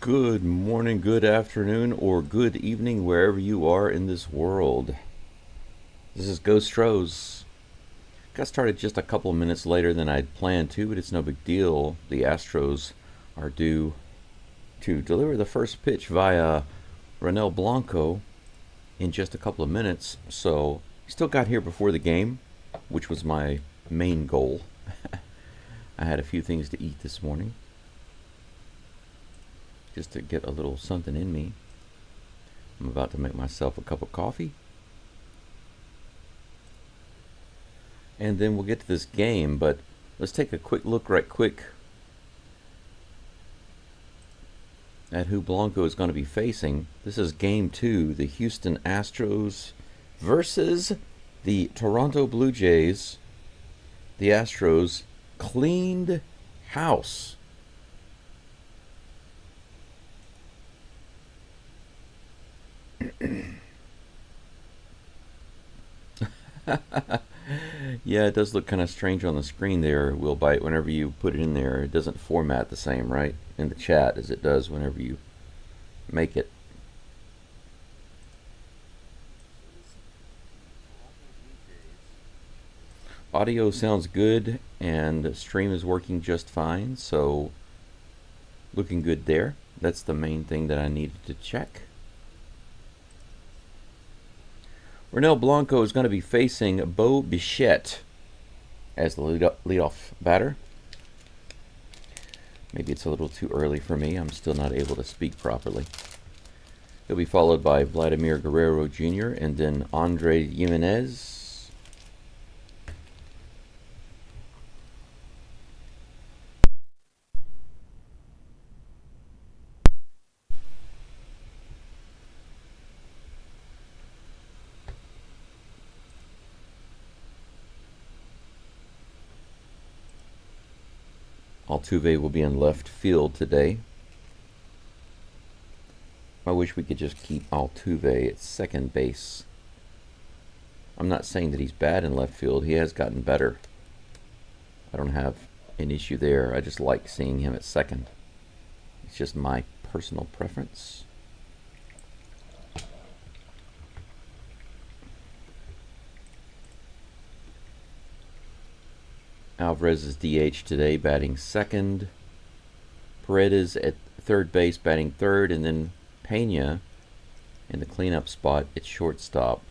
Good morning, good afternoon, or good evening, wherever you are in this world. This is Geaux Stros. Got started just a couple of minutes later than I'd planned to, but it's no big deal. The Astros are due to deliver the first pitch via Ronel Blanco in just a couple of minutes, so still got here before the game, which was my main goal. I had a few things to eat this morning, just to get a little something in me. I'm about to make myself a cup of coffee. And then we'll get to this game, but let's take a quick look right quick at who Blanco is going to be facing. This is game 2, the Houston Astros versus the Toronto Blue Jays. The Astros cleaned house. Yeah, it does look kind of strange on the screen there, Will Bite. Whenever you put it in there, it doesn't format the same, right, in the chat as it does whenever you make it. Audio sounds good, and the stream is working just fine, so looking good there. That's the main thing that I needed to check. Ronel Blanco is going to be facing Bo Bichette as the leadoff batter. Maybe it's a little too early for me. I'm still not able to speak properly. He'll be followed by Vladimir Guerrero Jr. and then Andre Jimenez. Altuve will be in left field today. I wish we could just keep Altuve at second base. I'm not saying that he's bad in left field. He has gotten better. I don't have an issue there. I just like seeing him at second. It's just my personal preference. Alvarez is DH today, batting second. Paredes at third base, batting third, and then Pena in the cleanup spot at shortstop.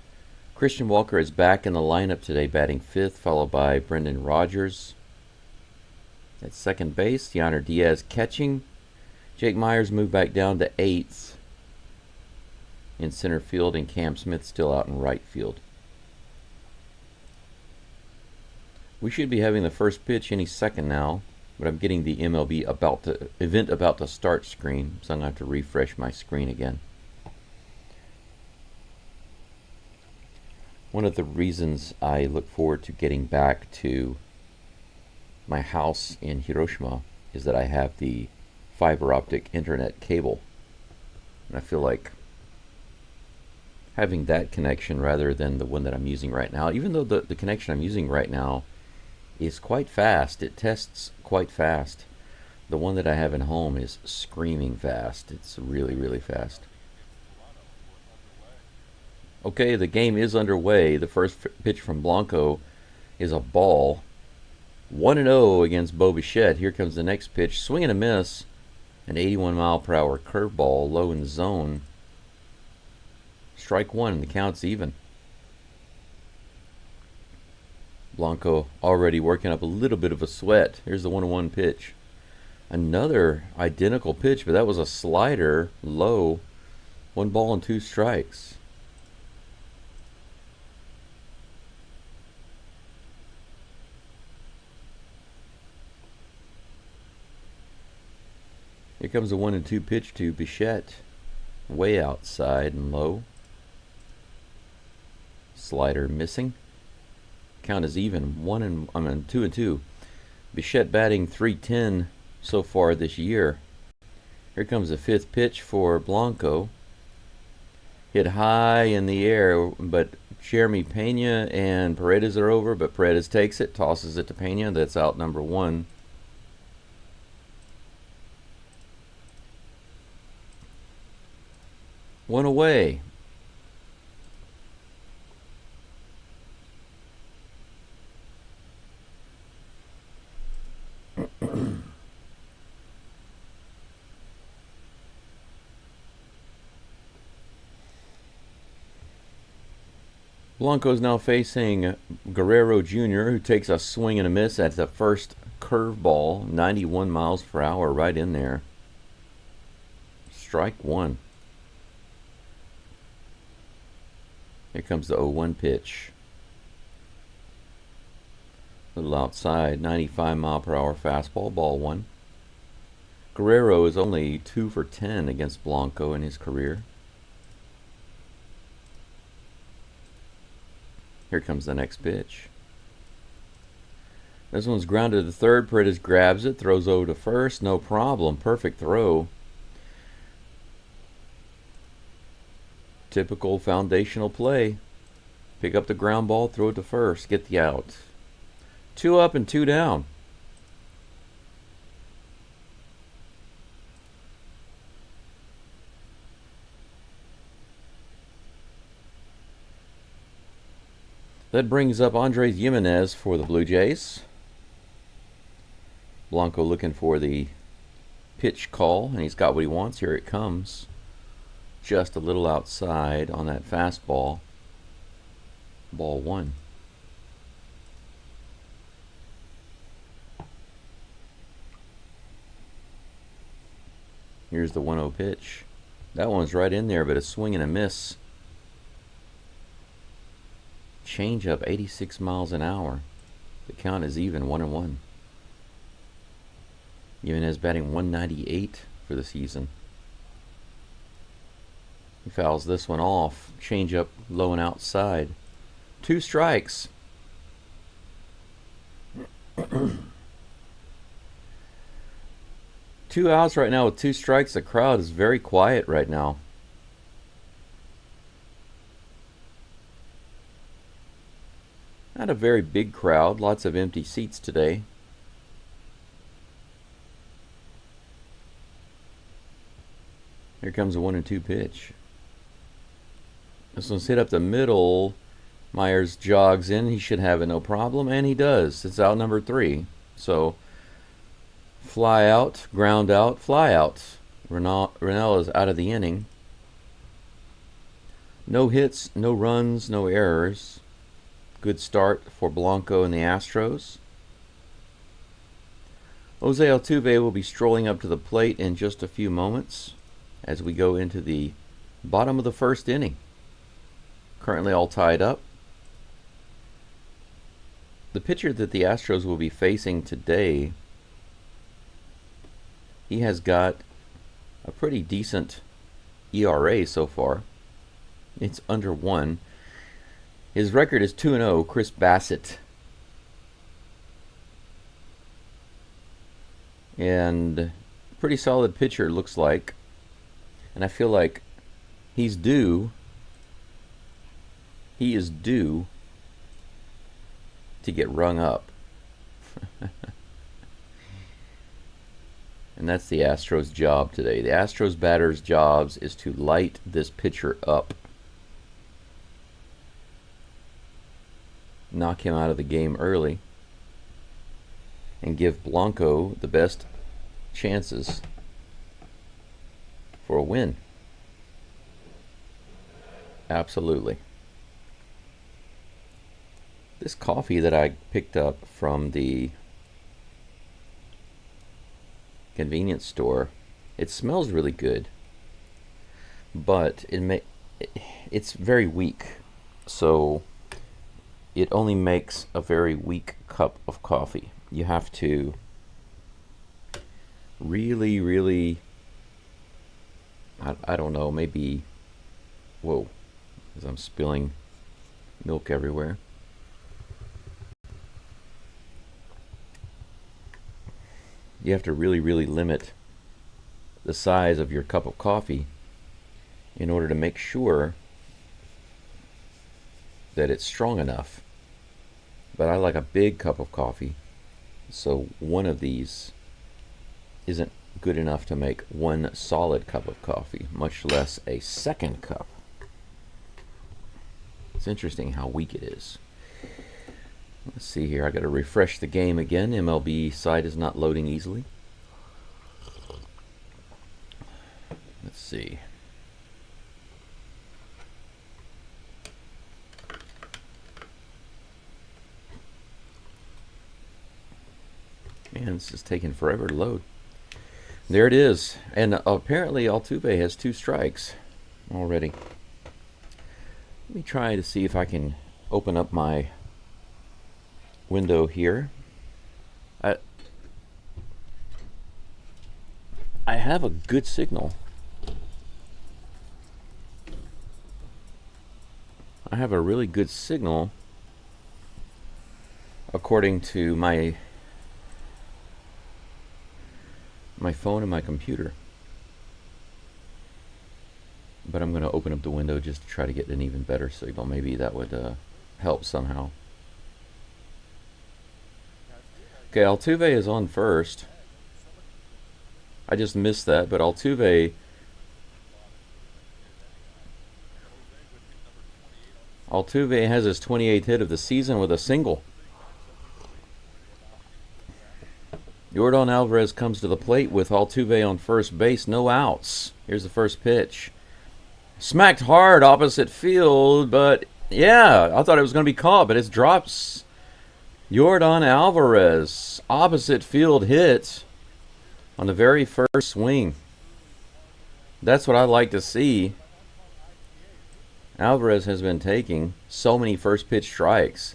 Christian Walker is back in the lineup today, batting fifth, followed by Brendan Rodgers. At second base, Yonder Diaz catching. Jake Myers moved back down to eighth in center field, and Cam Smith still out in right field. We should be having the first pitch any second now, but I'm getting the MLB event about to start screen, so I'm going to have to refresh my screen again. One of the reasons I look forward to getting back to my house in Hiroshima is that I have the fiber optic internet cable. And I feel like having that connection rather than the one that I'm using right now, even though the connection I'm using right now is quite fast. It tests quite fast. The one that I have at home is screaming fast. It's really, really fast. Okay, the game is underway. The first pitch from Blanco is a ball. 1-0 against Bo Bichette. Here comes the next pitch. Swing and a miss. An 81-mile-per-hour curveball, low in the zone. Strike one, and the count's even. Blanco already working up a little bit of a sweat. Here's the 1-1 pitch. Another identical pitch, but that was a slider, low. 1 ball and 2 strikes. Here comes a 1-2 pitch to Bichette. Way outside and low. Slider missing. Count is even. 2-2. Bichette batting .310 so far this year. Here comes the fifth pitch for Blanco. Hit high in the air, but Jeremy Pena and Paredes are over, but Paredes takes it, tosses it to Pena. That's out number 1. One away. Blanco's now facing Guerrero Jr., who takes a swing and a miss at the first curveball, 91 miles per hour, right in there. Strike one. Here comes the 0-1 pitch. A little outside, 95 mile per hour fastball, ball one. Guerrero is only 2 for 10 against Blanco in his career. Here comes the next pitch. This one's grounded to third. Paredes grabs it, throws over to first. No problem. Perfect throw. Typical foundational play. Pick up the ground ball, throw it to first, get the out. 2 up and 2 down. That brings up Andres Jimenez for the Blue Jays. Blanco looking for the pitch call, and he's got what he wants. Here it comes. Just a little outside on that fastball. Ball one. Here's the 1-0 pitch. That one's right in there, but a swing and a miss. Change up 86 miles an hour. The count is even, 1-1. Jimenez batting 198 for the season. He fouls this one off. Change up low and outside. 2 strikes. Two outs right now with 2 strikes. The crowd is very quiet right now. Not a very big crowd. Lots of empty seats today. Here comes a 1-2 pitch. This one's hit up the middle. Myers jogs in. He should have it no problem, and he does. It's out number 3. So, fly out, ground out, fly out. Rennell is out of the inning. No hits, no runs, no errors. Good start for Blanco and the Astros. Jose Altuve will be strolling up to the plate in just a few moments as we go into the bottom of the first inning. Currently all tied up. The pitcher that the Astros will be facing today, he has got a pretty decent ERA so far. It's under 1. His record is 2-0, Chris Bassett. And pretty solid pitcher, looks like. And I feel like he's due. He is due to get rung up. And that's the Astros' job today. The Astros batter's job is to light this pitcher up. Knock him out of the game early. And give Blanco the best chances for a win. Absolutely. This coffee that I picked up from the convenience store, it smells really good, but it's very weak, so it only makes a very weak cup of coffee. You have to really, I don't know, maybe, whoa, as I'm spilling milk everywhere. You have to really limit the size of your cup of coffee in order to make sure that it's strong enough. But I like a big cup of coffee, so one of these isn't good enough to make one solid cup of coffee, much less a second cup. It's interesting how weak it is. Let's see here. I got to refresh the game again. MLB site is not loading easily. Let's see. Man, this is taking forever to load. There it is. And apparently Altuve has 2 strikes already. Let me try to see if I can open up my window here. I have a good signal. I have a really good signal according to my phone and my computer. But I'm going to open up the window just to try to get an even better signal. Maybe that would help somehow. Okay, Altuve is on first. I just missed that, but Altuve has his 28th hit of the season with a single. Yordan Alvarez comes to the plate with Altuve on first base, no outs. Here's the first pitch. Smacked hard opposite field, but yeah, I thought it was going to be caught, but it drops. Yordan Alvarez, opposite field hit on the very first swing. That's what I like to see. Alvarez has been taking so many first pitch strikes,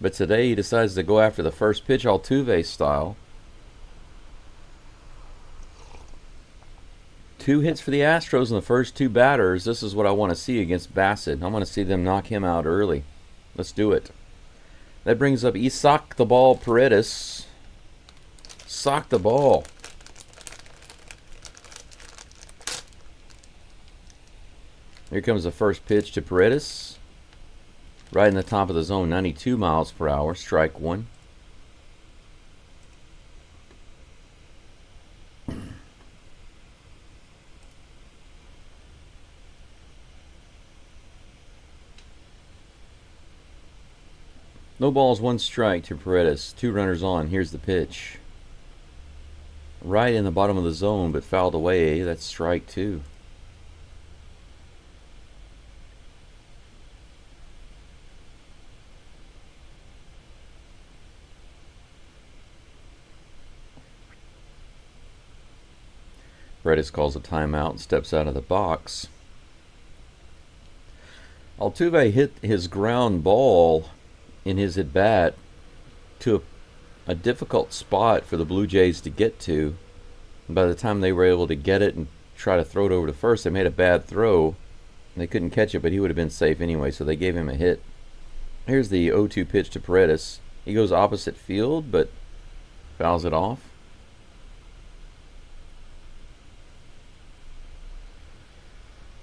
but today he decides to go after the first pitch Altuve style. 2 hits for the Astros in the first 2 batters. This is what I want to see against Bassett. I want to see them knock him out early. Let's do it. That brings up Isaac the ball Paredes. Sock the ball. Here comes the first pitch to Paredes. Right in the top of the zone, 92 miles per hour. Strike 1. No balls, 1 strike to Paredes. 2 runners on. Here's the pitch. Right in the bottom of the zone, but fouled away. That's strike 2. Paredes calls a timeout and steps out of the box. Altuve hit his ground ball in his at-bat to a difficult spot for the Blue Jays to get to. And by the time they were able to get it and try to throw it over to first, they made a bad throw. They couldn't catch it, but he would have been safe anyway, so they gave him a hit. Here's the 0-2 pitch to Paredes. He goes opposite field, but fouls it off.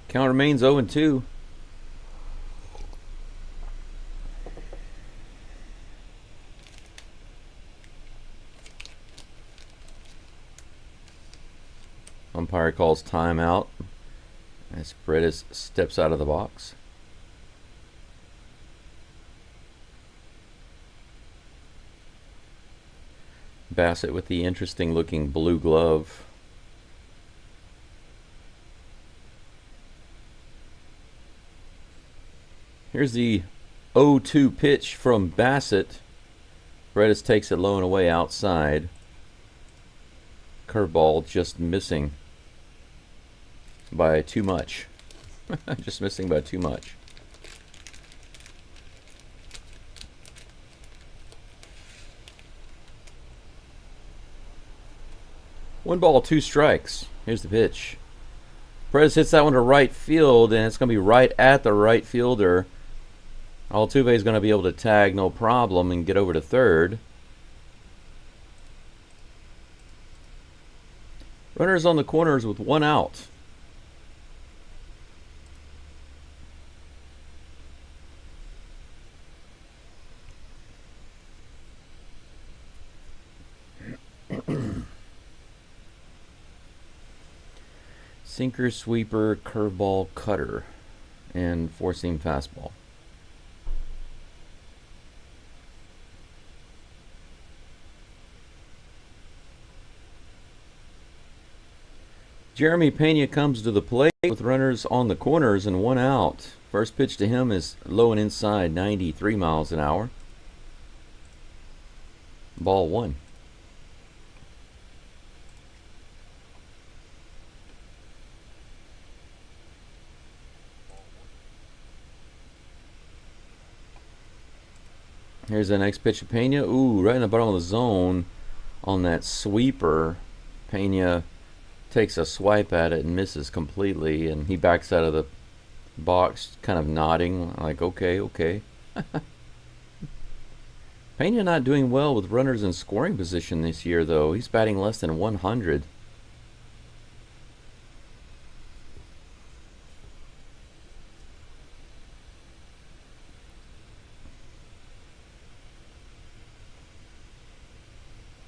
Count remains 0-2. Umpire calls timeout as Paredes steps out of the box. Bassett with the interesting looking blue glove. Here's the 0-2 pitch from Bassett. Paredes takes it low and away outside. Curveball just missing by too much. Just missing by too much. One ball, 2 strikes. Here's the pitch. Paredes hits that one to right field, and it's going to be right at the right fielder. Altuve is going to be able to tag no problem and get over to third. Runners on the corners with 1 out. Sinker, sweeper, curveball, cutter, and four-seam fastball. Jeremy Pena comes to the plate with runners on the corners and one out. First pitch to him is low and inside, 93 miles an hour. Ball one. Here's the next pitch of Pena. Ooh, right in the bottom of the zone on that sweeper. Pena takes a swipe at it and misses completely, and he backs out of the box kind of nodding like, okay, okay. Pena not doing well with runners in scoring position this year, though. He's batting less than 100.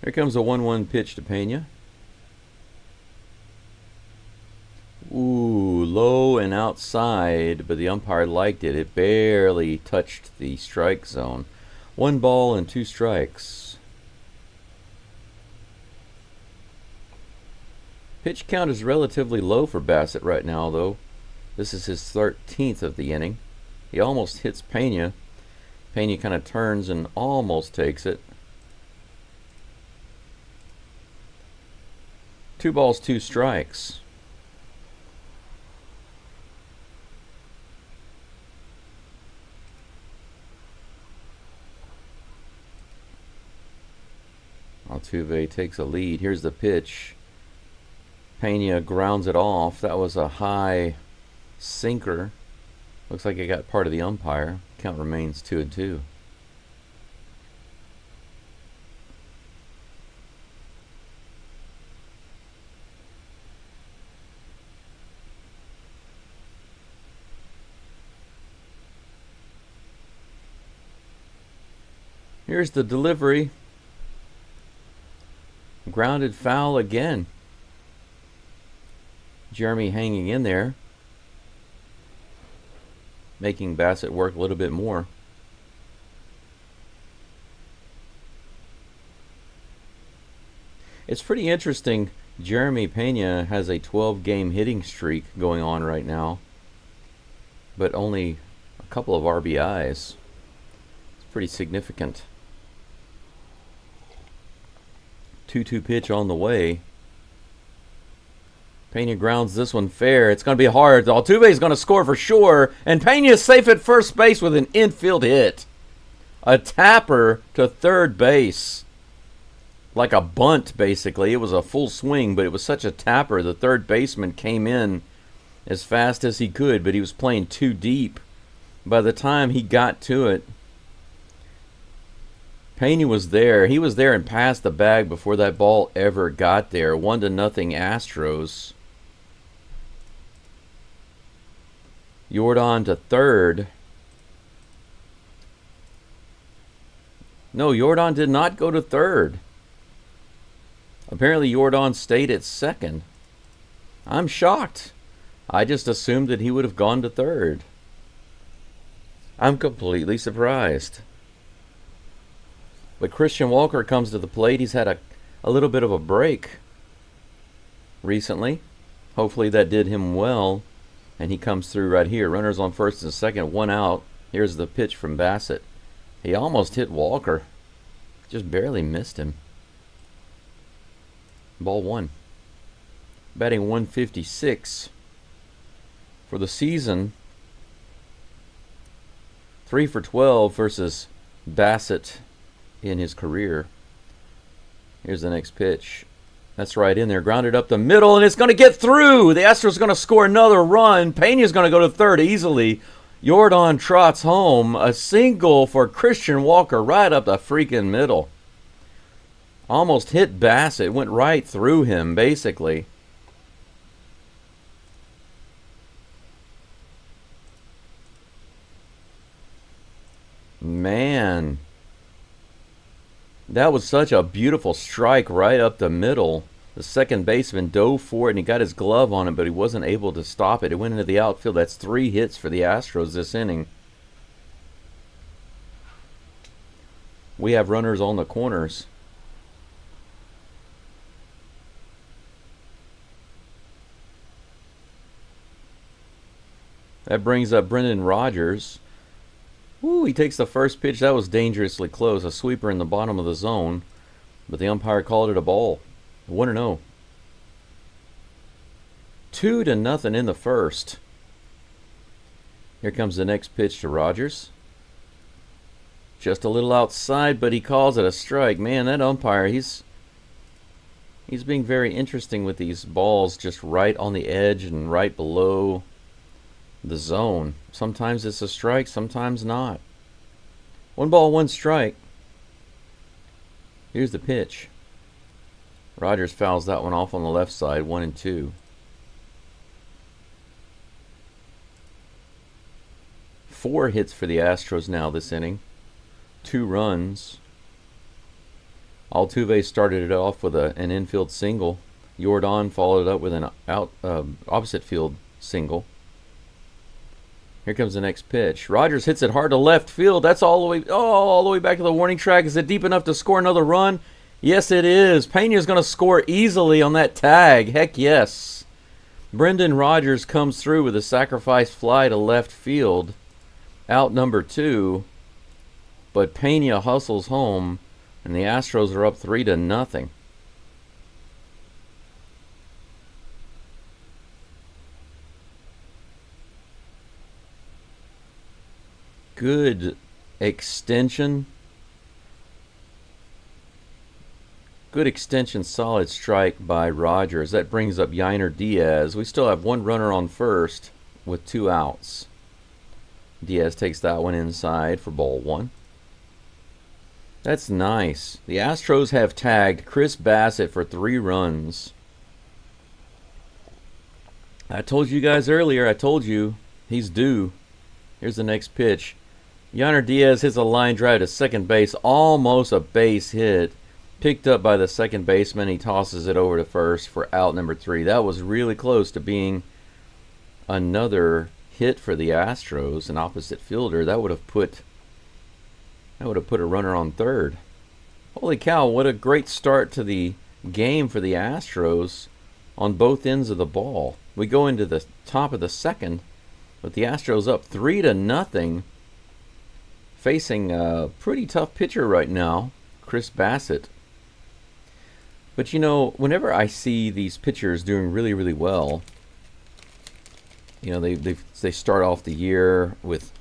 Here comes a 1-1 pitch to Pena. Ooh, low and outside, but the umpire liked it. It barely touched the strike zone. 1 ball and 2 strikes. Pitch count is relatively low for Bassett right now, though. This is his 13th of the inning. He almost hits Pena. Pena kind of turns and almost takes it. 2 balls, 2 strikes. Altuve takes a lead. Here's the pitch. Pena grounds it off. That was a high sinker. Looks like it got part of the umpire. Count remains 2-2. Here's the delivery. Grounded foul again. Jeremy hanging in there, making Bassett work a little bit more. It's pretty interesting. Jeremy Pena has a 12-game hitting streak going on right now, but only a couple of RBIs. It's pretty significant. 2-2 pitch on the way. Pena grounds this one fair. It's going to be hard. Altuve is going to score for sure. And Pena is safe at first base with an infield hit. A tapper to third base. Like a bunt, basically. It was a full swing, but it was such a tapper. The third baseman came in as fast as he could, but he was playing too deep. By the time he got to it, Pena was there. He was there and passed the bag before that ball ever got there. 1-0 Astros. Jordan to third. No, Jordan did not go to third. Apparently Jordan stayed at second. I'm shocked. I just assumed that he would have gone to third. I'm completely surprised. But Christian Walker comes to the plate. He's had a little bit of a break recently. Hopefully that did him well. And he comes through right here. Runners on first and second, 1 out. Here's the pitch from Bassett. He almost hit Walker. Just barely missed him. Ball 1. Batting 156 for the season. 3 for 12 versus Bassett in his career. Here's the next pitch. That's right in there. Grounded up the middle, and it's going to get through. The Astros are going to score another run. Pena's going to go to third easily. Jordan trots home. A single for Christian Walker right up the freaking middle. Almost hit Bassett. Went right through him, basically. Man. That was such a beautiful strike right up the middle. The second baseman dove for it, and he got his glove on it, but he wasn't able to stop it. It went into the outfield. That's 3 hits for the Astros this inning. We have runners on the corners. That brings up Brendan Rodgers. Ooh, he takes the first pitch. That was dangerously close. A sweeper in the bottom of the zone, but the umpire called it a ball. 1-0. 2-0 in the first. Here comes the next pitch to Rodgers. Just a little outside, but he calls it a strike. Man, that umpire, he's being very interesting with these balls just right on the edge and right below the zone. Sometimes it's a strike, sometimes not. 1 ball, 1 strike. Here's the pitch. Rodgers fouls that one off on the left side, 1-2. 4 hits for the Astros now this inning. 2 runs. Altuve started it off with an infield single. Jordan followed it up with an opposite field single. Here comes the next pitch. Rodgers hits it hard to left field. That's all the way back to the warning track. Is it deep enough to score another run? Yes, it is. Pena's going to score easily on that tag. Heck yes. Brendan Rodgers comes through with a sacrifice fly to left field. Out number 2. But Pena hustles home, and the Astros are up 3-0. Good extension. Good extension, solid strike by Rodgers. That brings up Yainer Diaz. We still have 1 runner on first with 2 outs. Diaz takes that one inside for ball 1. That's nice. The Astros have tagged Chris Bassett for 3 runs. I told you guys earlier, I told you he's due. Here's the next pitch. Yainer Diaz hits a line drive to second base, almost a base hit. Picked up by the second baseman. He tosses it over to first for out number 3. That was really close to being another hit for the Astros, an opposite fielder. That would have put a runner on third. Holy cow, what a great start to the game for the Astros on both ends of the ball. We go into the top of the second with the Astros up 3-0, facing a pretty tough pitcher right now, Chris Bassett. But you know, whenever I see these pitchers doing really, really well, you know, they start off the year with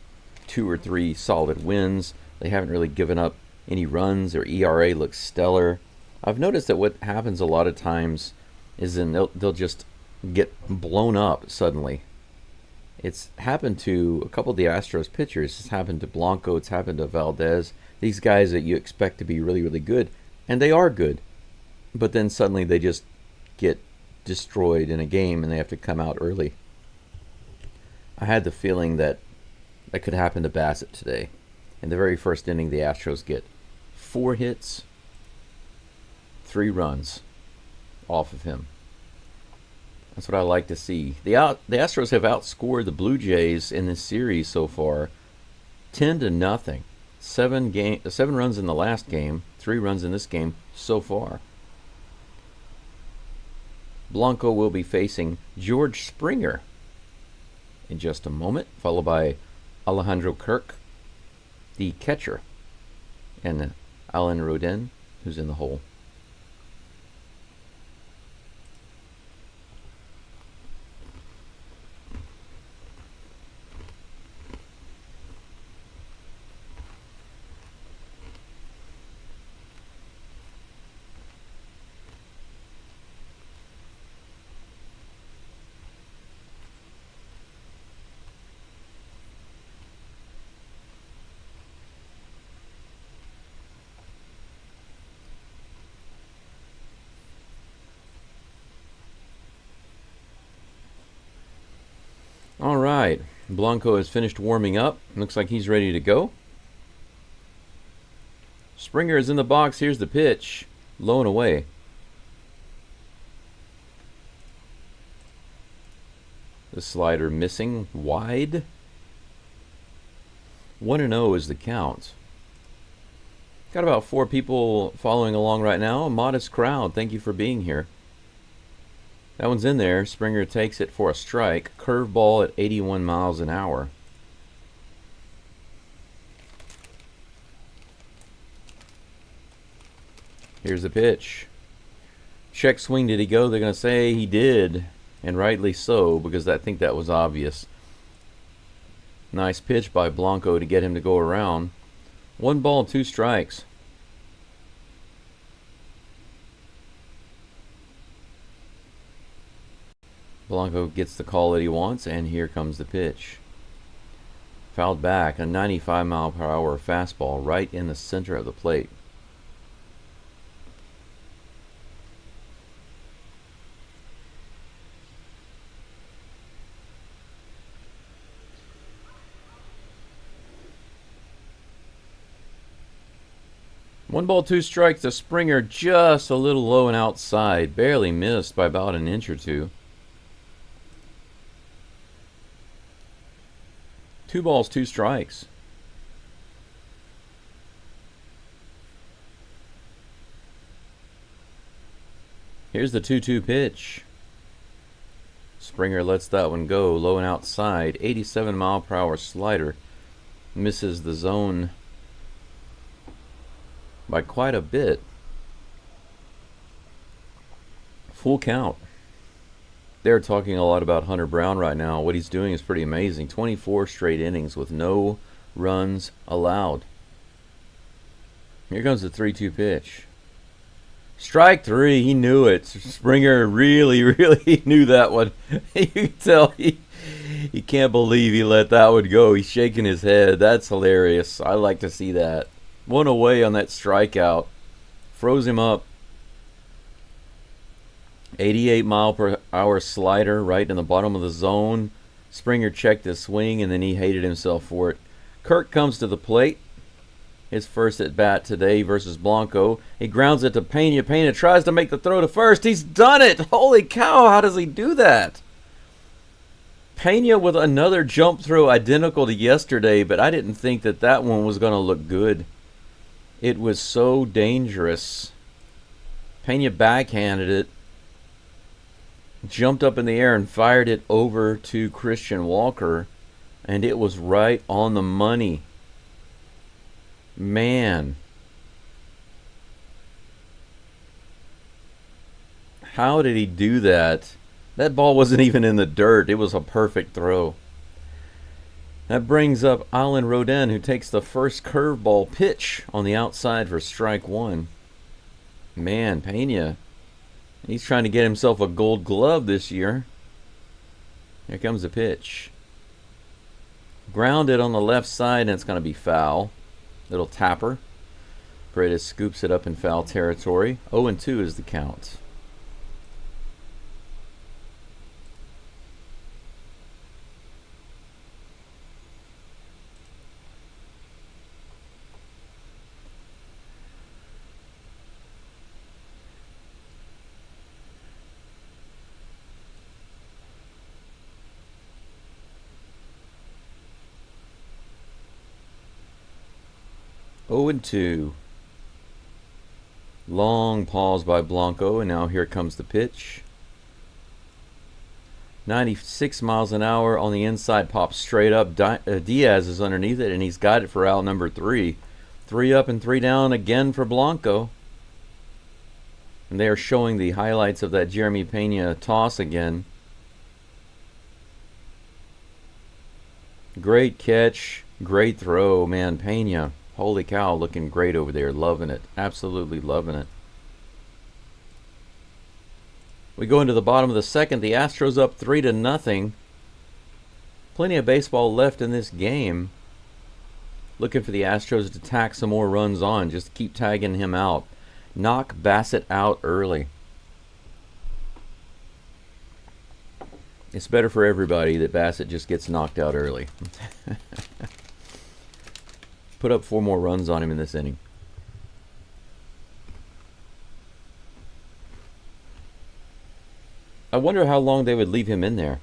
2 or 3 solid wins. They haven't really given up any runs. Their ERA looks stellar. I've noticed that what happens a lot of times is they'll just get blown up suddenly. It's happened to a couple of the Astros pitchers. It's happened to Blanco. It's happened to Valdez. These guys that you expect to be really, really good, and they are good. But then suddenly they just get destroyed in a game and they have to come out early. I had the feeling that could happen to Bassett today. In the very first inning, the Astros get 4 hits, 3 runs off of him. That's what I like to see. The Astros have outscored the Blue Jays in this series so far 10-0. 7 runs in the last game, 3 runs in this game so far. Blanco will be facing George Springer in just a moment, followed by Alejandro Kirk, the catcher, and Alan Rodin, who's in the hole. All right, Blanco has finished warming up. Looks like he's ready to go. Springer is in the box. Here's the pitch. Low and away. The slider missing wide. 1-0 is the count. Got about 4 people following along right now. A modest crowd. Thank you for being here. That one's in there. Springer takes it for a strike. Curveball at 81 miles an hour. Here's the pitch. Check swing, did he go? They're going to say he did, and rightly so, because I think that was obvious. Nice pitch by Blanco to get him to go around. 1 ball, 2 strikes. Blanco gets the call that he wants, and here comes the pitch. Fouled back, a 95-mile-per-hour fastball right in the center of the plate. One ball, 2 strikes. The Springer just a little low and outside. Barely missed by about an inch or two. 2 balls, 2 strikes. Here's the 2-2 pitch. Springer lets that one go. Low and outside. 87-mile-per-hour slider. Misses the zone by quite a bit. Full count. They're talking a lot about Hunter Brown right now. What he's doing is pretty amazing. 24 straight innings with no runs allowed. Here comes the 3-2 pitch. Strike 3. He knew it. Springer really knew that one. You can tell he can't believe he let that one go. He's shaking his head. That's hilarious. I like to see that. 1 away on that strikeout. Froze him up. 88-mile-per-hour slider right in the bottom of the zone. Springer checked his swing, and then he hated himself for it. Kirk comes to the plate. His first at bat today versus Blanco. He grounds it to Pena. Pena tries to make the throw to first. He's done it! Holy cow, how does he do that? Pena with another jump throw identical to yesterday, but I didn't think that one was going to look good. It was so dangerous. Pena backhanded it, jumped up in the air and fired it over to Christian Walker, and it was right on the money. Man. How did he do that? That ball wasn't even in the dirt. It was a perfect throw. That brings up Alan Rodin, who takes the first curveball pitch on the outside for strike 1. Man, Pena, he's trying to get himself a gold glove this year. Here comes the pitch. Grounded on the left side, and it's going to be foul. Little tapper. Paredes scoops it up in foul territory. 0-2 is the count. Oh and 2. Long pause by Blanco, and now here comes the pitch. 96 miles an hour on the inside, pops straight up. Diaz is underneath it, and he's got it for out number 3. 3 up and 3 down again for Blanco. And they are showing the highlights of that Jeremy Pena toss again. Great catch, great throw, man. Pena, holy cow, looking great over there. Loving it. Absolutely loving it. We go into the bottom of the second. The Astros up 3-0. Plenty of baseball left in this game. Looking for the Astros to tack some more runs on. Just keep tagging him out. Knock Bassett out early. It's better for everybody that Bassett just gets knocked out early. Put up 4 more runs on him in this inning. I wonder how long they would leave him in there.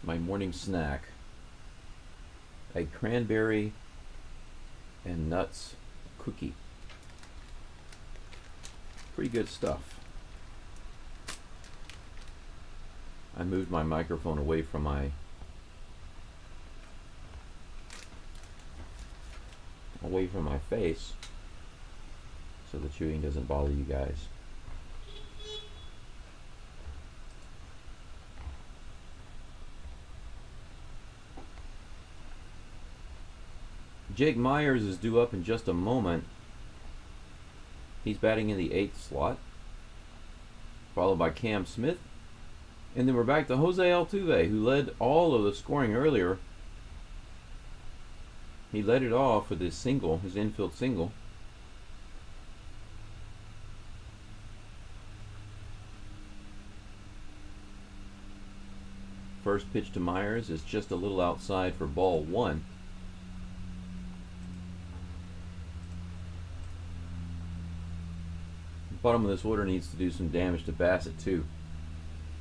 my morning snack. A cranberry and nuts cookie. Pretty good stuff. I moved my microphone away from my face so the chewing doesn't bother you guys. Jake Myers is due up in just a moment. He's batting in the 8th slot, followed by Cam Smith. And then we're back to Jose Altuve, who led all of the scoring earlier. He led it off with his single, his infield single. First pitch to Myers is just a little outside for ball 1. Bottom of this order needs to do some damage to Bassett too.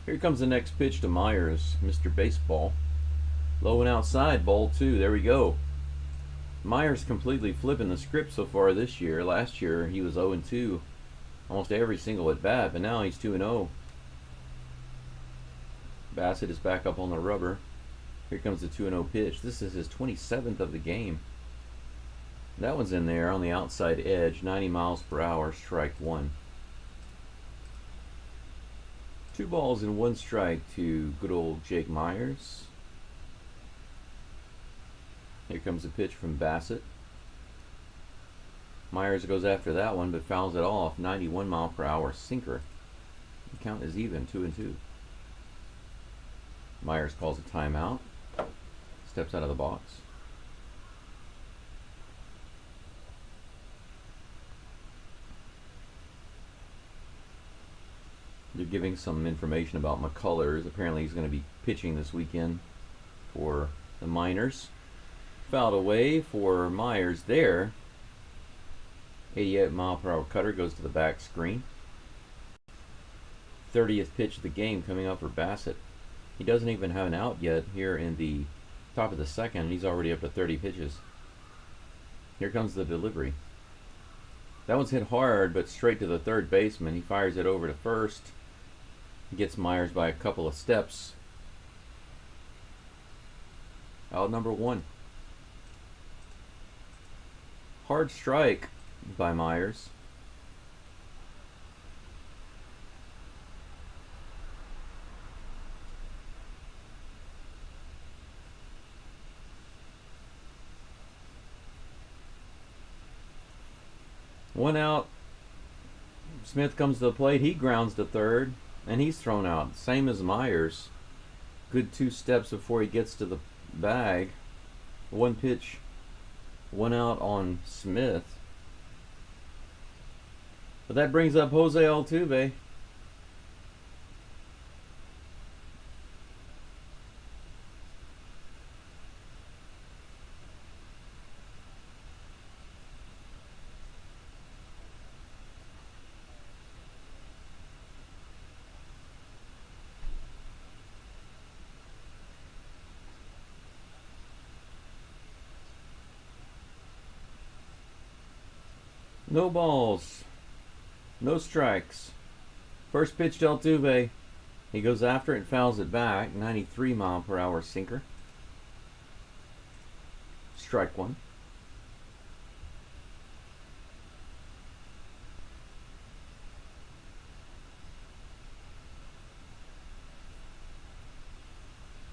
Here comes the next pitch to Myers, Mr. Baseball. Low and outside, ball 2. There we go. Myers completely flipping the script so far this year. Last year he was 0-2 almost every single at bat, but now he's 2-0. Bassett is back up on the rubber. Here comes the 2-0 pitch. This is his 27th of the game. That one's in there on the outside edge, 90 miles per hour, strike 1. 2 balls and 1 strike to good old Jake Myers. Here comes a pitch from Bassett. Myers goes after that one but fouls it off. 91 mile per hour sinker. The count is even, 2-2. Myers calls a timeout. Steps out of the box. They're giving some information about McCullers. Apparently he's going to be pitching this weekend for the Miners. Fouled away for Myers there. 88 mile per hour cutter goes to the back screen. 30th pitch of the game coming up for Bassett. He doesn't even have an out yet here in the top of the second, and he's already up to 30 pitches. Here comes the delivery. That one's hit hard, but straight to the third baseman. He fires it over to first. He gets Myers by a couple of steps. Out number 1. Hard strike by Myers. One out. Smith comes to the plate. He grounds to third, and he's thrown out. Same as Myers. Good 2 steps before he gets to the bag. 1 pitch, 1 out on Smith. But that brings up Jose Altuve. No balls, no strikes. First pitch to Altuve. He goes after it and fouls it back. 93 mile per hour sinker. Strike 1.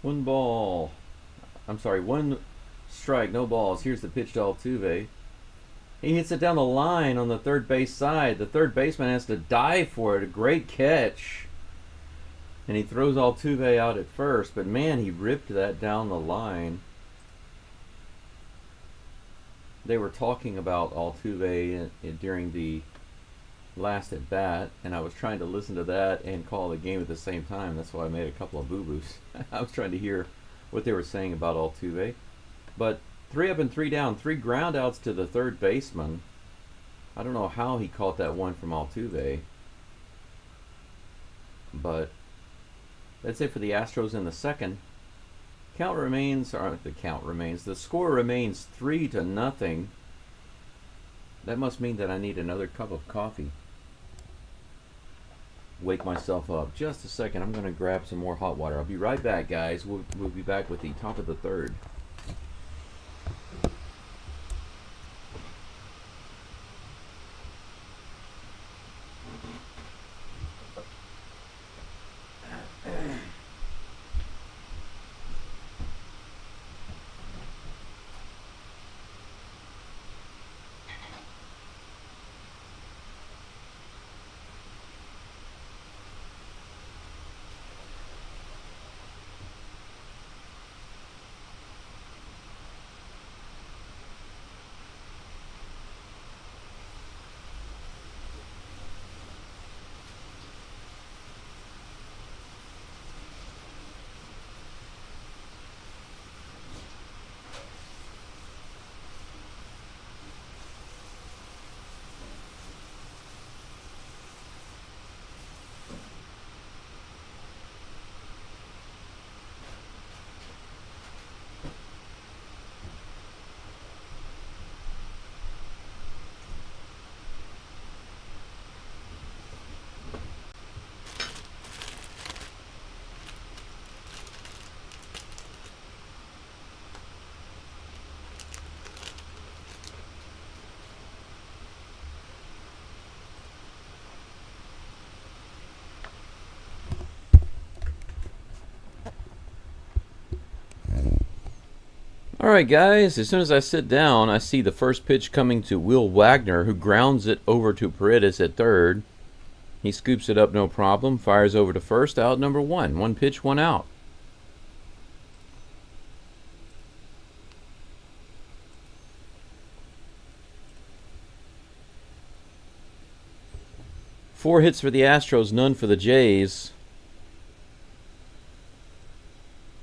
One strike, no balls. Here's the pitch to Altuve. He hits it down the line on the third base side. The third baseman has to dive for it. A great catch. And he throws Altuve out at first. But man, he ripped that down the line. They were talking about Altuve during the last at bat. And I was trying to listen to that and call the game at the same time. That's why I made a couple of boo-boos. I was trying to hear what they were saying about Altuve. But 3 up and 3 down, 3 ground outs to the third baseman. I don't know how he caught that one from Altuve. But that's it for the Astros in the second. Count remains, or the score remains 3-0. That must mean that I need another cup of coffee. Wake myself up. Just a second, I'm going to grab some more hot water. I'll be right back, guys. We'll be back with the top of the third. Alright guys, as soon as I sit down, I see the first pitch coming to Will Wagner, who grounds it over to Paredes at third. He scoops it up no problem, fires over to first, out number one. One pitch, one out. Four hits for the Astros, none for the Jays.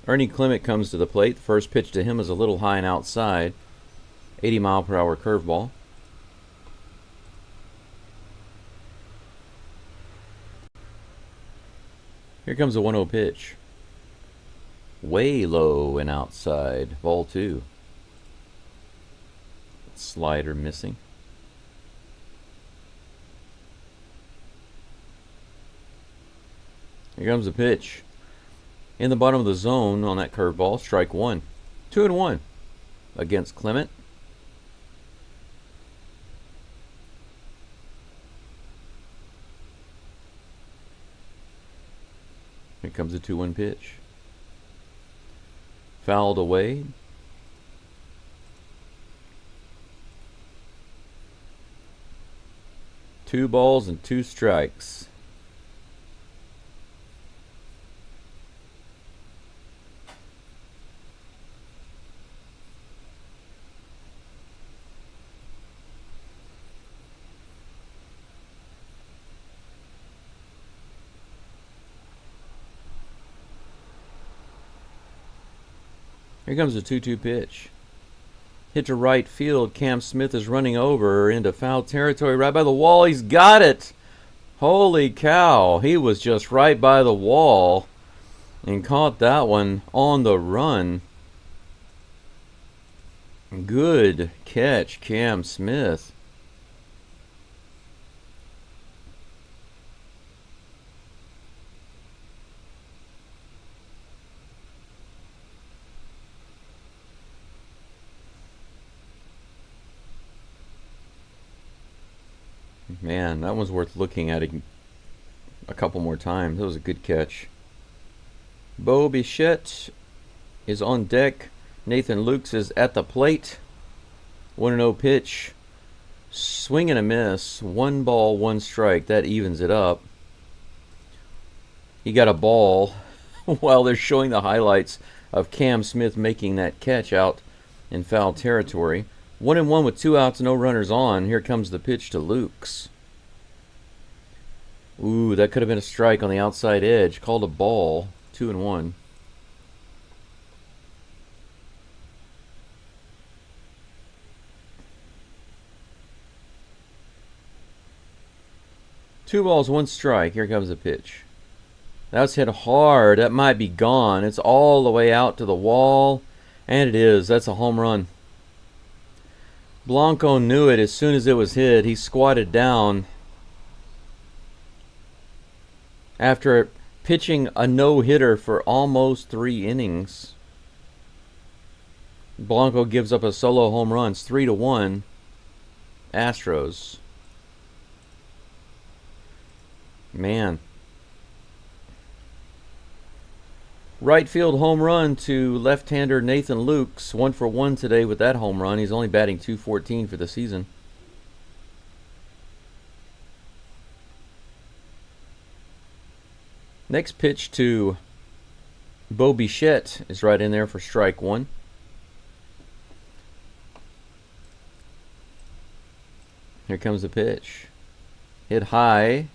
Ernie Clement comes to the plate. The first pitch to him is a little high and outside. 80-mile-per-hour curveball. Here comes a 1-0 pitch. Way low and outside. Ball two. Slider missing. Here comes the pitch. In the bottom of the zone on that curveball, strike one. 2-1 against Clement. Here comes a 2-1 pitch. Fouled away. Two balls and two strikes. Here comes a 2-2 pitch. Hit to right field. Cam Smith is running over into foul territory right by the wall. He's got it. Holy cow. He was just right by the wall and caught that one on the run. Good catch, Cam Smith. Man, that one's worth looking at a couple more times. That was a good catch. Bo Bichette is on deck. Nathan Lukes is at the plate. 1-0 pitch. Swing and a miss. 1 ball, 1 strike. That evens it up. He got a ball while they're showing the highlights of Cam Smith making that catch out in foul territory. 1-1 with 2 outs, no runners on. Here comes the pitch to Lukes. Ooh, that could have been a strike on the outside edge. Called a ball. 2-1. Two balls, 1 strike. Here comes the pitch. That was hit hard. That might be gone. It's all the way out to the wall. And it is. That's a home run. Blanco knew it as soon as it was hit. He squatted down after pitching a no-hitter for almost 3 innings. Blanco gives up a solo home run. It's 3-1. Astros. Man. Right field home run to left-hander Nathan Lukes. 1 for 1 today with that home run. He's only batting .214 for the season. Next pitch to Bo Bichette is right in there for strike 1. Here comes the pitch. Hit high.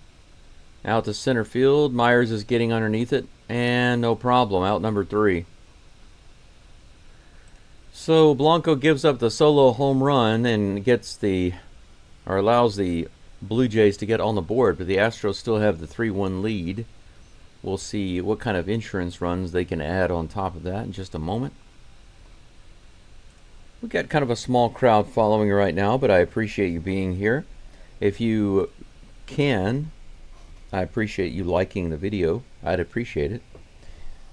Out to center field. Myers is getting underneath it. And no problem. Out number 3. So Blanco gives up the solo home run and allows the Blue Jays to get on the board. But the Astros still have the 3-1 lead. We'll see what kind of insurance runs they can add on top of that in just a moment. We've got kind of a small crowd following right now, but I appreciate you being here. If you can, I appreciate you liking the video. I'd appreciate it.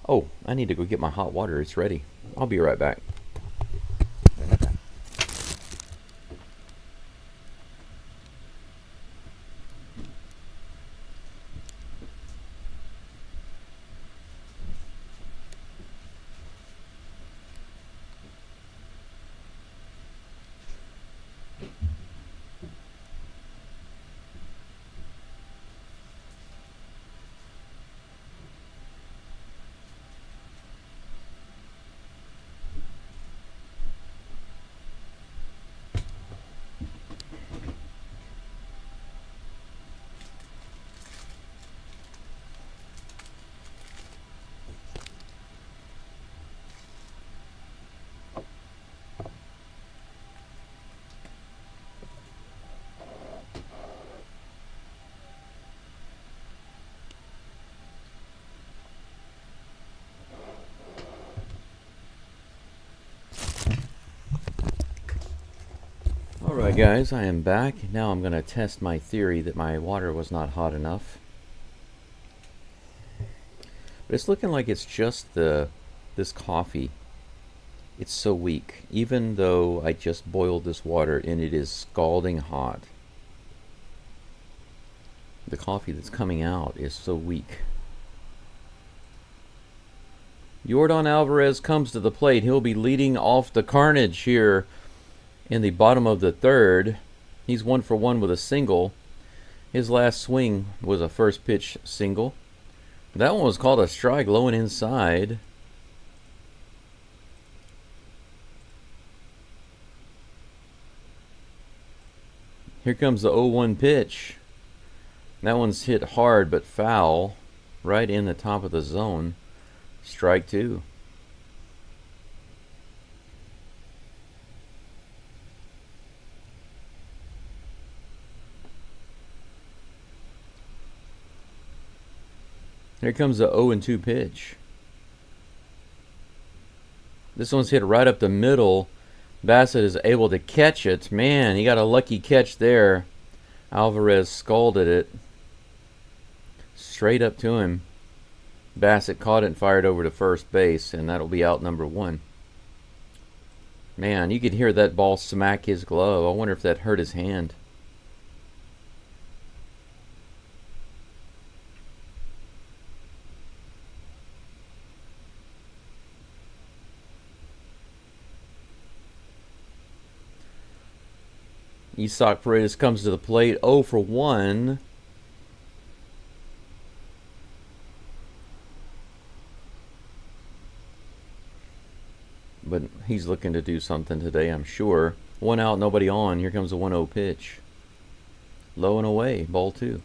Oh, I need to go get my hot water. It's ready. I'll be right back. Alright guys, I am back. Now I'm going to test my theory that my water was not hot enough. But it's looking like it's just this coffee. It's so weak. Even though I just boiled this water and it is scalding hot. The coffee that's coming out is so weak. Yordan Alvarez comes to the plate. He'll be leading off the carnage here in the bottom of the 3rd. He's 1 for 1 with a single. His last swing was a first pitch single. That one was called a strike, low and inside. Here comes the 0-1 pitch. That one's hit hard but foul, right in the top of the zone. Strike 2. Here comes the 0-2 pitch. This one's hit right up the middle. Bassett is able to catch it. Man, he got a lucky catch there. Alvarez scalded it. Straight up to him. Bassett caught it and fired over to first base, and that'll be out number 1. Man, you could hear that ball smack his glove. I wonder if that hurt his hand. Isaac Paredes comes to the plate, 0 for 1. But he's looking to do something today, I'm sure. 1 out, nobody on. Here comes a 1-0 pitch. Low and away, ball 2.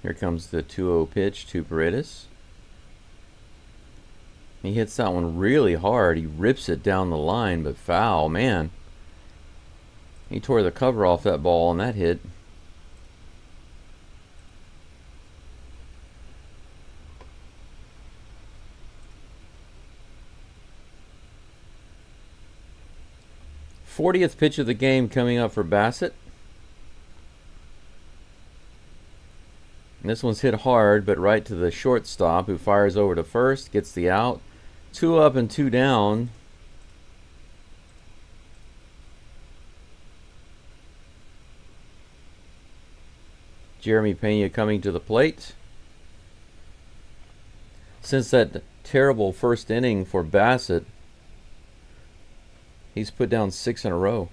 Here comes the 2-0 pitch to Paredes. He hits that one really hard. He rips it down the line, but foul, man. He tore the cover off that ball on that hit. '40th pitch of the game coming up for Bassett. And this one's hit hard, but right to the shortstop, who fires over to first, gets the out. 2 up and 2 down. Jeremy Pena coming to the plate. Since that terrible first inning for Bassett, he's put down 6 in a row.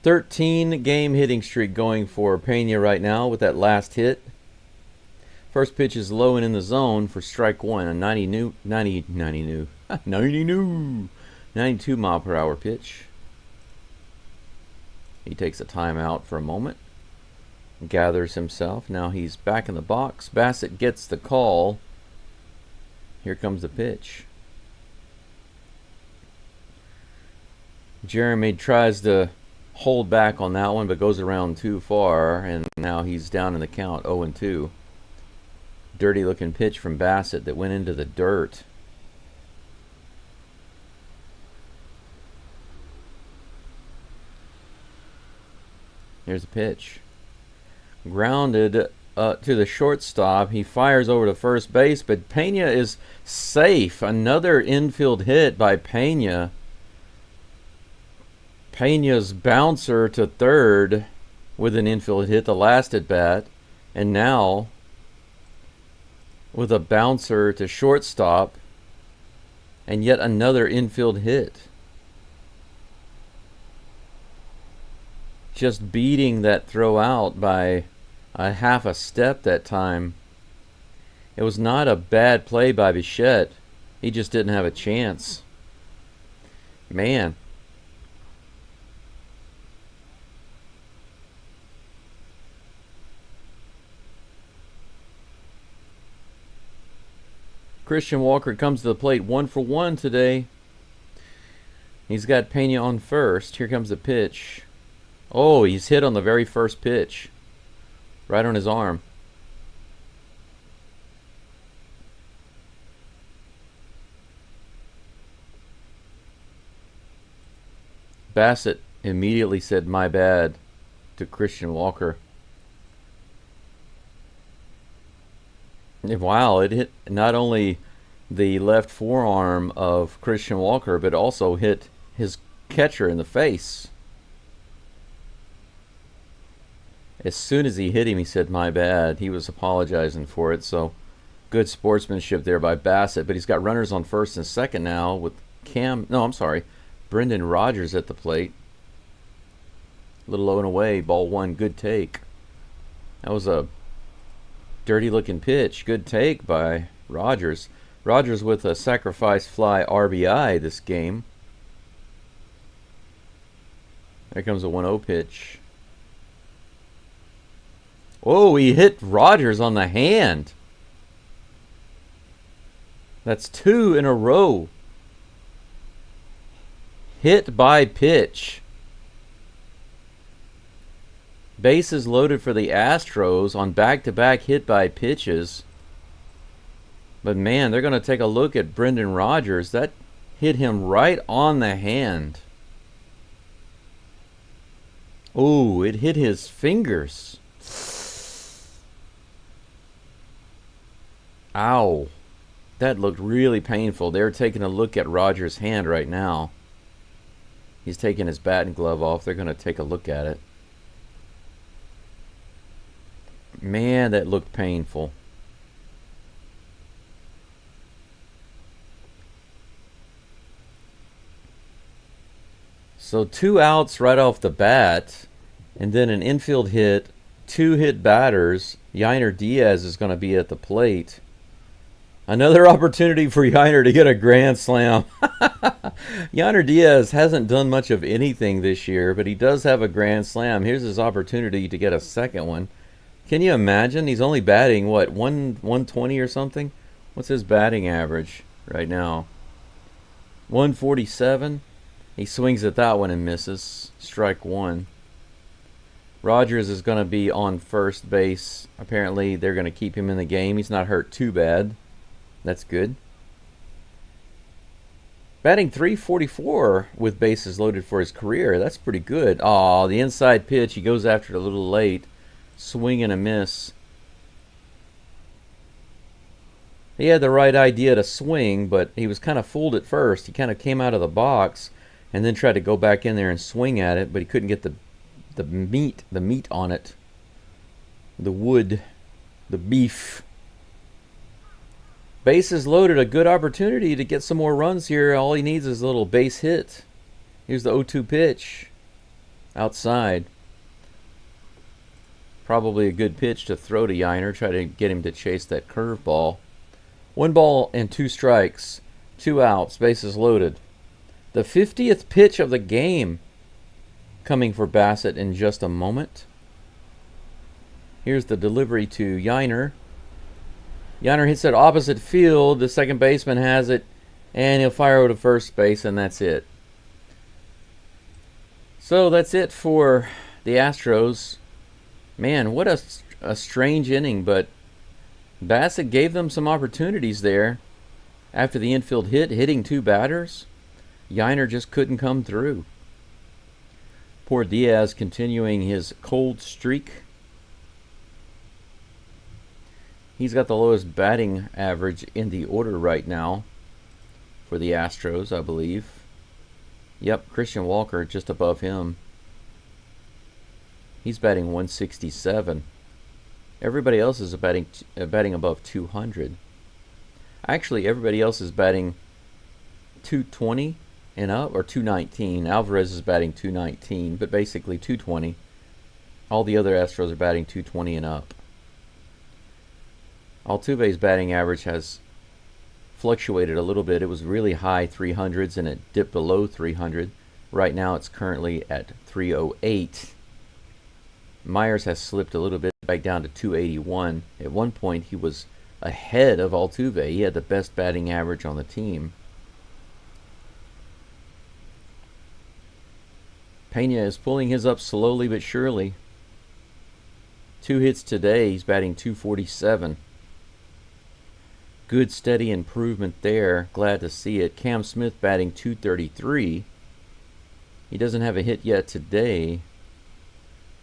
'13-game hitting streak going for Pena right now with that last hit. First pitch is low and in the zone for strike 1. A 92 mile per hour pitch. He takes a timeout for a moment, gathers himself. Now he's back in the box. Bassett gets the call. Here comes the pitch. Jeremy tries to hold back on that one, but goes around too far, and now he's down in the count, 0-2. Dirty looking pitch from Bassett that went into the dirt. Here's a pitch. Grounded to the shortstop. He fires over to first base, but Pena is safe. Another infield hit by Pena. Pena's bouncer to third with an infield hit the last at bat, and now with a bouncer to shortstop and yet another infield hit. Just beating that throw out by a half a step that time. It was not a bad play by Bichette. He just didn't have a chance. Man. Christian Walker comes to the plate 1 for 1 today. He's got Pena on first. Here comes the pitch. Oh, he's hit on the very first pitch. Right on his arm. Bassett immediately said, "My bad," to Christian Walker. Wow, it hit not only the left forearm of Christian Walker, but also hit his catcher in the face. As soon as he hit him, he said, "My bad." He was apologizing for it, so good sportsmanship there by Bassett. But he's got runners on first and second now with Brendan Rodgers at the plate. A little low and away, ball 1, good take. That was a dirty looking pitch. Good take by Rodgers. Rodgers with a sacrifice fly RBI this game. There comes a 1-0 pitch. Oh, he hit Rodgers on the hand. That's 2 in a row. Hit by pitch. Bases loaded for the Astros on back-to-back hit by pitches. But man, they're going to take a look at Brendan Rodgers. That hit him right on the hand. Oh, it hit his fingers. Ow. That looked really painful. They're taking a look at Rodgers' hand right now. He's taking his bat and glove off. They're going to take a look at it. Man, that looked painful. So 2 outs right off the bat, and then an infield hit, 2 hit batters. Yainer Diaz is going to be at the plate. Another opportunity for Yiner to get a grand slam. Yiner Diaz hasn't done much of anything this year, but he does have a grand slam. Here's his opportunity to get a second one. Can you imagine? He's only batting, what, 120 or something? What's his batting average right now? 147. He swings at that one and misses. Strike one. Rogers is going to be on first base. Apparently, they're going to keep him in the game. He's not hurt too bad. That's good. Batting .344 with bases loaded for his career. That's pretty good. Aw, the inside pitch. He goes after it a little late. Swing and a miss. He had the right idea to swing, but he was kind of fooled at first. He kind of came out of the box and then tried to go back in there and swing at it, but he couldn't get the meat on it. The wood, the beef. Bases loaded, a good opportunity to get some more runs here. All he needs is a little base hit. Here's the 0-2 pitch. Outside. Probably a good pitch to throw to Yiner. Try to get him to chase that curveball. 1 ball and 2 strikes. 2 outs. Bases loaded. The 50th pitch of the game coming for Bassett in just a moment. Here's the delivery to Yiner. Yiner hits it opposite field. The second baseman has it, and he'll fire over to first base, and that's it. So that's it for the Astros. Man, what a strange inning, but Bassett gave them some opportunities there. After the infield hit, hitting 2 batters, Yiner just couldn't come through. Poor Diaz continuing his cold streak. He's got the lowest batting average in the order right now for the Astros, I believe. Yep, Christian Walker just above him. He's batting 167. Everybody else is batting above 200. Actually, everybody else is batting 220 and up, or 219. Alvarez is batting 219, but basically 220. All the other Astros are batting 220 and up. Altuve's batting average has fluctuated a little bit. It was really high 300s and it dipped below 300. Right now it's currently at 308. Myers has slipped a little bit back down to 281. At one point he was ahead of Altuve. He had the best batting average on the team. Pena is pulling his up slowly but surely. 2 hits today. He's batting 247. Good steady improvement there. Glad to see it. Cam Smith batting 233. He doesn't have a hit yet today,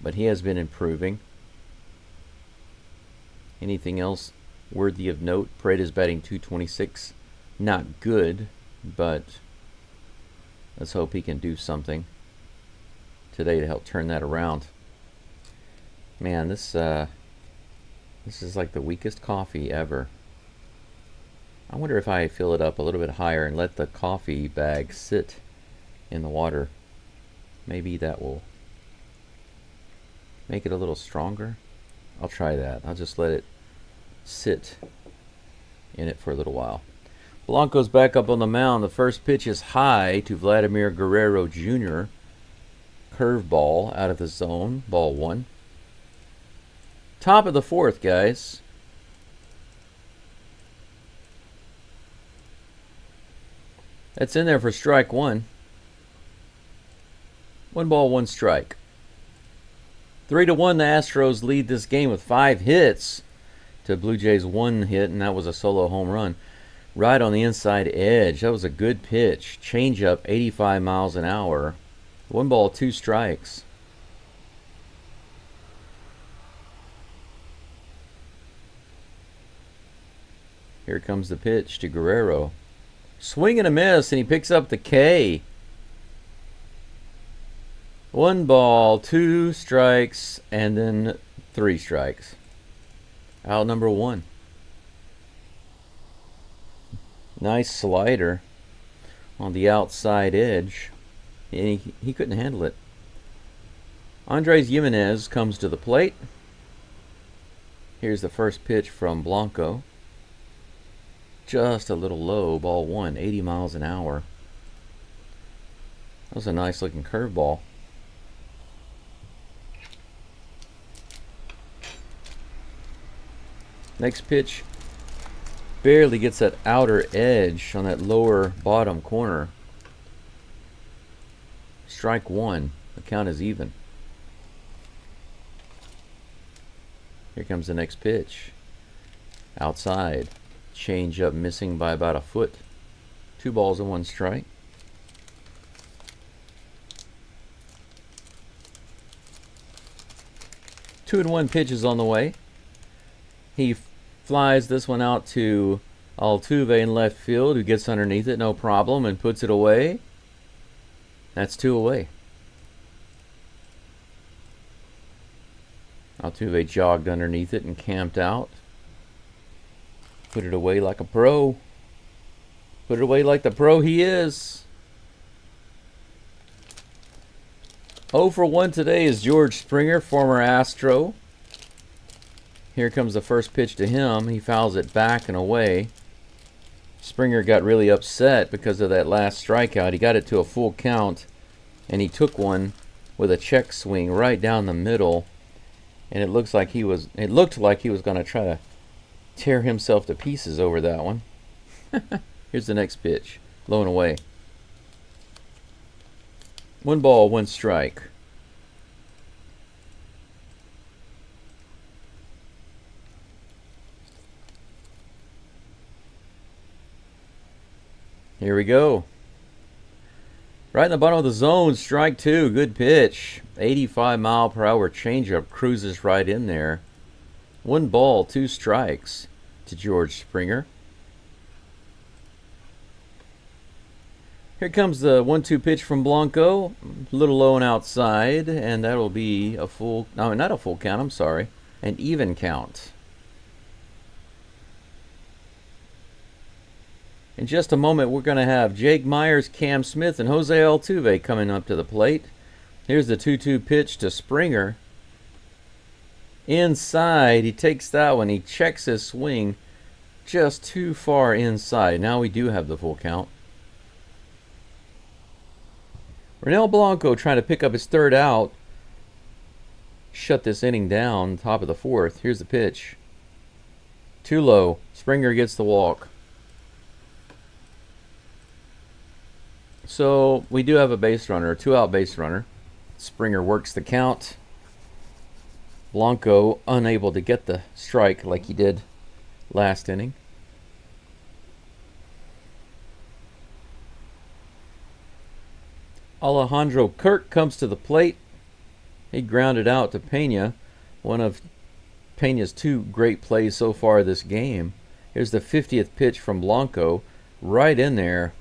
but he has been improving. Anything else worthy of note? Paredes batting 226. Not good, but let's hope he can do something today to help turn that around. Man, this is like the weakest coffee ever. I wonder if I fill it up a little bit higher and let the coffee bag sit in the water. Maybe that will make it a little stronger. I'll try that. I'll just let it sit in it for a little while. Blanco's back up on the mound. The first pitch is high to Vladimir Guerrero Jr. Curveball out of the zone. Ball 1. Top of the 4th, guys. That's in there for strike 1. 1 ball, 1 strike. 3-1, the Astros lead this game with 5 hits to Blue Jays 1 hit, and that was a solo home run. Right on the inside edge. That was a good pitch. Change up, 85 miles an hour. 1 ball, 2 strikes. Here comes the pitch to Guerrero. Swing and a miss, and he picks up the K. 1 ball, 2 strikes, and then 3 strikes. Out number 1. Nice slider on the outside edge. And he couldn't handle it. Andres Gimenez comes to the plate. Here's the first pitch from Blanco. just a little low. Ball one, 80 miles an hour. That was a nice looking curveball. Next pitch barely gets that outer edge on that lower bottom corner. Strike one. The count is even. Here comes the next pitch. Outside. Change up missing by about a foot. 2 balls and 1 strike. Two and one pitches on the way. He flies this one out to Altuve in left field, who gets underneath it, no problem, and puts it away. That's 2 away. Altuve jogged underneath it and camped out. Put it away like a pro. Put it away like the pro he is. 0 for 1 today is George Springer, former Astro. Here comes the first pitch to him. He fouls it back and away. Springer got really upset because of that last strikeout. He got it to a full count, and he took one with a check swing right down the middle. And it looked like he was going to try to tear himself to pieces over that one. Here's the next pitch. Low and away. 1 ball, 1 strike. Here we go. Right in the bottom of the zone, strike 2. Good pitch. 85-mile-per-hour changeup cruises right in there. 1 ball, 2 strikes to George Springer. Here comes the 1-2 pitch from Blanco. A little low and outside, and that'll be a full... No, not a full count, I'm sorry. An even count. In just a moment, we're going to have Jake Myers, Cam Smith, and Jose Altuve coming up to the plate. Here's the 2-2 pitch to Springer. Inside, he takes that one. He checks his swing just too far inside. Now we do have the full count. Ronel Blanco trying to pick up his 3rd out. Shut this inning down, top of the 4th. Here's the pitch. Too low. Springer gets the walk. So we do have a base runner, a 2-out base runner. Springer works the count. Blanco unable to get the strike like he did last inning. Alejandro Kirk comes to the plate. He grounded out to Pena, one of Pena's 2 great plays so far this game. Here's the 50th pitch from Blanco, right in there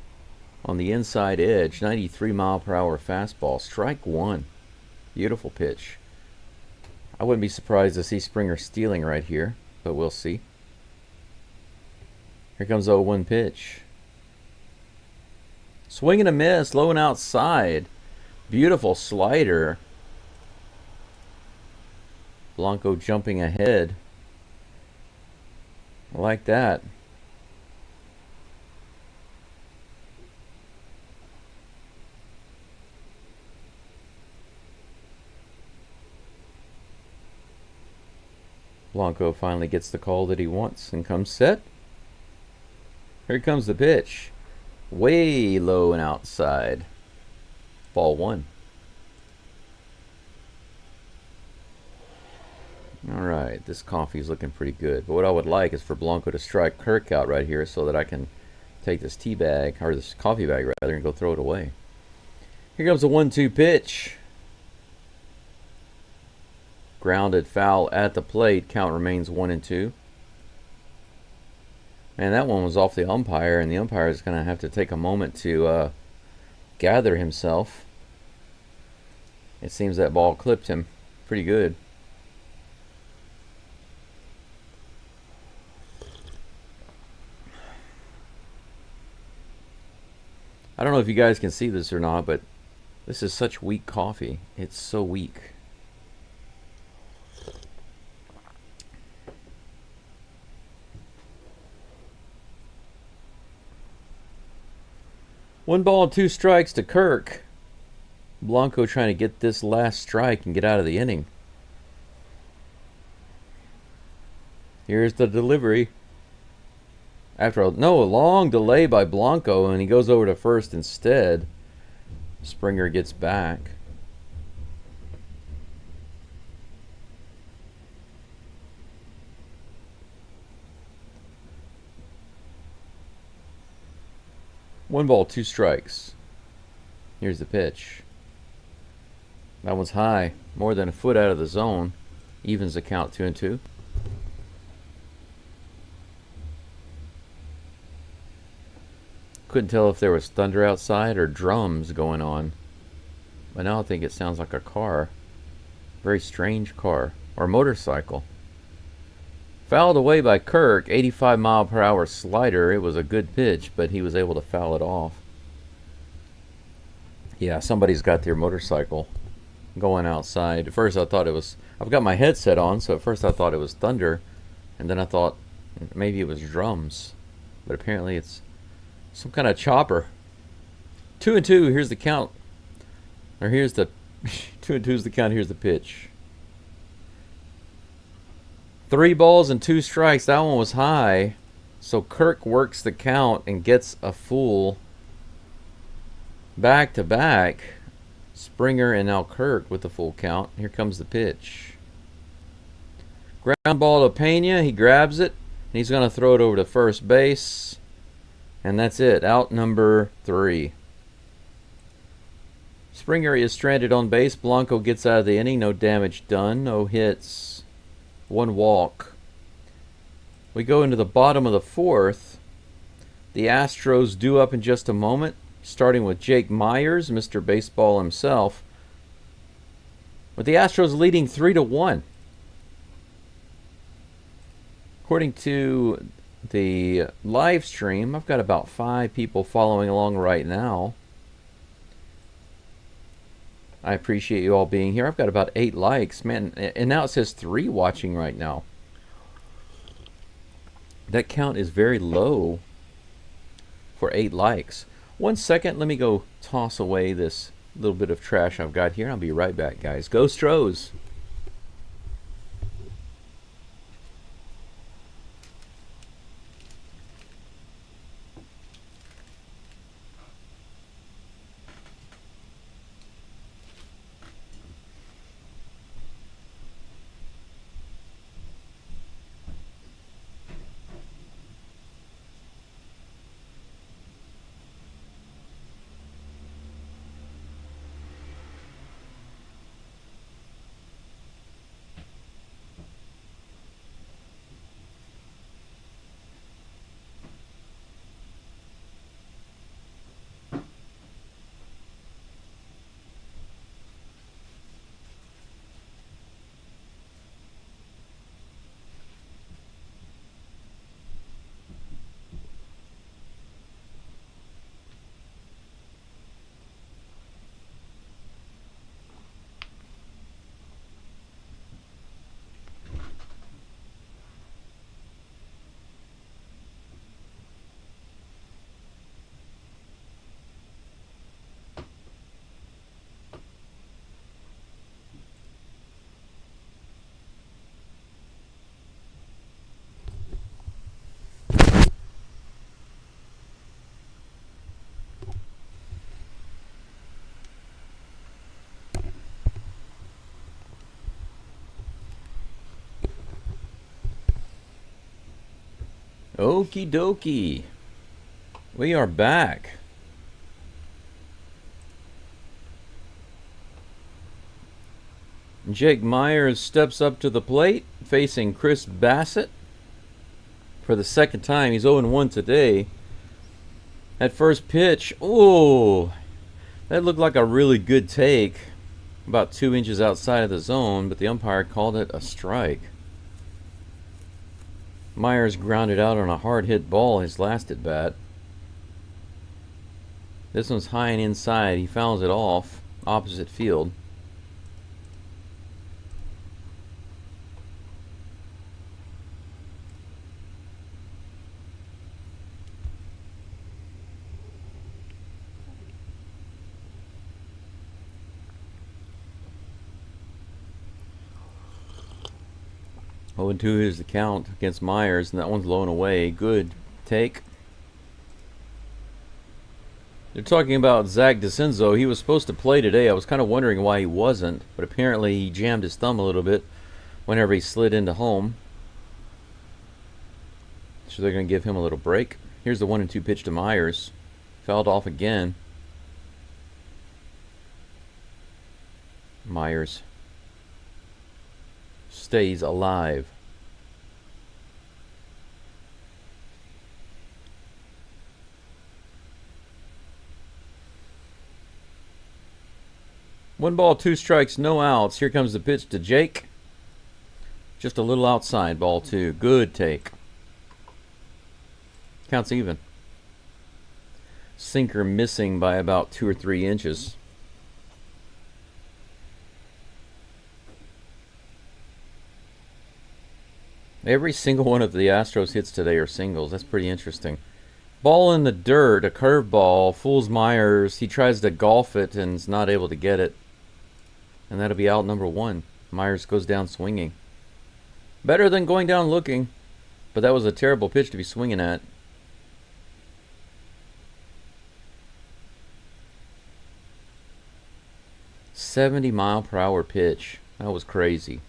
on the inside edge. 93-mile-per-hour fastball. Strike 1. Beautiful pitch. I wouldn't be surprised to see Springer stealing right here, but we'll see. Here comes the 0-1 pitch. Swing and a miss, low and outside. Beautiful slider. Blanco jumping ahead. I like that. Blanco finally gets the call that he wants and comes set. Here comes the pitch. Way low and outside. Ball 1. Alright, this coffee is looking pretty good. But what I would like is for Blanco to strike Kirk out right here so that I can take this tea bag, or this coffee bag rather, and go throw it away. Here comes a 1-2 pitch. Grounded foul at the plate. Count remains 1-2. And that one was off the umpire, and the umpire is going to have to take a moment to gather himself. It seems that ball clipped him pretty good. I don't know if you guys can see this or not, but this is such weak coffee. It's so weak. One ball and two strikes to Kirk. Blanco trying to get this last strike and get out of the inning. Here's the delivery. After a long delay by Blanco, and he goes over to first instead. Springer gets back. One ball, two strikes. Here's the pitch. That one's high, more than a foot out of the zone. Evens the count 2-2. Couldn't tell if there was thunder outside or drums going on. But now I think it sounds like a car. Very strange car. Or motorcycle. Fouled away by Kirk. 85-mile-per-hour slider. It was a good pitch, but he was able to foul it off. Yeah, somebody's got their motorcycle going outside. At first I thought it was... I've got my headset on, so at first I thought it was thunder. And then I thought maybe it was drums. But apparently it's some kind of chopper. 2-2, here's the count. Or here's the... 2-2 is the count, here's the pitch. 3 balls and 2 strikes. That one was high. So Kirk works the count and gets a full. Back to back. Springer and now Kirk with the full count. Here comes the pitch. Ground ball to Pena. He grabs it. And he's going to throw it over to first base. And that's it. Out number 3. Springer is stranded on base. Blanco gets out of the inning. No damage done. No hits. 1 walk. We go into the bottom of the 4th. The Astros due up in just a moment. Starting with Jake Myers, Mr. Baseball himself. With the Astros leading 3-1. According to the live stream, I've got about 5 people following along right now. I appreciate you all being here. I've got about 8 likes, man, and now it says 3 watching right now. That count is very low for 8 likes. 1 second, let me go toss away this little bit of trash I've got here. I'll be right back, guys. Go Stros! Okie dokie. We are back. Jake Myers steps up to the plate, facing Chris Bassett for the second time. He's 0-1 today. That first pitch, oh, that looked like a really good take. About 2 inches outside of the zone, but the umpire called it a strike. Myers grounded out on a hard hit ball his last at bat. This one's high and inside. He fouls it off, opposite field. 0-2 is the count against Myers, and that one's low and away. Good take. They're talking about Zach DeCenzo. He was supposed to play today. I was kind of wondering why he wasn't, but apparently he jammed his thumb a little bit whenever he slid into home. So they're going to give him a little break. Here's the 1-2 pitch to Myers. Fouled off again. Myers stays alive. One ball, 2 strikes, no outs. Here comes the pitch to Jake. Just a little outside, ball 2. Good take. Counts even. Sinker missing by about 2 or 3 inches. Every single one of the Astros hits today are singles. That's pretty interesting. Ball in the dirt, a curveball, fools Myers. He tries to golf it and is not able to get it. And that'll be out number 1. Myers goes down swinging. Better than going down looking, but that was a terrible pitch to be swinging at. .70-mile-per-hour pitch. That was crazy.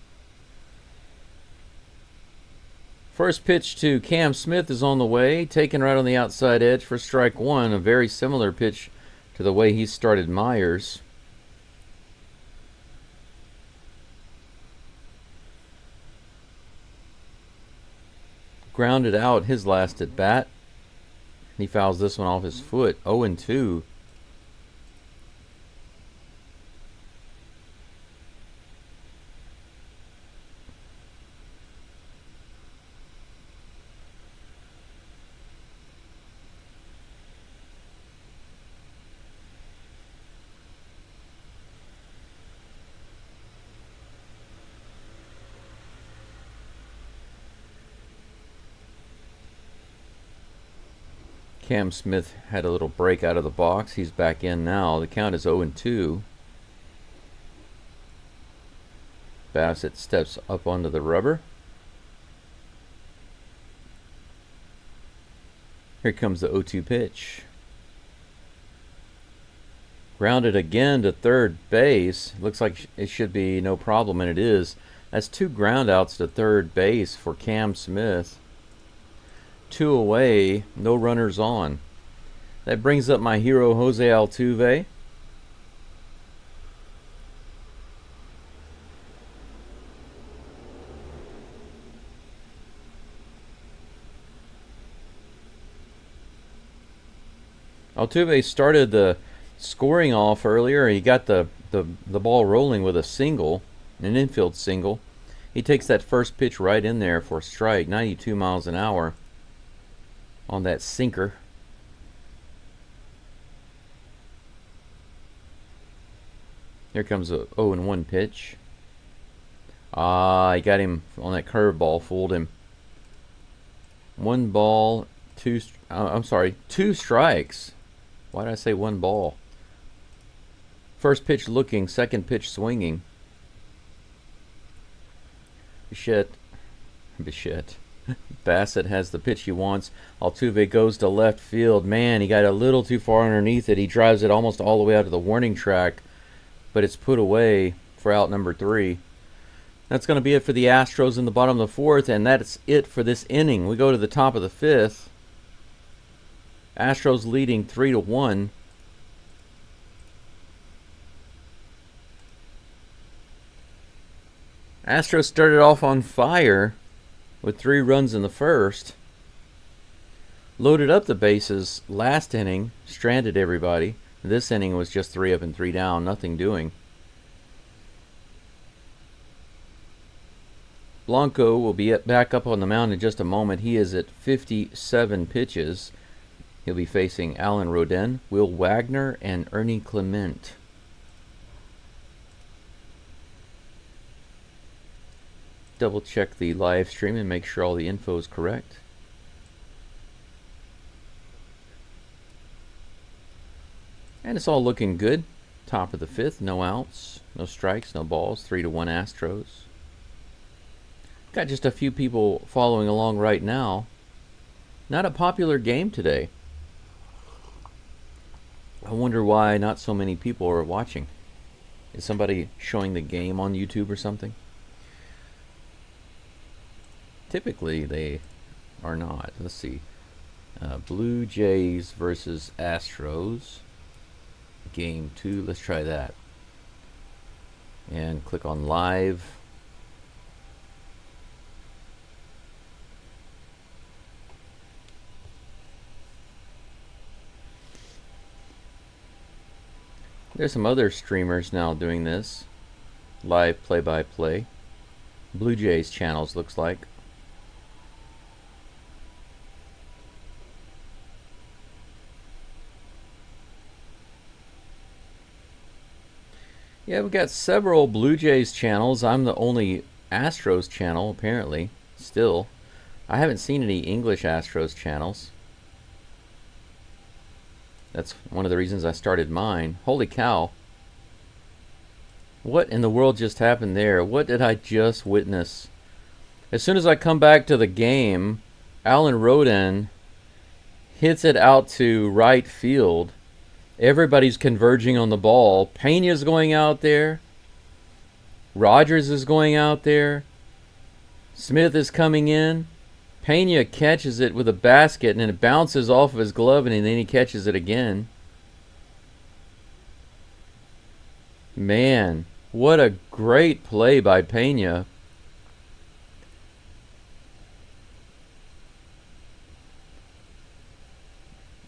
First pitch to Cam Smith is on the way, taken right on the outside edge for strike 1. A very similar pitch to the way he started Myers. Grounded out his last at bat. He fouls this one off his foot. 0-2. Cam Smith had a little break out of the box. He's back in now. The count is 0-2. Bassett steps up onto the rubber. Here comes the 0-2 pitch. Grounded again to third base. Looks like it should be no problem, and it is. That's 2 groundouts to third base for Cam Smith. 2 away, no runners on. That brings up my hero, Jose Altuve. Altuve started the scoring off earlier. He got the ball rolling with a single, an infield single. He takes that first pitch right in there for a strike, 92 miles an hour. On that sinker. Here comes a 0-1 pitch. He got him on that curveball, fooled him. 1 ball, 2 strikes. Why did I say 1 ball? First pitch looking, second pitch swinging. Bichette. Bassett has the pitch he wants. Altuve goes to left field. Man, he got a little too far underneath it. He drives it almost all the way out to the warning track, but it's put away for out number 3. That's going to be it for the Astros in the bottom of the 4th, and that's it for this inning. We go to the top of the 5th. Astros leading 3-1. Astros started off on fire with 3 runs in the first. Loaded up the bases last inning, stranded everybody. This inning was just 3 up and 3 down, nothing doing. Blanco will be back up on the mound in just a moment. He is at 57 pitches. He'll be facing Alan Rodin, Will Wagner, and Ernie Clement. Double check the live stream and make sure all the info is correct. And it's all looking good. Top of the 5th, no outs, no strikes, no balls. 3-1 Astros. Got just a few people following along right now. Not a popular game today. I wonder why not so many people are watching. Is somebody showing the game on YouTube or something? Typically they are not. Let's see. Blue Jays versus Astros. Game 2. Let's try that. And click on live. There's some other streamers now doing this. Live play-by-play. Blue Jays channels, looks like. Yeah, we've got several Blue Jays channels. I'm the only Astros channel, apparently, still. I haven't seen any English Astros channels. That's one of the reasons I started mine. Holy cow. What in the world just happened there? What did I just witness? As soon as I come back to the game, Alan Rodin hits it out to right field. Everybody's converging on the ball. Pena's going out there. Rogers is going out there. Smith is coming in. Pena catches it with a basket, and then it bounces off of his glove, and then he catches it again. Man, what a great play by Pena.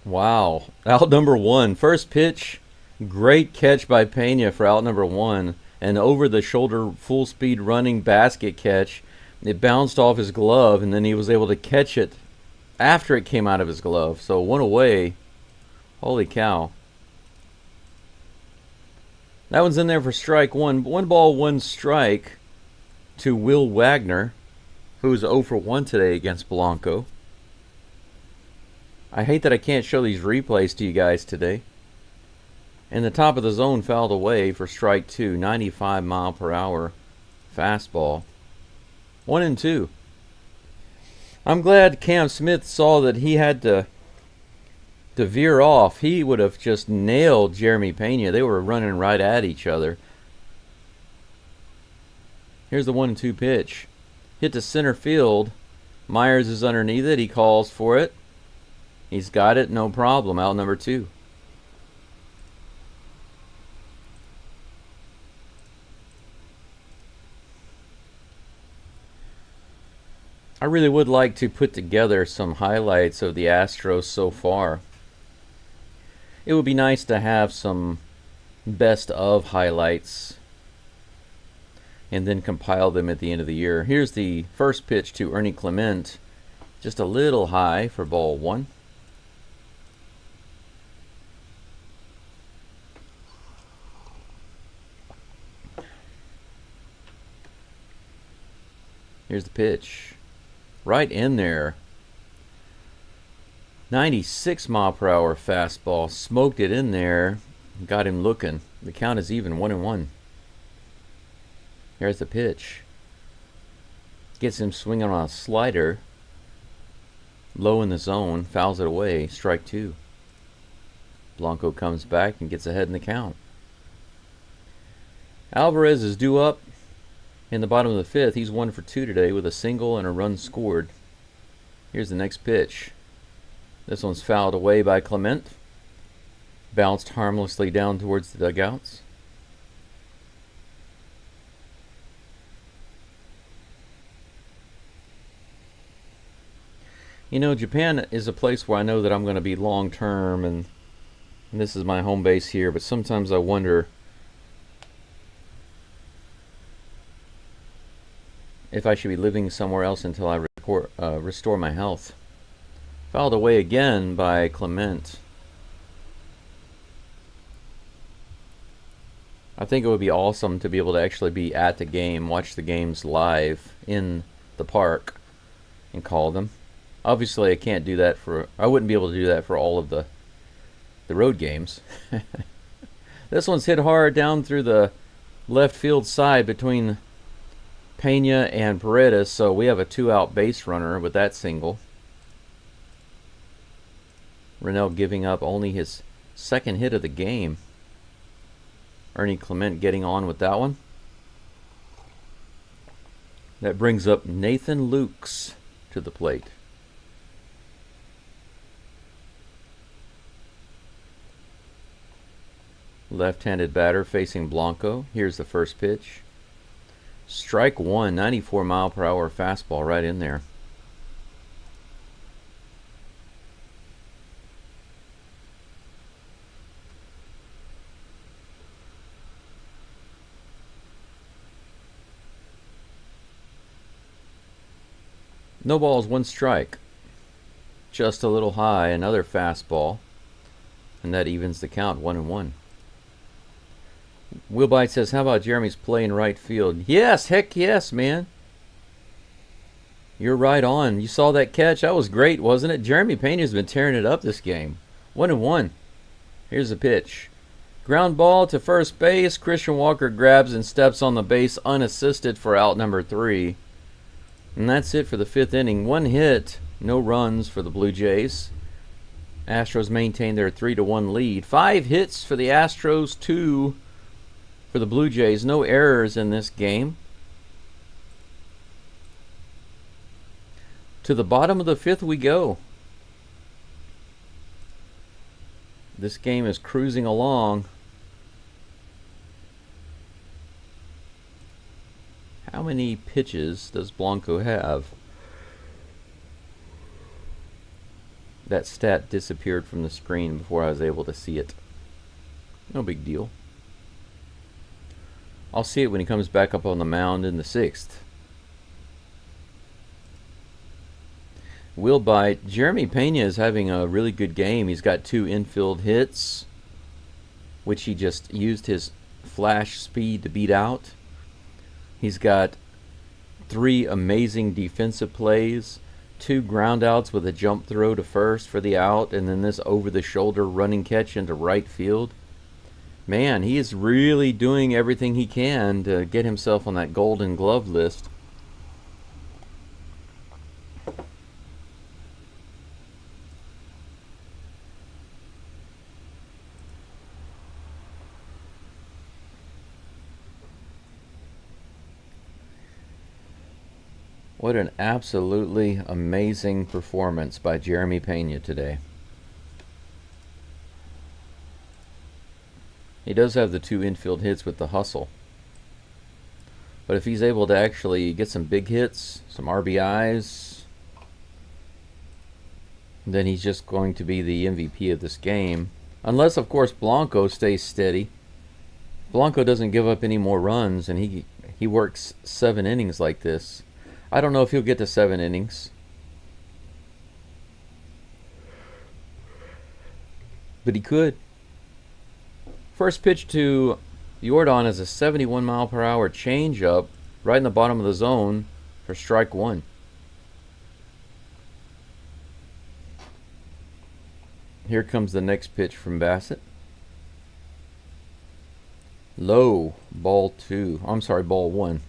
Wow. Out number 1. First pitch. Great catch by Pena for out number 1. An over-the-shoulder, full-speed running basket catch. It bounced off his glove, and then he was able to catch it after it came out of his glove. So 1 away. Holy cow. That one's in there for strike 1. 1 ball, 1 strike to Will Wagner, who's 0 for 1 today against Blanco. I hate that I can't show these replays to you guys today. And the top of the zone fouled away for strike 2. 95 mile per hour fastball. 1-2. I'm glad Cam Smith saw that he had to veer off. He would have just nailed Jeremy Pena. They were running right at each other. Here's the 1-2 pitch. Hit to center field. Myers is underneath it. He calls for it. He's got it, no problem. Out number 2. I really would like to put together some highlights of the Astros so far. It would be nice to have some best of highlights and then compile them at the end of the year. Here's the first pitch to Ernie Clement. Just a little high for ball 1. Here's the pitch. Right in there. 96 mile per hour fastball. Smoked it in there. Got him looking. The count is even, 1-1. Here's the pitch. Gets him swinging on a slider. Low in the zone. Fouls it away. Strike 2. Blanco comes back and gets ahead in the count. Alvarez is due up in the bottom of the 5th. He's 1 for 2 today with a single and a run scored. Here's the next pitch. This one's fouled away by Clement. Bounced harmlessly down towards the dugouts. You know, Japan is a place where I know that I'm going to be long term, and this is my home base here, but sometimes I wonder if I should be living somewhere else until I restore my health. Fouled away again by Clement. I think it would be awesome to be able to actually be at the game, watch the games live in the park, and call them. Obviously, I can't do that I wouldn't be able to do that for all of the road games. This one's hit hard down through the left field side between Pena and Paredes, so we have a 2-out base runner with that single. Rennell giving up only his second hit of the game. Ernie Clement getting on with that one. That brings up Nathan Lukes to the plate. Left-handed batter facing Blanco. Here's the first pitch. Strike one, 94-mile-per-hour fastball right in there. No balls, one strike. Just a little high, another fastball. And that evens the count, 1-1. Will Bite says, how about Jeremy's play in right field? Yes, heck yes, man. You're right on. You saw that catch? That was great, wasn't it? Jeremy Pena's been tearing it up this game. 1-1. Here's the pitch. Ground ball to first base. Christian Walker grabs and steps on the base unassisted for out number 3. And that's it for the 5th inning. 1 hit, no runs for the Blue Jays. Astros maintain their 3-1 lead. 5 hits for the Astros, 2 for the Blue Jays. No errors in this game. To the bottom of the 5th we go. This game is cruising along. How many pitches does Blanco have? That stat disappeared from the screen before I was able to see it. No big deal. I'll see it when he comes back up on the mound in the 6th. Will Bite. Jeremy Pena is having a really good game. He's got 2 infield hits, which he just used his flash speed to beat out. He's got 3 amazing defensive plays, 2 groundouts with a jump throw to first for the out, and then this over-the-shoulder running catch into right field. Man, he is really doing everything he can to get himself on that Golden Glove list. What an absolutely amazing performance by Jeremy Pena today. He does have the 2 infield hits with the hustle. But if he's able to actually get some big hits, some RBIs, then he's just going to be the MVP of this game. Unless, of course, Blanco stays steady. Blanco doesn't give up any more runs, and he works 7 innings like this. I don't know if he'll get to 7 innings. But he could. First pitch to Jordan is a 71-mile-per-hour changeup right in the bottom of the zone for strike 1. Here comes the next pitch from Bassett. Low, ball 2. I'm sorry, ball 1.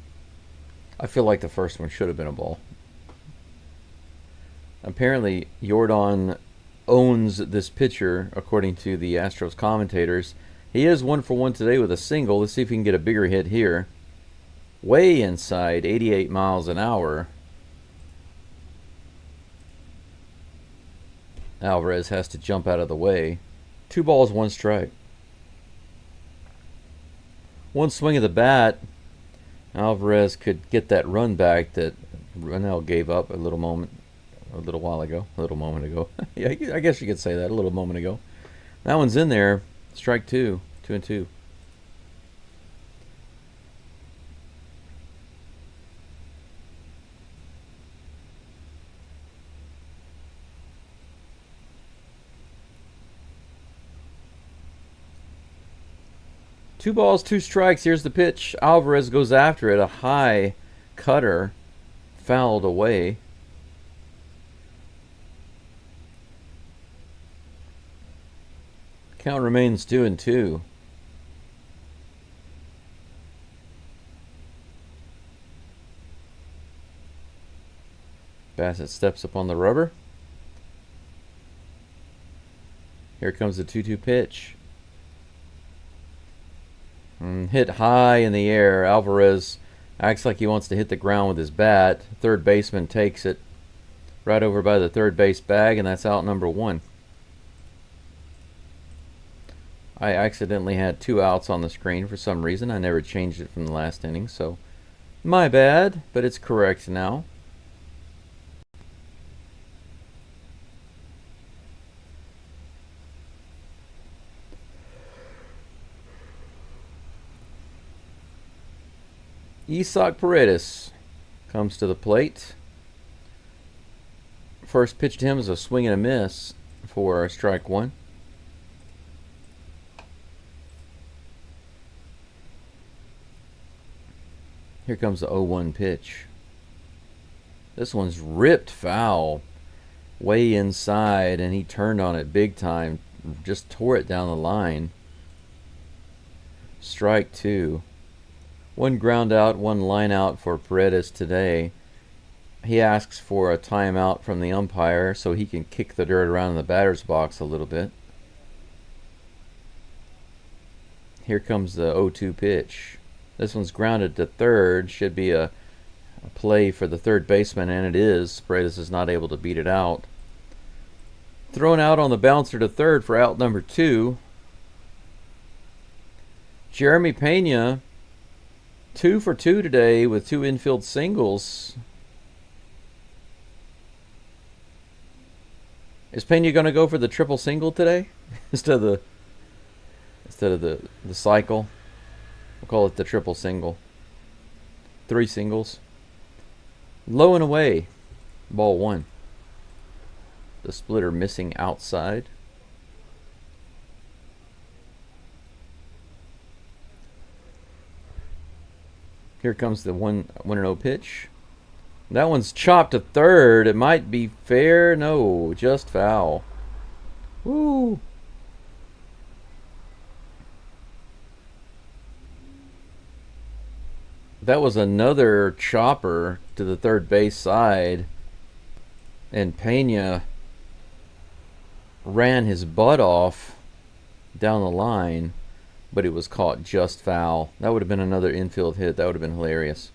I feel like the first one should have been a ball. Apparently, Jordan owns this pitcher, according to the Astros commentators. He is 1 for 1 today with a single. Let's see if he can get a bigger hit here. Way inside, 88 miles an hour. Alvarez has to jump out of the way. 2 balls, 1 strike. 1 swing of the bat. Alvarez could get that run back that Rennell gave up a little moment ago. Yeah, I guess you could say that, a little moment ago. That one's in there. Strike 2, 2-2. Two balls, 2 strikes. Here's the pitch. Alvarez goes after it. A high cutter fouled away. Count remains 2-2. Bassett steps up on the rubber. Here comes the 2-2 pitch. Hit high in the air. Alvarez acts like he wants to hit the ground with his bat. Third baseman takes it right over by the third base bag, and that's out number 1. I accidentally had 2 outs on the screen for some reason. I never changed it from the last inning, so my bad, but it's correct now. Isaac Paredes comes to the plate. First pitch to him is a swing and a miss for strike 1. Here comes the 0-1 pitch. This one's ripped foul way inside, and he turned on it big time. Just tore it down the line. Strike 2. 1 ground out, 1 line out for Paredes today. He asks for a timeout from the umpire so he can kick the dirt around in the batter's box a little bit. Here comes the 0-2 pitch. This one's grounded to third. Should be a play for the third baseman, and it is. Paredes is not able to beat it out. Thrown out on the bouncer to third for out number 2. Jeremy Pena, 2 for 2 today with 2 infield singles. Is Pena going to go for the triple single today instead of the cycle? We'll call it the triple single. 3 singles. Low and away. Ball 1. The splitter missing outside. Here comes the 1-0 pitch. That one's chopped to third. It might be fair. No, just foul. Woo. That was another chopper to the third base side. And Pena ran his butt off down the line, but it was caught just foul. That would have been another infield hit. That would have been hilarious.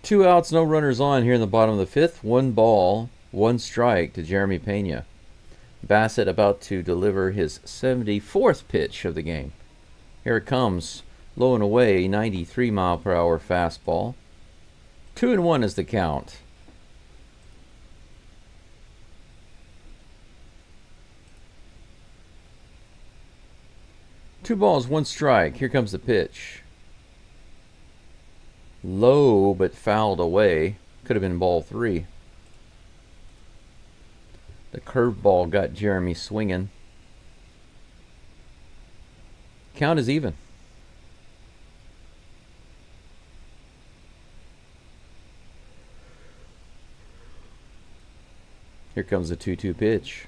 Two outs, no runners on here in the bottom of the 5th. 1 ball, 1 strike to Jeremy Pena. Bassett about to deliver his 74th pitch of the game. Here it comes. Low and away, 93-mile-per-hour fastball. 2-1 is the count. Two balls, 1 strike. Here comes the pitch. Low, but fouled away. Could have been ball 3. The curveball got Jeremy swinging. Count is even. Here comes the 2-2 pitch.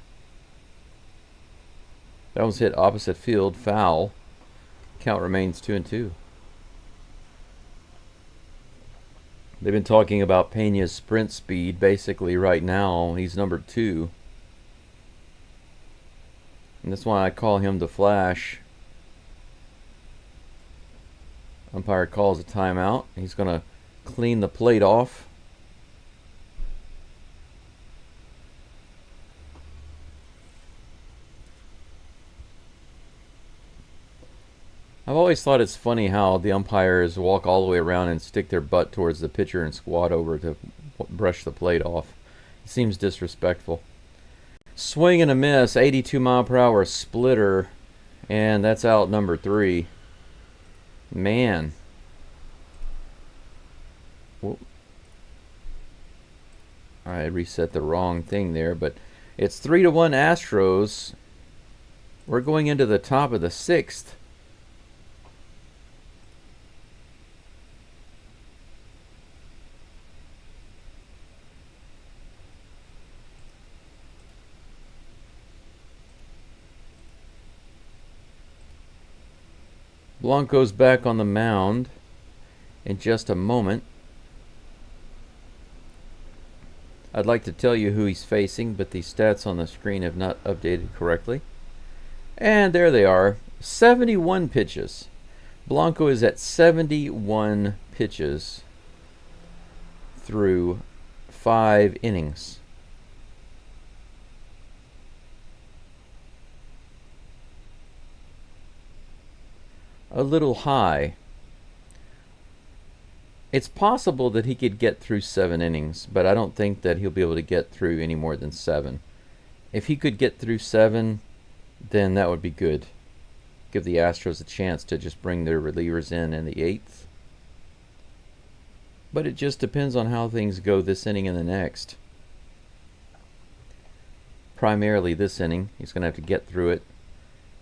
That was hit opposite field, foul. Count remains 2-2. They've been talking about Pena's sprint speed. Basically, right now, he's number 2. And that's why I call him the Flash. Umpire calls a timeout. He's going to clean the plate off. I've always thought it's funny how the umpires walk all the way around and stick their butt towards the pitcher and squat over to brush the plate off. It seems disrespectful. Swing and a miss, 82-mile-per-hour splitter, and that's out number 3. Man. Whoa. I reset the wrong thing there, but it's 3-1 Astros. We're going into the top of the 6th. Blanco's back on the mound in just a moment. I'd like to tell you who he's facing, but the stats on the screen have not updated correctly. And there they are. 71 pitches. Blanco is at 71 pitches through 5 innings. A little high. It's possible that he could get through 7 innings, but I don't think that he'll be able to get through any more than 7. If he could get through 7, then that would be good. Give the Astros a chance to just bring their relievers in the 8th. But it just depends on how things go this inning and the next. Primarily this inning, he's going to have to get through it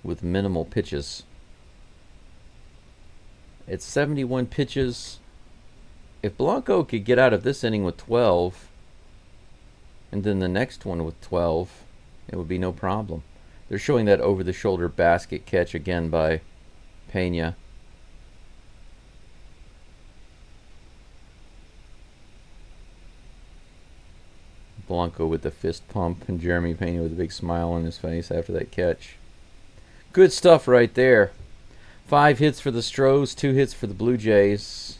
with minimal pitches. It's 71 pitches. If Blanco could get out of this inning with 12, and then the next one with 12, it would be no problem. They're showing that over-the-shoulder basket catch again by Pena. Blanco with the fist pump, and Jeremy Pena with a big smile on his face after that catch. Good stuff right there. 5 hits for the Stros, 2 hits for the Blue Jays.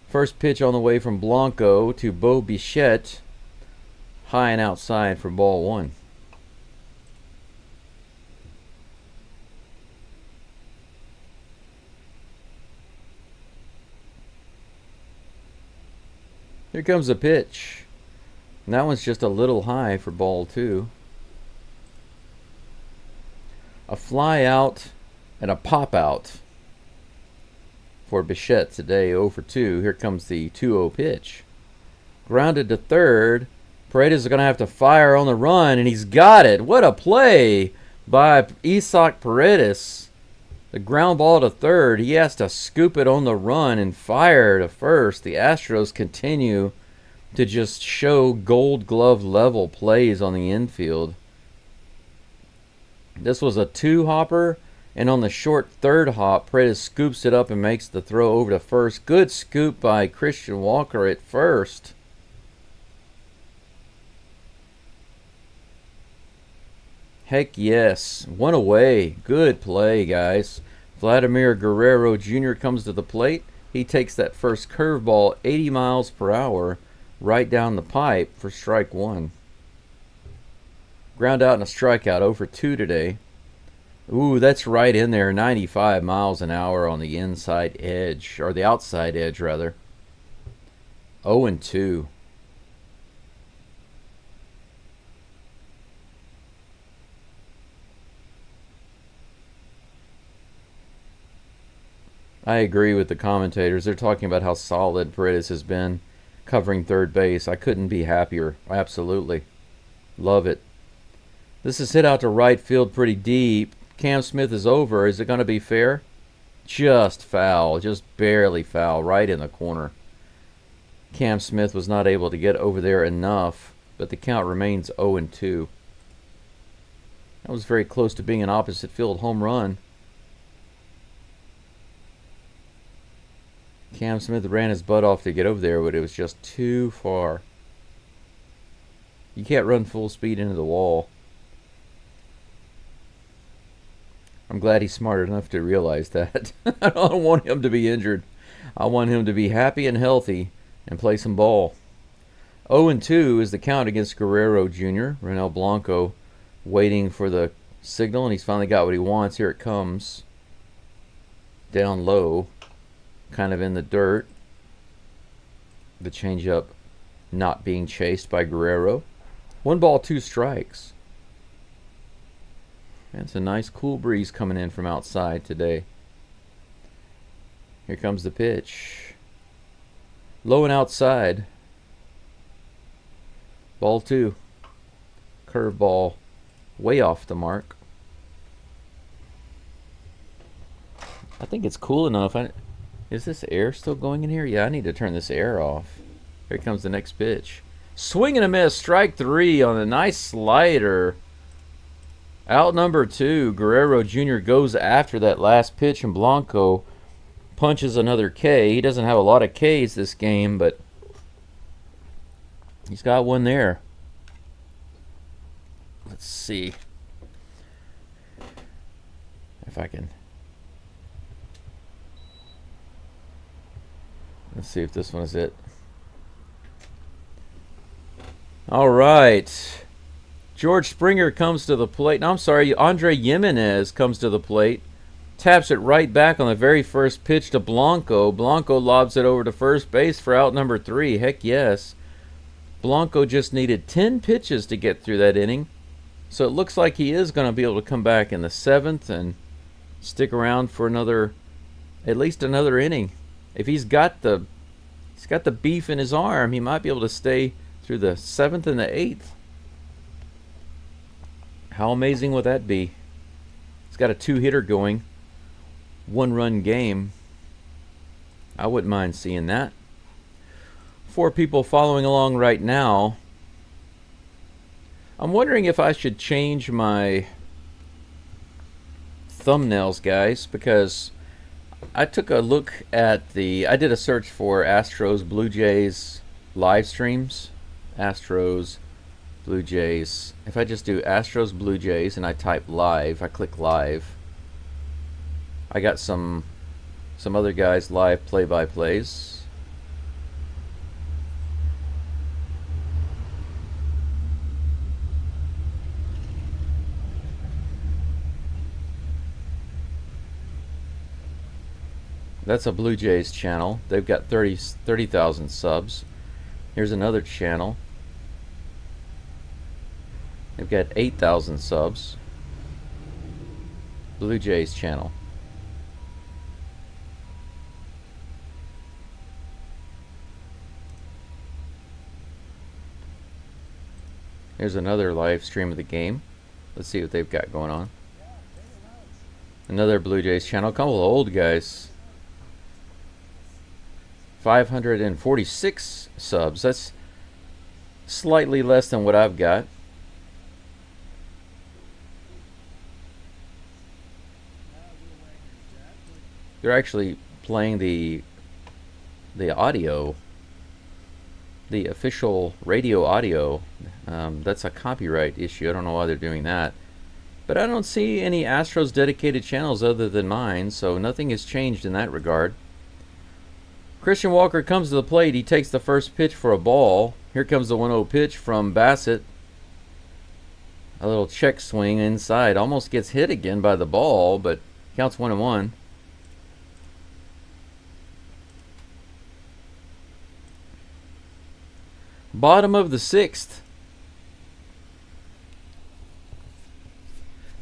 First pitch on the way from Blanco to Bo Bichette. High and outside for ball 1. Here comes the pitch. And that one's just a little high for ball 2. A fly out and a pop out for Bichette today, 0 for 2. Here comes the 2-0 pitch. Grounded to third. Paredes is going to have to fire on the run, and he's got it. What a play by Isaac Paredes. The ground ball to third. He has to scoop it on the run and fire to first. The Astros continue to just show Gold Glove level plays on the infield. This was a 2-hopper, and on the short third hop, Paredes scoops it up and makes the throw over to first. Good scoop by Christian Walker at first. Heck yes. 1 away. Good play, guys. Vladimir Guerrero Jr. comes to the plate. He takes that first curveball 80 miles per hour right down the pipe for strike 1. Ground out and a strikeout, 0 for 2 today. Ooh, that's right in there. 95 miles an hour on the inside edge, or the outside edge, rather. 0 and 2. I agree with the commentators. They're talking about how solid Paredes has been covering third base. I couldn't be happier. Absolutely. Love it. This is hit out to right field pretty deep. Cam Smith is over. Is it going to be fair? Just foul. Just barely foul. Right in the corner. Cam Smith was not able to get over there enough, but the count remains 0 and 2. That was very close to being an opposite field home run. Cam Smith ran his butt off to get over there, but it was just too far. You can't run full speed into the wall. I'm glad he's smart enough to realize that. I don't want him to be injured. I want him to be happy and healthy and play some ball. 0 and 2 is the count against Guerrero Jr. Ronel Blanco waiting for the signal, and he's finally got what he wants. Here it comes. Down low. Kind of in the dirt. The changeup not being chased by Guerrero. 1 ball, 2 strikes. That's a nice cool breeze coming in from outside today. Here comes the pitch. Low and outside. Ball 2. Curveball way off the mark. I think it's cool enough. Is this air still going in here? Yeah, I need to turn this air off. Here comes the next pitch. Swing and a miss. Strike 3 on a nice slider. Out number 2, Guerrero Jr. goes after that last pitch, and Blanco punches another K. He doesn't have a lot of Ks this game, but he's got one there. Let's see if I can. Let's see if this one is it. All right. George Springer comes to the plate. No, I'm sorry. Andre Jimenez comes to the plate. Taps it right back on the very first pitch to Blanco. Blanco lobs it over to first base for out number 3. Heck yes. Blanco just needed 10 pitches to get through that inning. So it looks like he is going to be able to come back in the 7th and stick around for at least another inning. If he's got the beef in his arm, he might be able to stay through the 7th and the 8th. How amazing would that be? He's got a 2-hitter going. 1-run game. I wouldn't mind seeing that. 4 people following along right now. I'm wondering if I should change my thumbnails, guys, because I took a look at I did a search for Astros Blue Jays live streams. Astros Blue Jays. If I just do Astros Blue Jays and I type live, I click live, I got some other guys live play-by-plays. That's a Blue Jays channel. They've got 30,000 subs. Here's another channel. They've got 8,000 subs. Blue Jays channel. Here's another live stream of the game. Let's see what they've got going on. Another Blue Jays channel. A couple of old guys. 546 subs. That's slightly less than what I've got. They're actually playing the audio, the official radio audio. That's a copyright issue. I don't know why they're doing that. But I don't see any Astros dedicated channels other than mine, so nothing has changed in that regard. Christian Walker comes to the plate. He takes the first pitch for a ball. Here comes the 1-0 pitch from Bassett. A little check swing inside. Almost gets hit again by the ball, but counts 1-1. Bottom of the 6th.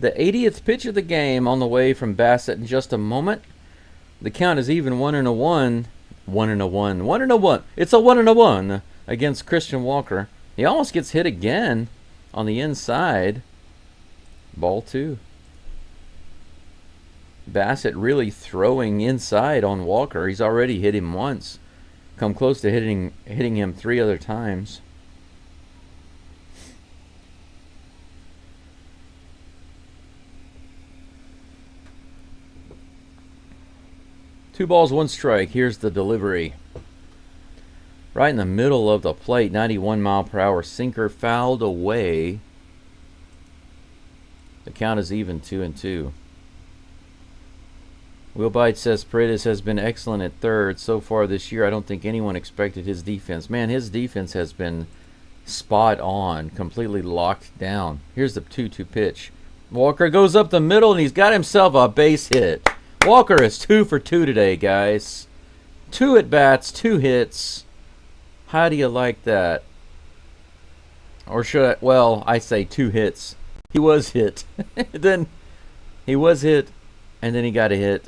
The 80th pitch of the game on the way from Bassett in just a moment. The count is even 1-1. 1-1. 1-1. It's a 1-1 against Christian Walker. He almost gets hit again on the inside. Ball 2. Bassett really throwing inside on Walker. He's already hit him once. Come close to hitting him 3 other times. Two balls, 1 strike. Here's the delivery. Right in the middle of the plate. 91-mile-per-hour sinker fouled away. The count is even 2-2. Will Byte says Paredes has been excellent at third so far this year. I don't think anyone expected his defense. Man, his defense has been spot on, completely locked down. Here's the 2-2 pitch. Walker goes up the middle, and he's got himself a base hit. Walker is 2 for 2 today, guys. 2 at-bats, 2 hits. How do you like that? Or should I... Well, I say 2 hits. He was hit. Then he was hit, and then he got a hit.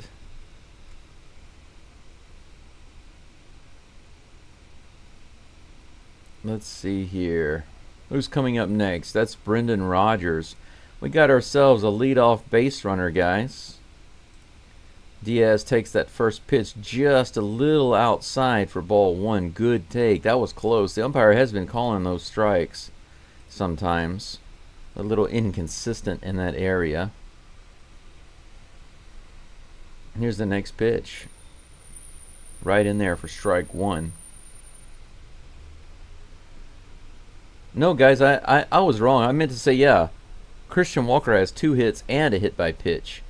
Let's see here. Who's coming up next? That's Brendan Rodgers. We got ourselves a leadoff base runner, guys. Diaz takes that first pitch just a little outside for ball 1. Good take. That was close. The umpire has been calling those strikes sometimes. A little inconsistent in that area. Here's the next pitch. Right in there for strike one. No, guys, I was wrong. I meant to say, yeah, Christian Walker has 2 hits and a hit by pitch.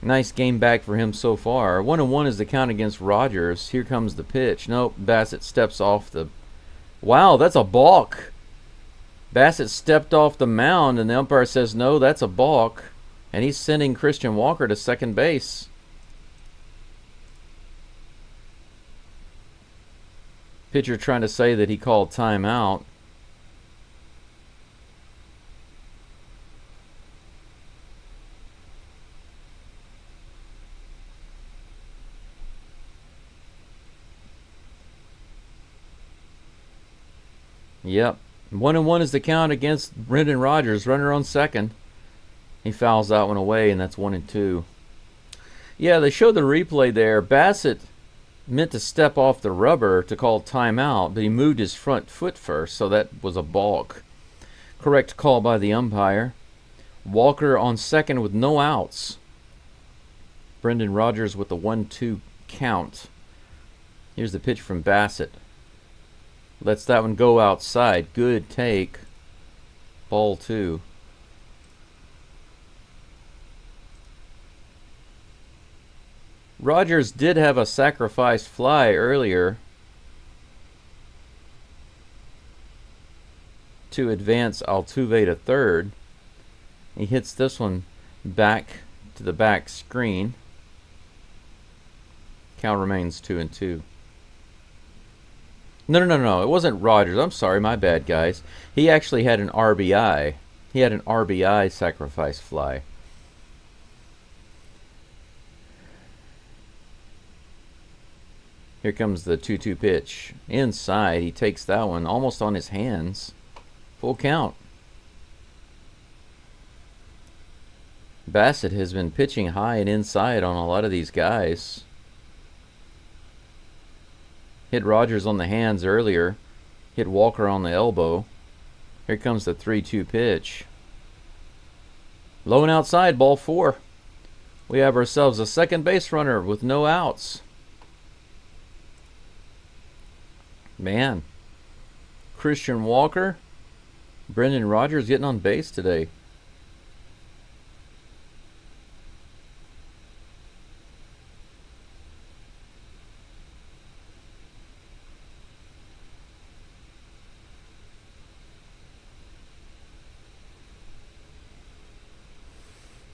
Nice game back for him so far. 1-1 is the count against Rogers. Here comes the pitch. Nope, Bassett steps off the... Wow, that's a balk. Bassett stepped off the mound, and the umpire says, no, that's a balk. And he's sending Christian Walker to second base. Pitcher trying to say that he called timeout. Yep. 1-1 is the count against Brendan Rodgers. Runner on second. He fouls that one away, and that's 1-2. Yeah, they showed the replay there. Bassett meant to step off the rubber to call timeout, but he moved his front foot first, so that was a balk. Correct call by the umpire. Walker on second with no outs. Brendan Rodgers with the 1-2 count. Here's the pitch from Bassett. Lets that one go outside. Good take. Ball 2. Rodgers did have a sacrifice fly earlier to advance Altuve to third. He hits this one back to the back screen. Count remains 2-2. No. It wasn't Rodgers. I'm sorry, my bad, guys. He actually had an RBI. He had an RBI sacrifice fly. Here comes the 2-2 pitch. Inside, he takes that one almost on his hands. Full count. Bassett has been pitching high and inside on a lot of these guys. Hit Rodgers on the hands earlier. Hit Walker on the elbow. Here comes the 3-2 pitch. Low and outside, ball 4. We have ourselves a second base runner with no outs. Man, Christian Walker, Brendan Rodgers getting on base today.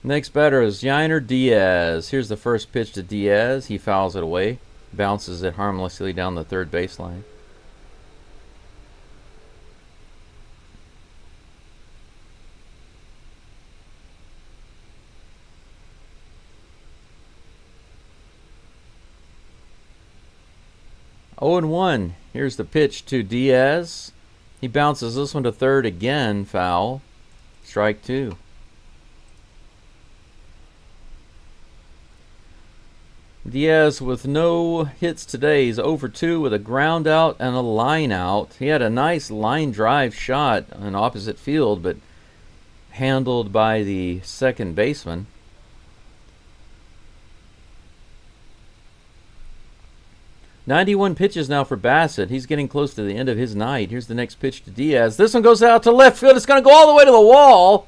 Next batter is Yainer Diaz. Here's the first pitch to Diaz. He fouls it away, bounces it harmlessly down the third baseline. Oh and 1. Here's the pitch to Diaz. He bounces this one to third again. Foul. Strike 2. Diaz with no hits today. He's 0-2 with a ground out and a line out. He had a nice line drive shot on opposite field, but handled by the second baseman. .91 pitches now for Bassett. He's getting close to the end of his night. Here's the next pitch to Diaz. This one goes out to left field. It's going to go all the way to the wall.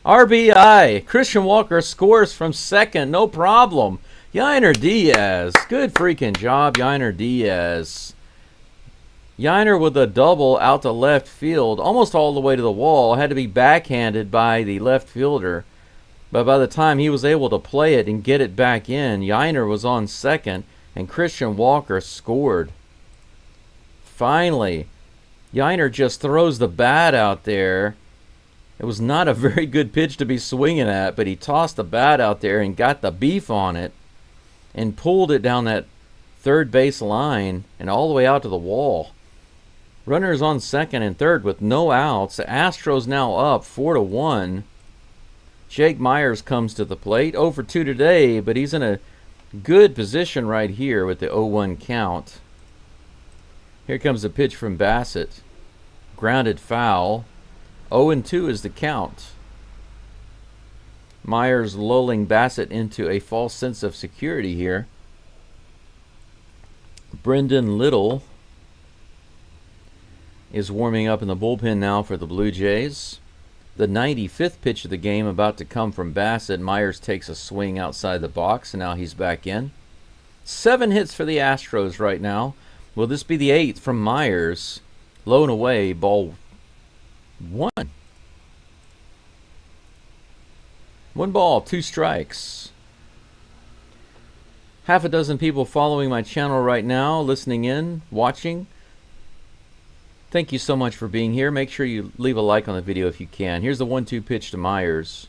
RBI. Christian Walker scores from second. No problem. Yainer Diaz. Good freaking job, Yainer Diaz. Yainer with a double out to left field. Almost all the way to the wall. Had to be backhanded by the left fielder. But by the time he was able to play it and get it back in, Yainer was on second. And Christian Walker scored. Finally, Yainer just throws the bat out there. It was not a very good pitch to be swinging at, but he tossed the bat out there and got the beef on it and pulled it down that third base line and all the way out to the wall. Runners on second and third with no outs. The Astros now up 4-1. Jake Myers comes to the plate. 0-2 today, but he's in a good position right here with the 0-1 count. Here comes the pitch from Bassett. Grounded foul. 0-2 is the count. Myers lulling Bassett into a false sense of security here. Brendan Little is warming up in the bullpen now for the Blue Jays. The 95th pitch of the game about to come from Bassett. Myers takes a swing outside the box, and now he's back in. 7 hits for the Astros right now. Will this be the 8th from Myers? Low and away, ball 1. 1 ball, 2 strikes. Half a dozen people following my channel right now, listening in, watching. Thank you so much for being here. Make sure you leave a like on the video if you can. Here's the 1-2 pitch to Myers.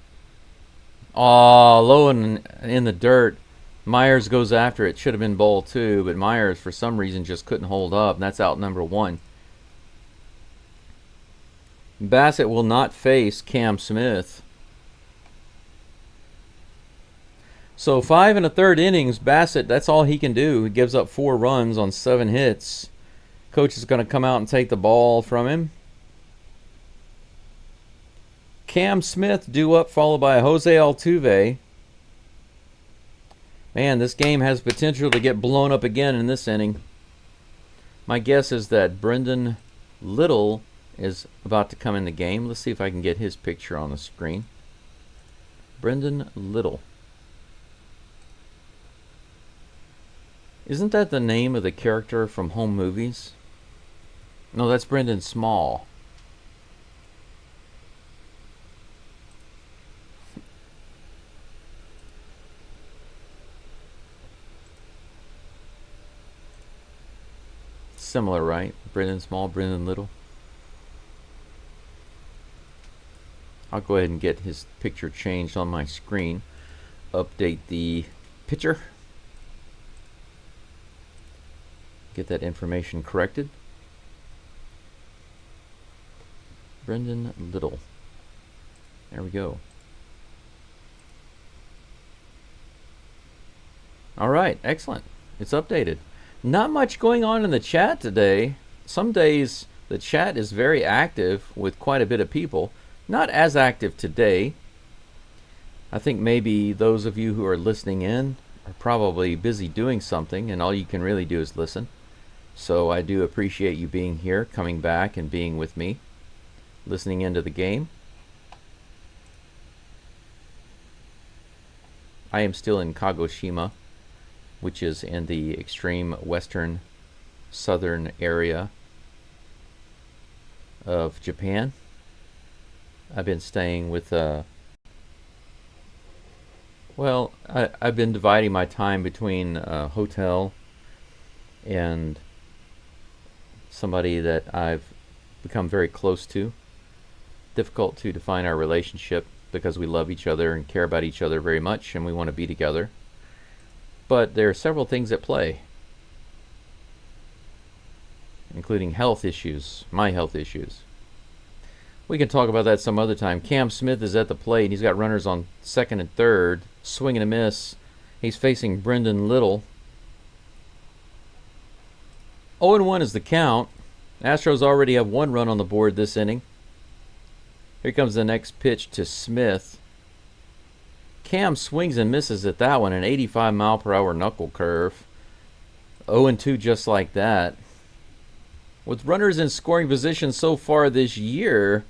Aw, low and in the dirt. Myers goes after it. Should have been ball 2, but Myers for some reason just couldn't hold up, and that's out number 1. Bassett will not face Cam Smith. So 5 1/3 innings, Bassett, that's all he can do. He gives up 4 runs on 7 hits. Coach is going to come out and take the ball from him. Cam Smith due up, followed by Jose Altuve. Man, this game has potential to get blown up again in this inning. My guess is that Brendan Little is about to come in the game. Let's see if I can get his picture on the screen. Brendan Little. Isn't that the name of the character from Home Movies? No, that's Brendan Small. Similar, right? Brendan Small, Brendan Little. I'll go ahead and get his picture changed on my screen. Update the picture. Get that information corrected. Brendan Little. There we go. All right, excellent. It's updated. Not much going on in the chat today. Some days the chat is very active with quite a bit of people. Not as active today. I think maybe those of you who are listening in are probably busy doing something, and all you can really do is listen. So I do appreciate you being here, coming back and being with me, listening into the game. I am still in Kagoshima, which is in the extreme western southern area of Japan. I've been staying with well, I've been dividing my time between a hotel and somebody that I've become very close to. Difficult to define our relationship because we love each other and care about each other very much, and we want to be together. But there are several things at play, including health issues, my health issues. We can talk about that some other time. Cam Smith is at the plate. He's got runners on second and third. Swing and a miss. He's facing Brendan Little. 0-1 is the count. Astros already have 1 run on the board this inning. Here comes the next pitch to Smith. Cam swings and misses at that one, an 85-mile-per-hour knuckle curve. 0-2 just like that. With runners in scoring position so far this year,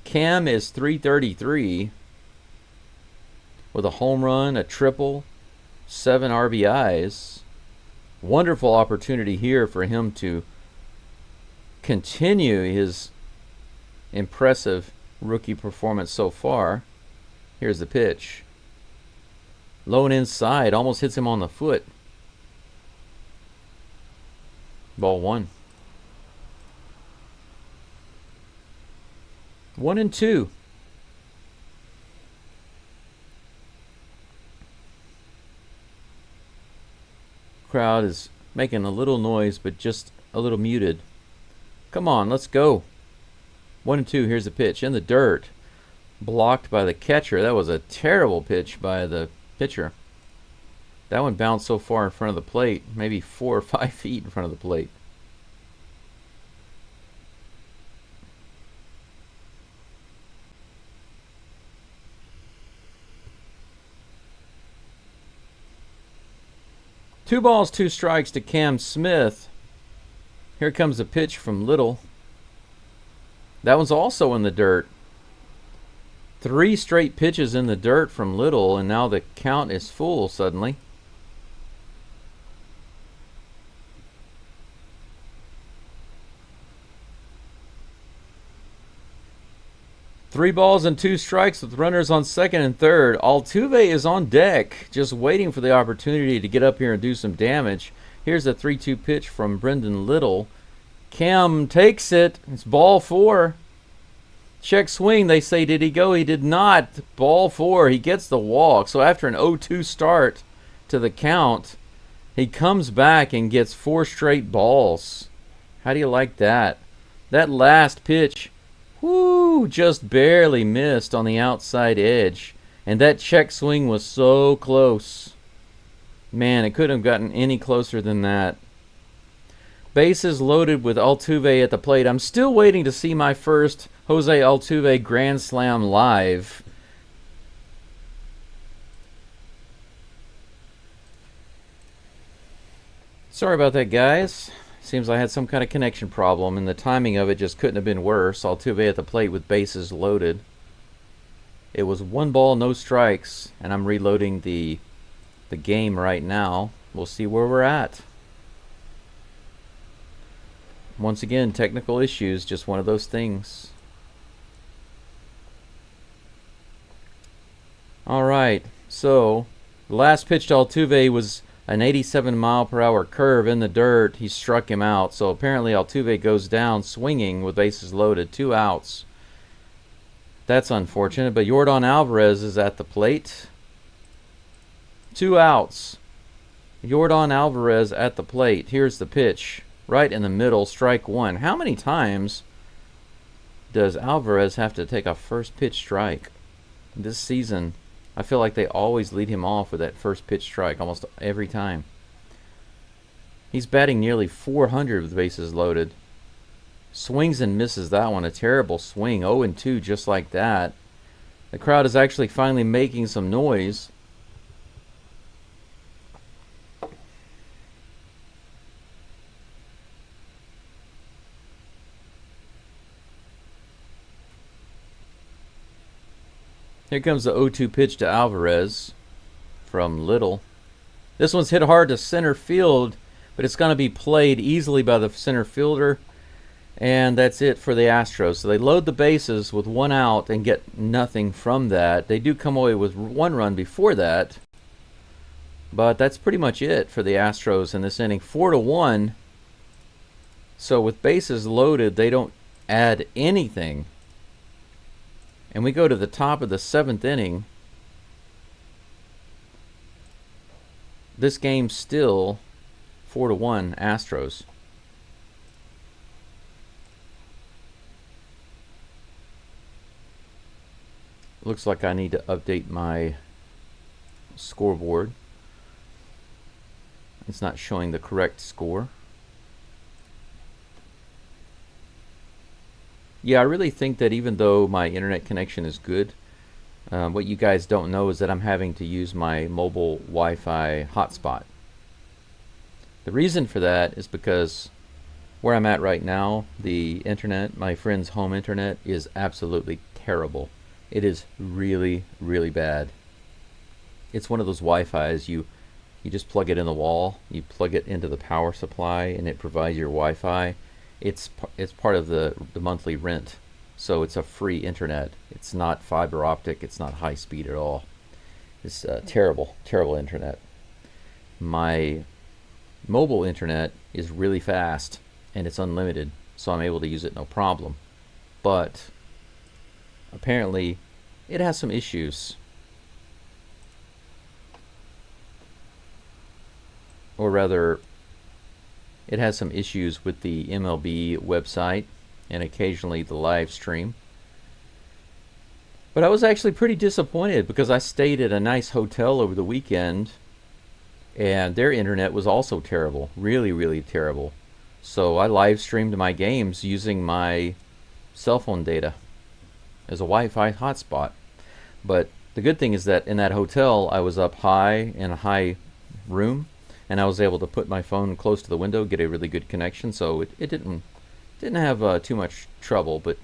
Cam is .333 with a home run, a triple, 7 RBIs. Wonderful opportunity here for him to continue his impressive rookie performance so far. Here's the pitch. Low and inside, almost hits him on the foot. Ball 1. 1-2. Crowd is making a little noise, but just a little muted. Come on, let's go. 1-2. Here's the pitch in the dirt. Blocked by the catcher. That was a terrible pitch by the pitcher. That one bounced so far in front of the plate, maybe 4 or 5 feet in front of the plate. 2 balls, 2 strikes to Cam Smith. Here comes a pitch from Little. That one's also in the dirt. 3 straight pitches in the dirt from Little, and now the count is full suddenly. Three balls and 2 strikes with runners on second and third. Altuve is on deck, just waiting for the opportunity to get up here and do some damage. Here's a 3-2 pitch from Brendan Little. Cam takes it. It's ball 4. Check swing, they say. Did he go? He did not. Ball 4. He gets the walk. So after an 0-2 start to the count, he comes back and gets 4 straight balls. How do you like that? That last pitch, whoo, just barely missed on the outside edge. And that check swing was so close. Man, it couldn't have gotten any closer than that. Bases loaded with Altuve at the plate. I'm still waiting to see my first Jose Altuve Grand Slam live. Sorry about that, guys. Seems I had some kind of connection problem, and the timing of it just couldn't have been worse. Altuve at the plate with bases loaded. It was 1 ball, no strikes, and I'm reloading the game right now. We'll see where we're at. Once again, technical issues, just one of those things. Alright, so the last pitch to Altuve was an 87-mile-per-hour curve in the dirt. He struck him out, so apparently Altuve goes down swinging with bases loaded. 2 outs. That's unfortunate, but Yordan Alvarez is at the plate. 2 outs. Yordan Alvarez at the plate. Here's the pitch. Right in the middle, strike 1. How many times does Alvarez have to take a first pitch strike? This season, I feel like they always lead him off with that first pitch strike almost every time. He's batting nearly 400 with bases loaded. Swings and misses that one. A terrible swing. 0-2 just like that. The crowd is actually finally making some noise. Here comes the 0-2 pitch to Alvarez from Little. This one's hit hard to center field, but it's going to be played easily by the center fielder. And that's it for the Astros. So they load the bases with 1 out and get nothing from that. They do come away with 1 run before that. But that's pretty much it for the Astros in this inning. 4-1. So with bases loaded, they don't add anything. And we go to the top of the 7th inning. This game's still 4-1 Astros. Looks like I need to update my scoreboard. It's not showing the correct score. Yeah, I really think that even though my internet connection is good, what you guys don't know is that I'm having to use my mobile Wi-Fi hotspot. The reason for that is because where I'm at right now, the internet, my friend's home internet, is absolutely terrible. It is really, really bad. It's one of those Wi-Fis, you just plug it in the wall, you plug it into the power supply, and it provides your Wi-Fi. It's part of the monthly rent, so it's a free internet. It's not fiber optic. It's not high speed at all. It's terrible internet. My mobile internet is really fast and it's unlimited, so I'm able to use it no problem. But apparently, it has some issues, or rather, it has some issues with the MLB website and occasionally the live stream. But I was actually pretty disappointed because I stayed at a nice hotel over the weekend and their internet was also terrible. Really, really terrible. So I live streamed my games using my cell phone data as a Wi-Fi hotspot. But the good thing is that in that hotel I was up high in a high room, and I was able to put my phone close to the window, get a really good connection, so it didn't have too much trouble. But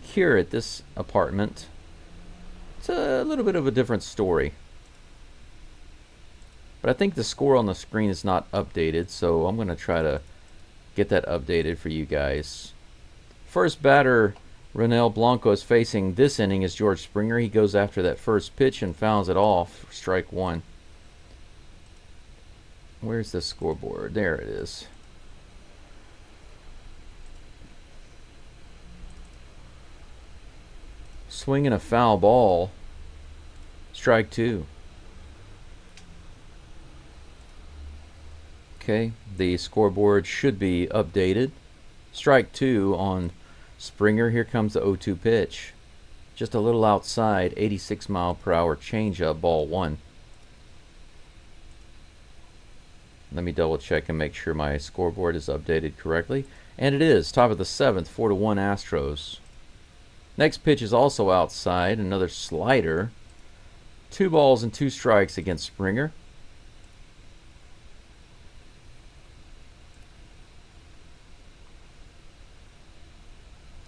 here at this apartment, it's a little bit of a different story. But I think the score on the screen is not updated, so I'm going to try to get that updated for you guys. First batter Ronel Blanco is facing this inning is George Springer. He goes after that first pitch and fouls it off for strike one. Where's the scoreboard? There it is. Swinging a foul ball. Strike two. Okay, the scoreboard should be updated. Strike two on Springer. Here comes the 0-2 pitch. Just a little outside, 86 mile per hour changeup, ball one. Let me double check and make sure my scoreboard is updated correctly. And it is. Top of the seventh, 4-1 Astros. Next pitch is also outside, another slider. 2 balls and 2 strikes against Springer.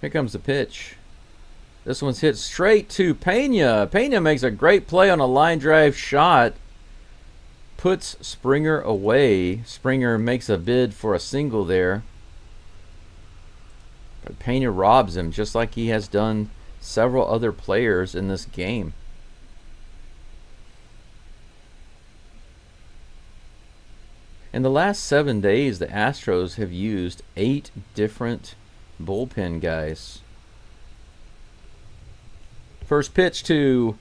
Here comes the pitch. This one's hit straight to Pena. Pena makes a great play on a line drive shot. Puts Springer away. Springer makes a bid for a single there. But Pena robs him just like he has done several other players in this game. In the last 7 days, the Astros have used 8 different bullpen guys. First pitch to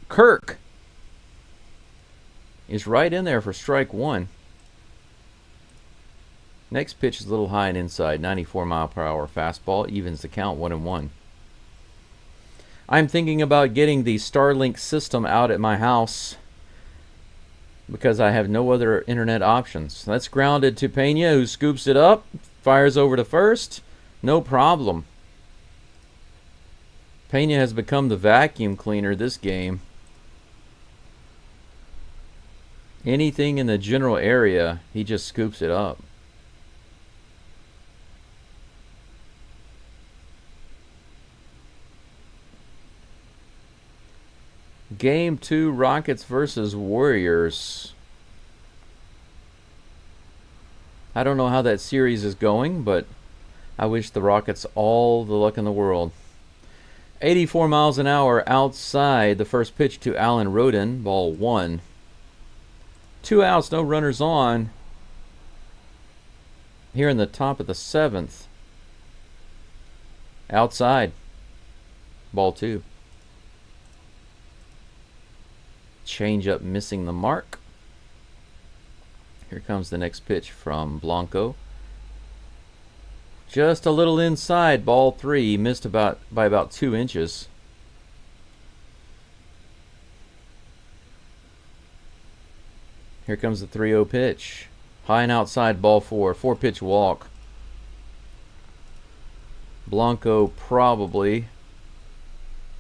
Kirk is right in there for strike one. Next pitch is a little high and inside, 94 mile per hour fastball, evens the count 1-1. I'm thinking about getting the Starlink system out at my house because I have no other internet options. That's grounded to Pena, who scoops it up, fires over to first. No problem. Pena has become the vacuum cleaner this game. Anything in the general area, he just scoops it up. Game 2, Rockets versus Warriors. I don't know how that series is going, but I wish the Rockets all the luck in the world. 84 miles an hour outside. The first pitch to Allen Rodin, ball one. 2 outs, no runners on. Here in the top of the seventh. Outside. Ball two. Changeup missing the mark. Here comes the next pitch from Blanco. Just a little inside, ball three. He missed by about 2 inches. Here comes the 3-0 pitch. High and outside, ball four. 4-pitch walk. Blanco probably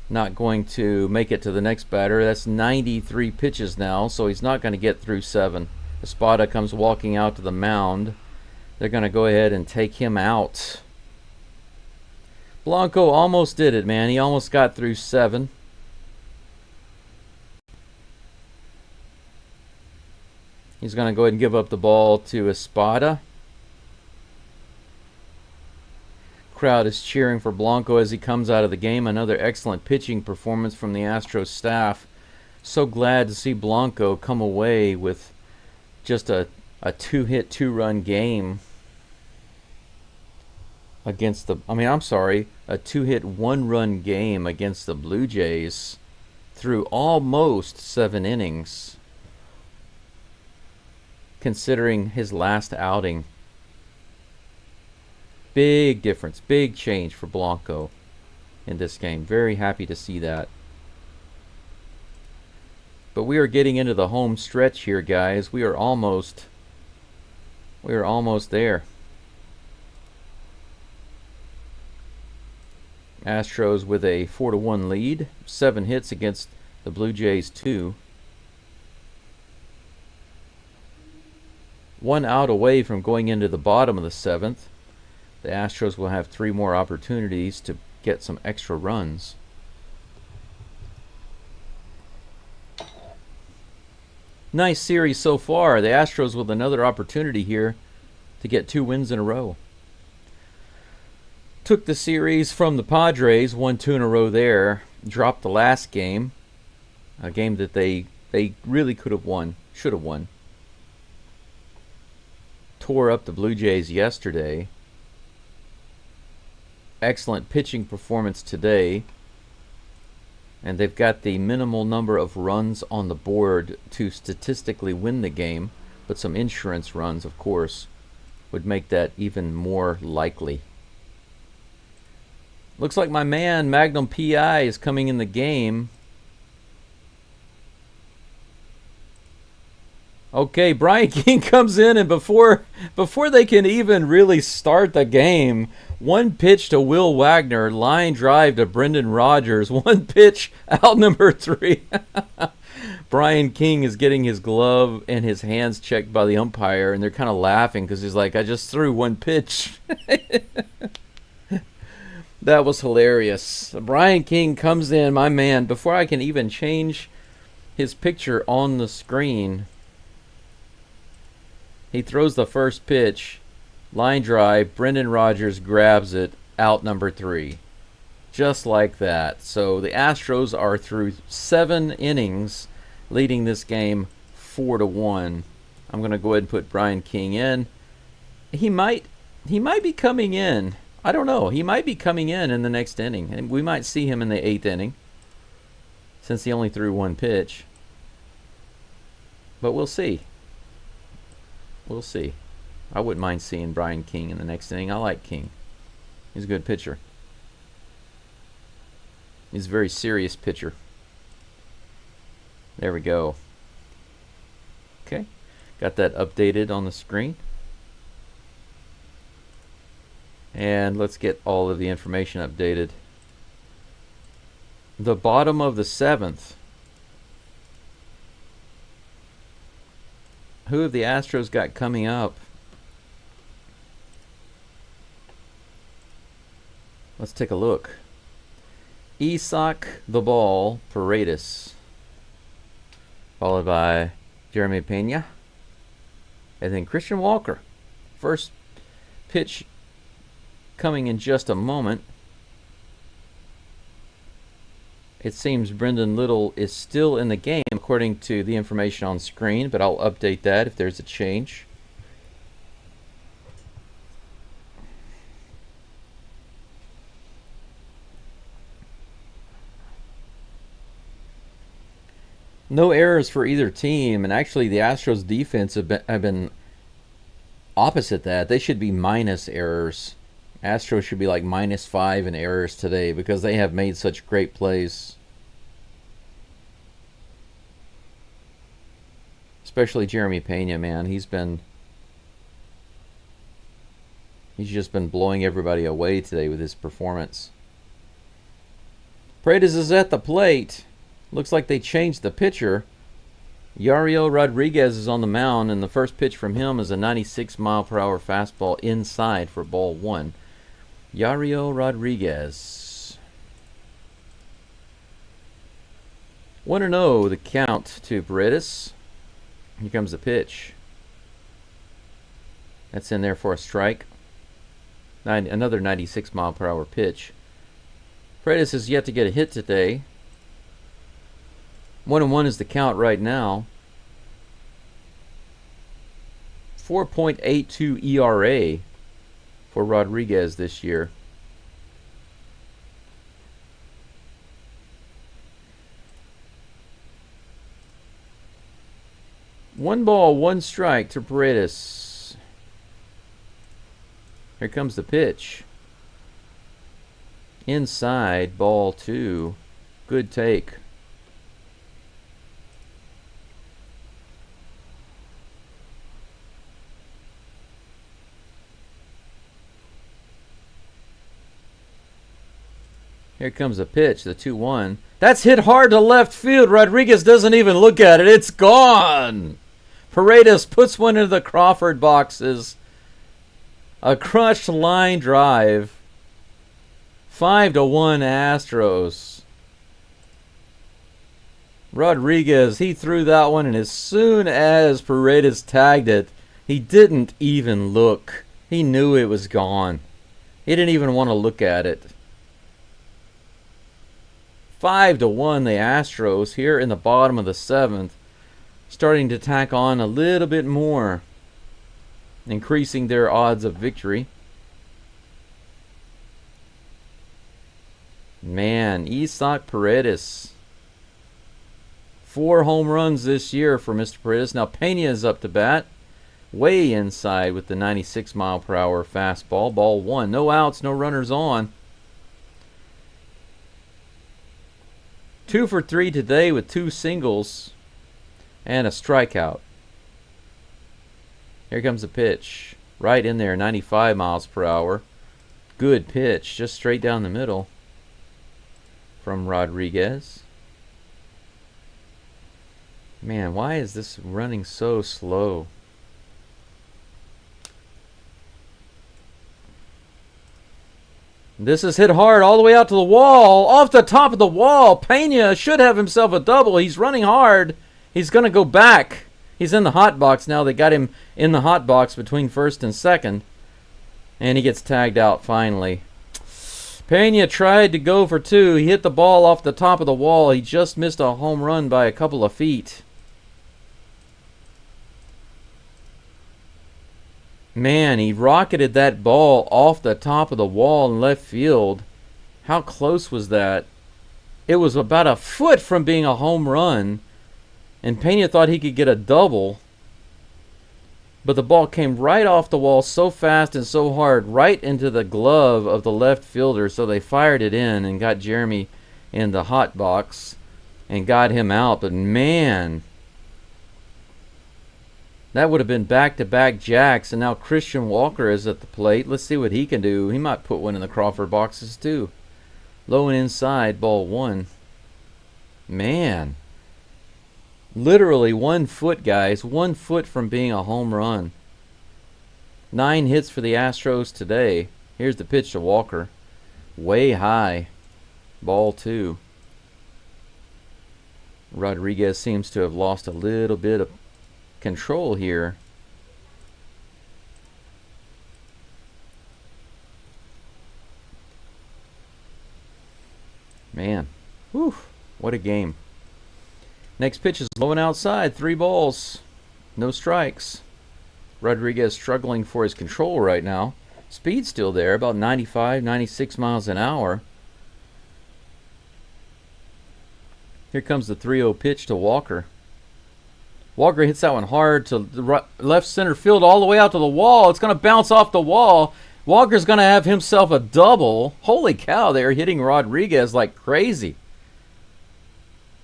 not going to make it to the next batter. That's 93 pitches now, so he's not going to get through 7. Espada comes walking out to the mound. They're going to go ahead and take him out. Blanco almost did it, man. He almost got through 7. He's going to go ahead and give up the ball to Espada. Crowd is cheering for Blanco as he comes out of the game. Another excellent pitching performance from the Astros staff. So glad to see Blanco come away with just a 2-hit, 2-run game against the... a 2-hit, 1-run game against the Blue Jays through almost 7 innings, considering his last outing. Big difference, big change for Blanco in this game. Very happy to see that. But we are getting into the home stretch here, guys. We are almost there. Astros with a 4-1 lead. 7 hits against the Blue Jays 2. 1 out away from going into the bottom of the 7th. The Astros will have 3 more opportunities to get some extra runs. Nice series so far. The Astros with another opportunity here to get 2 wins in a row. Took the series from the Padres, won 2 in a row there. Dropped the last game, a game that they really could have won, should have won. Tore up the Blue Jays yesterday. Excellent pitching performance today. And they've got the minimal number of runs on the board to statistically win the game, but some insurance runs, of course, would make that even more likely. Looks like my man, Magnum P.I., is coming in the game. Okay, Brian King comes in, and before they can even really start the game, 1 pitch to Will Wagner, line drive to Brendan Rodgers, 1 pitch, out number 3. Brian King is getting his glove and his hands checked by the umpire, and they're kind of laughing because he's like, I just threw 1 pitch. That was hilarious. Brian King comes in, my man, before I can even change his picture on the screen. He throws the first pitch, line drive, Brendan Rodgers grabs it, out number 3. Just like that. So the Astros are through 7 innings, leading this game 4-1. I'm going to go ahead and put Brian King in. He might be coming in. I don't know. He might be coming in the next inning. And we might see him in the 8th inning, since he only threw 1 pitch. But we'll see. We'll see. I wouldn't mind seeing Brian King in the next inning. I like King. He's a good pitcher. He's a very serious pitcher. There we go. Okay. Got that updated on the screen. And let's get all of the information updated. The bottom of the 7th. Who have the Astros got coming up? Let's take a look. Isaac the Ball Paredes, followed by Jeremy Pena, and then Christian Walker. First pitch coming in just a moment. It seems Brendan Little is still in the game according to the information on screen, but I'll update that if there's a change. No errors for either team, and actually the Astros defense have been opposite that. They should be minus errors. Astros should be like -5 in errors today because they have made such great plays. Especially Jeremy Pena, man. He's just been blowing everybody away today with his performance. Paredes is at the plate. Looks like they changed the pitcher. Yariel Rodriguez is on the mound, and the first pitch from him is a 96-mile-per-hour fastball inside for ball 1. Yariel Rodriguez. 1-0 the count to Paredes. Here comes the pitch. That's in there for a strike. Another 96-mile-per-hour pitch. Paredes has yet to get a hit today. 1-1 is the count right now. 4.82 ERA for Rodriguez this year. One ball, 1 strike to Paredes. Here comes the pitch. Inside, ball 2. Good take. Here comes the pitch, the 2-1. That's hit hard to left field. Rodriguez doesn't even look at it. It's gone. Paredes puts one into the Crawford boxes. A crushed line drive. 5-1 Astros. Rodriguez, he threw that one, and as soon as Paredes tagged it, he didn't even look. He knew it was gone. He didn't even want to look at it. 5-1 the Astros here in the bottom of the 7th. Starting to tack on a little bit more, increasing their odds of victory. Man, Isaac Paredes. 4 home runs this year for Mr. Paredes. Now Pena is up to bat. Way inside with the 96-mile-per-hour fastball. Ball 1. No outs, no runners on. 2 for 3 today with 2 singles and a strikeout. Here comes the pitch. Right in there, 95 miles per hour. Good pitch, just straight down the middle from Rodriguez. Man, why is this running so slow? This is hit hard all the way out to the wall. Off the top of the wall. Pena should have himself a double. He's running hard. He's going to go back. He's in the hot box now. They got him in the hot box between first and second. And he gets tagged out finally. Pena tried to go for 2. He hit the ball off the top of the wall. He just missed a home run by a couple of feet. Man, he rocketed that ball off the top of the wall in left field. How close was that? It was about a foot from being a home run. And Pena thought he could get a double. But the ball came right off the wall so fast and so hard, right into the glove of the left fielder. So they fired it in and got Jeremy in the hot box and got him out. But man, that would have been back-to-back jacks, and now Christian Walker is at the plate. Let's see what he can do. He might put one in the Crawford boxes too. Low and inside, ball 1. Man. Literally 1 foot, guys. 1 foot from being a home run. 9 hits for the Astros today. Here's the pitch to Walker. Way high. Ball 2. Rodriguez seems to have lost a little bit of control here. Man, whew, what a game. Next pitch is low and outside, 3 balls, no strikes. Rodriguez struggling for his control right now. Speed still there, about 95, 96 miles an hour. Here comes the 3-0 pitch to Walker. Walker hits that one hard to the left center field all the way out to the wall. It's going to bounce off the wall. Walker's going to have himself a double. Holy cow, they're hitting Rodriguez like crazy.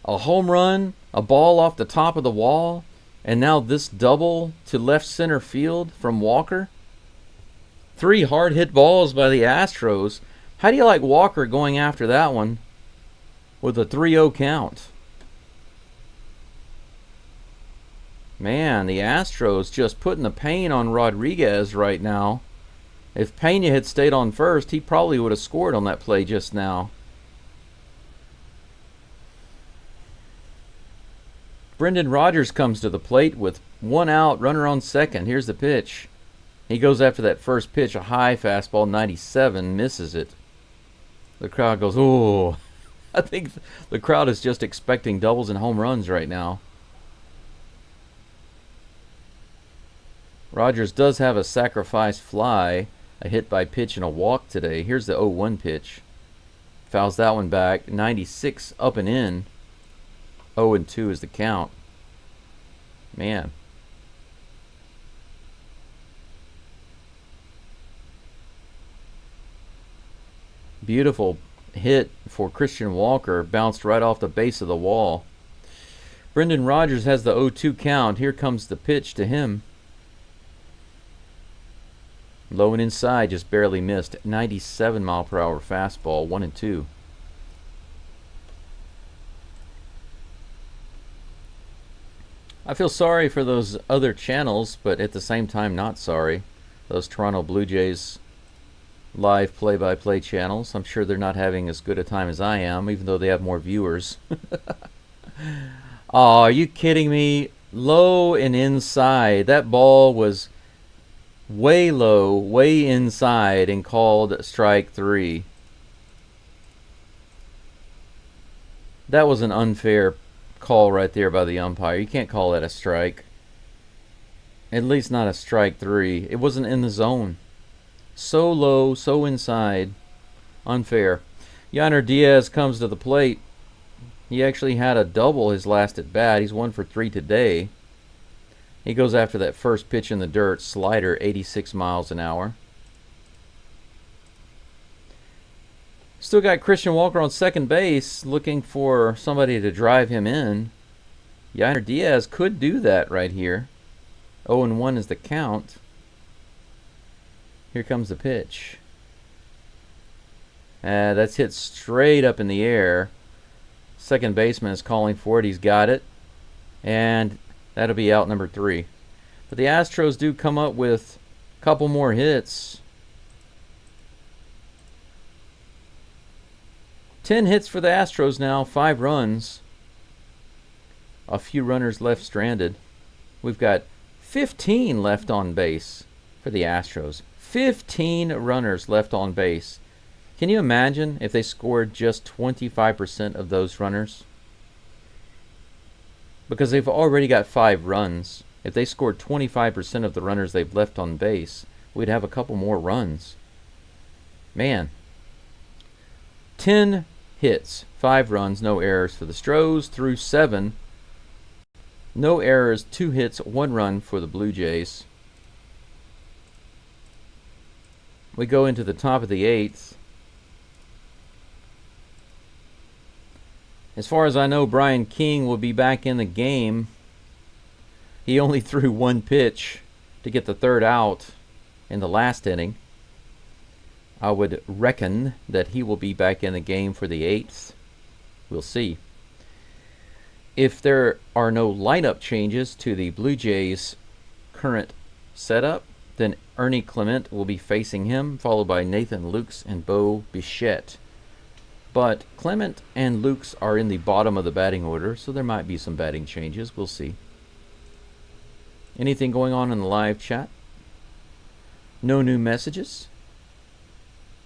A home run, a ball off the top of the wall, and now this double to left center field from Walker. 3 hard hit balls by the Astros. How do you like Walker going after that one with a 3-0 count? Man, the Astros just putting the pain on Rodriguez right now. If Pena had stayed on first, he probably would have scored on that play just now. Brendan Rodgers comes to the plate with 1 out, runner on second. Here's the pitch. He goes after that first pitch, a high fastball, 97, misses it. The crowd goes, "Oh." I think the crowd is just expecting doubles and home runs right now. Rodgers does have a sacrifice fly, a hit by pitch and a walk today. Here's the 0-1 pitch. Fouls that one back. 96 up and in. 0-2 is the count. Man. Beautiful hit for Christian Walker. Bounced right off the base of the wall. Brendan Rodgers has the 0-2 count. Here comes the pitch to him. Low and inside, just barely missed. 97 mile per hour fastball, 1-2. I feel sorry for those other channels, but at the same time not sorry. Those Toronto Blue Jays live play-by-play channels. I'm sure they're not having as good a time as I am, even though they have more viewers. Oh, are you kidding me? Low and inside. That ball was way low, way inside, and called strike 3. That was an unfair call right there by the umpire. You can't call that a strike. At least not a strike 3. It wasn't in the zone. So low, so inside. Unfair. Yainer Diaz comes to the plate. He actually had a double his last at bat. He's 1 for 3 today. He goes after that first pitch in the dirt. Slider, 86 miles an hour. Still got Christian Walker on second base, looking for somebody to drive him in. Yainer Diaz could do that right here. 0-1 is the count. Here comes the pitch. That's hit straight up in the air. Second baseman is calling for it. He's got it. And that'll be out number 3. But the Astros do come up with a couple more hits. 10 hits for the Astros now, 5 runs. A few runners left stranded. We've got 15 left on base for the Astros. 15 runners left on base. Can you imagine if they scored just 25% of those runners? Because they've already got 5 runs. If they scored 25% of the runners they've left on base, we'd have a couple more runs. Man. 10 hits, 5 runs, no errors for the Stros through 7. No errors, 2 hits, 1 run for the Blue Jays. We go into the top of the 8th. As far as I know, Brian King will be back in the game. He only threw 1 pitch to get the 3rd out in the last inning. I would reckon that he will be back in the game for the 8th. We'll see. If there are no lineup changes to the Blue Jays' current setup, then Ernie Clement will be facing him, followed by Nathan Lukes and Bo Bichette. But Clement and Lukes are in the bottom of the batting order, so there might be some batting changes. We'll see. Anything going on in the live chat? No new messages?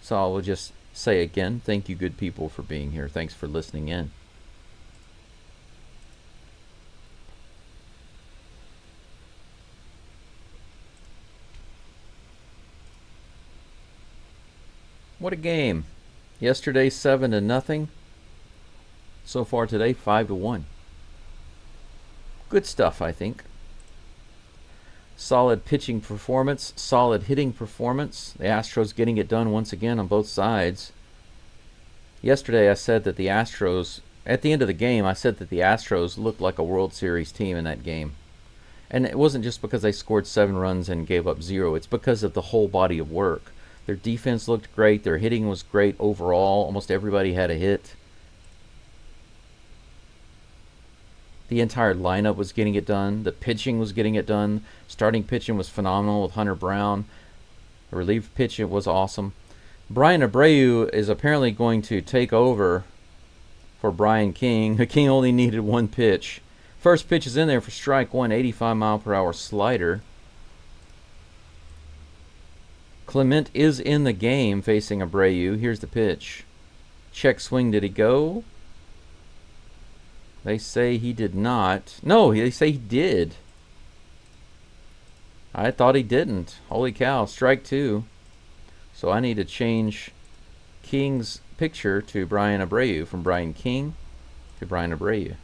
So I will just say again, thank you good people for being here. Thanks for listening in. What a game. Yesterday 7-0. So far today 5-1. Good stuff, I think. Solid pitching performance, solid hitting performance. The Astros getting it done once again on both sides. Yesterday I said that the Astros, at the end of the game, I said that the Astros looked like a World Series team in that game. And it wasn't just because they scored 7 runs and gave up 0. It's because of the whole body of work. Their defense looked great. Their hitting was great overall. Almost everybody had a hit. The entire lineup was getting it done. The pitching was getting it done. Starting pitching was phenomenal with Hunter Brown. The relief pitching was awesome. Brian Abreu is apparently going to take over for Brian King. King only needed 1 pitch. First pitch is in there for strike 1, 85-mile-per-hour slider. Clement is in the game facing Abreu. Here's the pitch. Check swing, did he go? They say he did not. No, they say he did. I thought he didn't. Holy cow, strike 2. So I need to change King's picture to Brian Abreu, from Brian King to Brian Abreu.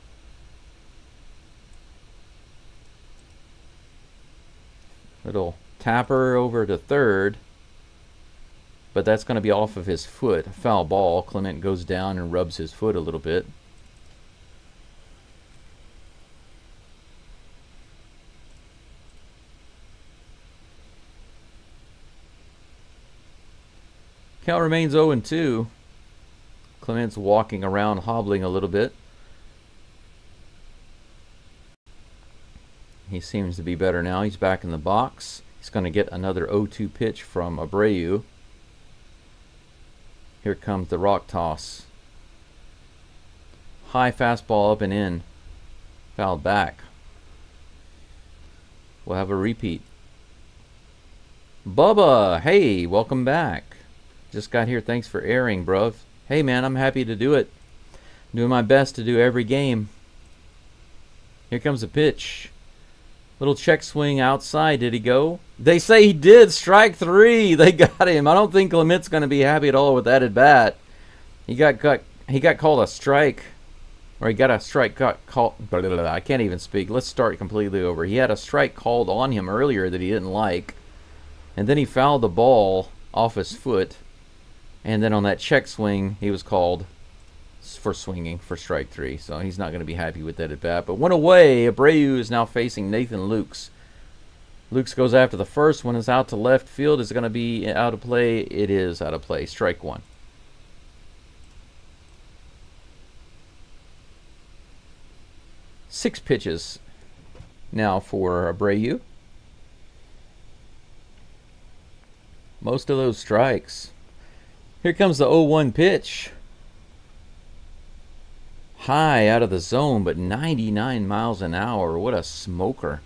Little tapper over to third. But that's going to be off of his foot. Foul ball. Clement goes down and rubs his foot a little bit. Count remains 0-2. Clement's walking around, hobbling a little bit. He seems to be better now. He's back in the box. He's going to get another 0-2 pitch from Abreu. Here comes the rock toss. High fastball up and in. Fouled back. We'll have a repeat. Bubba, hey, welcome back. Just got here. Thanks for airing, bro. Hey, man, I'm happy to do it. Doing my best to do every game. Here comes a pitch. Little check swing outside. Did he go? They say he did. Strike 3. They got him. I don't think Clement's going to be happy at all with that at bat. He got called a strike. Or he got a strike called. I can't even speak. Let's start completely over. He had a strike called on him earlier that he didn't like. And then he fouled the ball off his foot. And then on that check swing, he was called for swinging for strike 3. So he's not going to be happy with that at bat. But one away. Abreu is now facing Nathan Lukes. Lukes goes after the first one. Is out to left field. Is it going to be out of play? It is out of play. Strike 1. Six pitches now for Abreu. Most of those strikes. Here comes the 0-1 pitch. High out of the zone, but 99 miles an hour. What a smoker.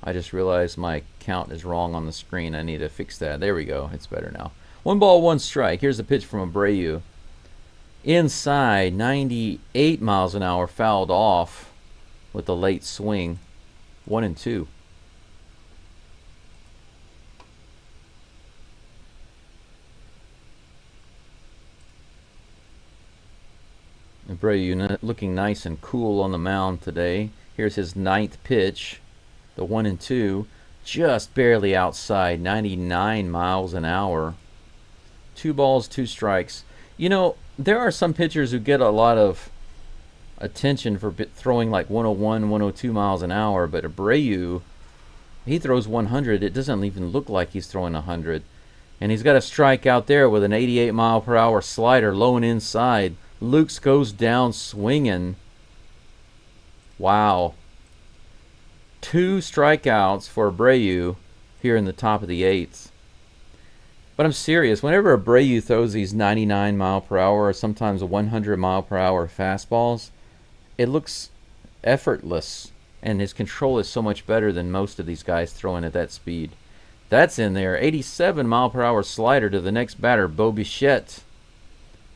I just realized my count is wrong on the screen. I need to fix that. There we go. It's better now. 1 ball, 1 strike. Here's the pitch from Abreu. Inside, 98 miles an hour, fouled off with the late swing. 1-2. Abreu looking nice and cool on the mound today. Here's his 9th pitch, the 1-2, just barely outside, 99 miles an hour. 2 balls, 2 strikes. You know, there are some pitchers who get a lot of attention for throwing like 101, 102 miles an hour, but Abreu, he throws 100. It doesn't even look like he's throwing 100. And he's got a strike out there with an 88 mile per hour slider low and inside. Lukes goes down swinging. Wow. 2 strikeouts for Abreu here in the top of the 8th. But I'm serious. Whenever Abreu throws these 99 mile per hour or sometimes 100 mile per hour fastballs, it looks effortless. And his control is so much better than most of these guys throwing at that speed. That's in there. 87 mile per hour slider to the next batter, Bo Bichette.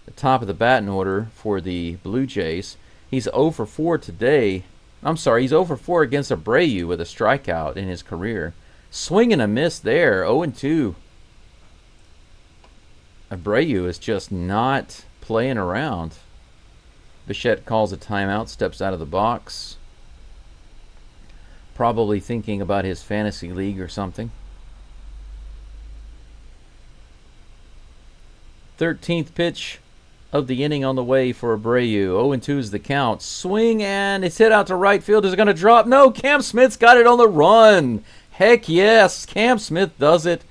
The top of the batting order for the Blue Jays. He's 0 for 4 today. I'm sorry, he's 0 for 4 against Abreu with a strikeout in his career. Swing and a miss there, 0-2. Abreu is just not playing around. Bichette calls a timeout, steps out of the box. Probably thinking about his fantasy league or something. 13th pitch of the inning on the way for Abreu. 0-2 is the count. Swing, and it's hit out to right field. Is it going to drop? No, Cam Smith's got it on the run. Heck yes, Cam Smith does it.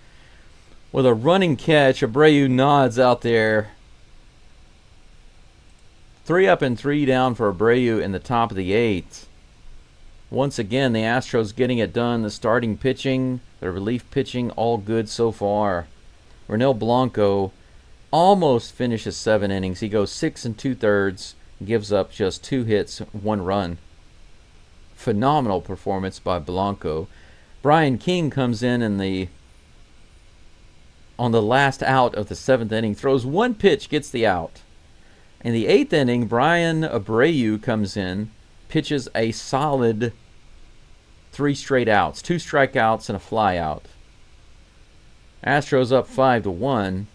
With a running catch, Abreu nods out there. 3 up and 3 down for Abreu in the top of the 8th. Once again, the Astros getting it done. The starting pitching, the relief pitching, all good so far. Ronel Blanco almost finishes 7 innings. He goes 6 2/3, gives up just 2 hits, 1 run. Phenomenal performance by Blanco. Brian King comes in on the last out of the 7th inning, throws 1 pitch, gets the out. In the 8th inning, Brian Abreu comes in, pitches a solid 3 straight outs, 2 strikeouts and a fly out. Astros up 5-1.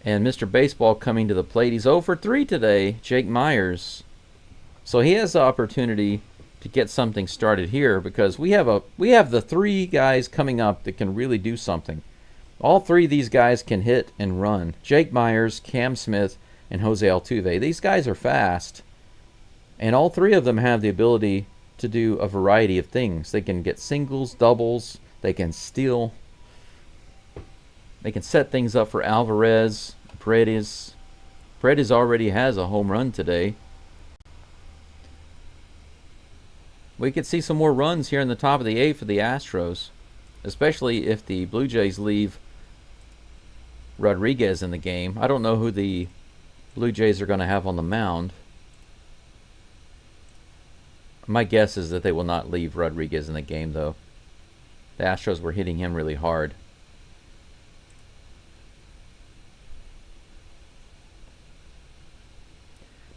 And Mr. Baseball coming to the plate. He's 0 for 3 today, Jake Myers. So he has the opportunity to get something started here because we have the 3 guys coming up that can really do something. All 3 of these guys can hit and run. Jake Myers, Cam Smith, and Jose Altuve. These guys are fast. And all 3 of them have the ability to do a variety of things. They can get singles, doubles. They can steal. They can set things up for Alvarez. Paredes already has a home run today. we could see some more runs here in the top of the 8th for the Astros, especially if the Blue Jays leave Rodriguez in the game. I don't know who the Blue Jays are going to have on the mound. My guess is that they will not leave Rodriguez in the game, though. The Astros were hitting him really hard.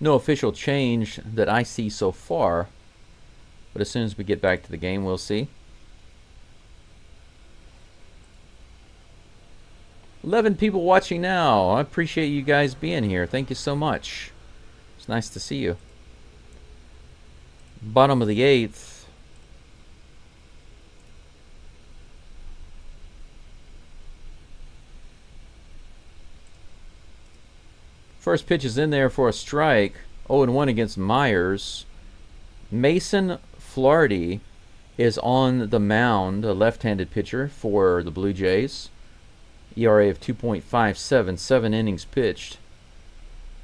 No official change that I see so far, but as soon as we get back to the game, we'll see. 11 people watching now. I appreciate you guys being here. Thank you so much. It's nice to see you. Bottom of the 8th. First pitch is in there for a strike. 0-1 against Myers. Mason Flaherty is on the mound, a left-handed pitcher for the Blue Jays. ERA of 2.57, 7 innings pitched.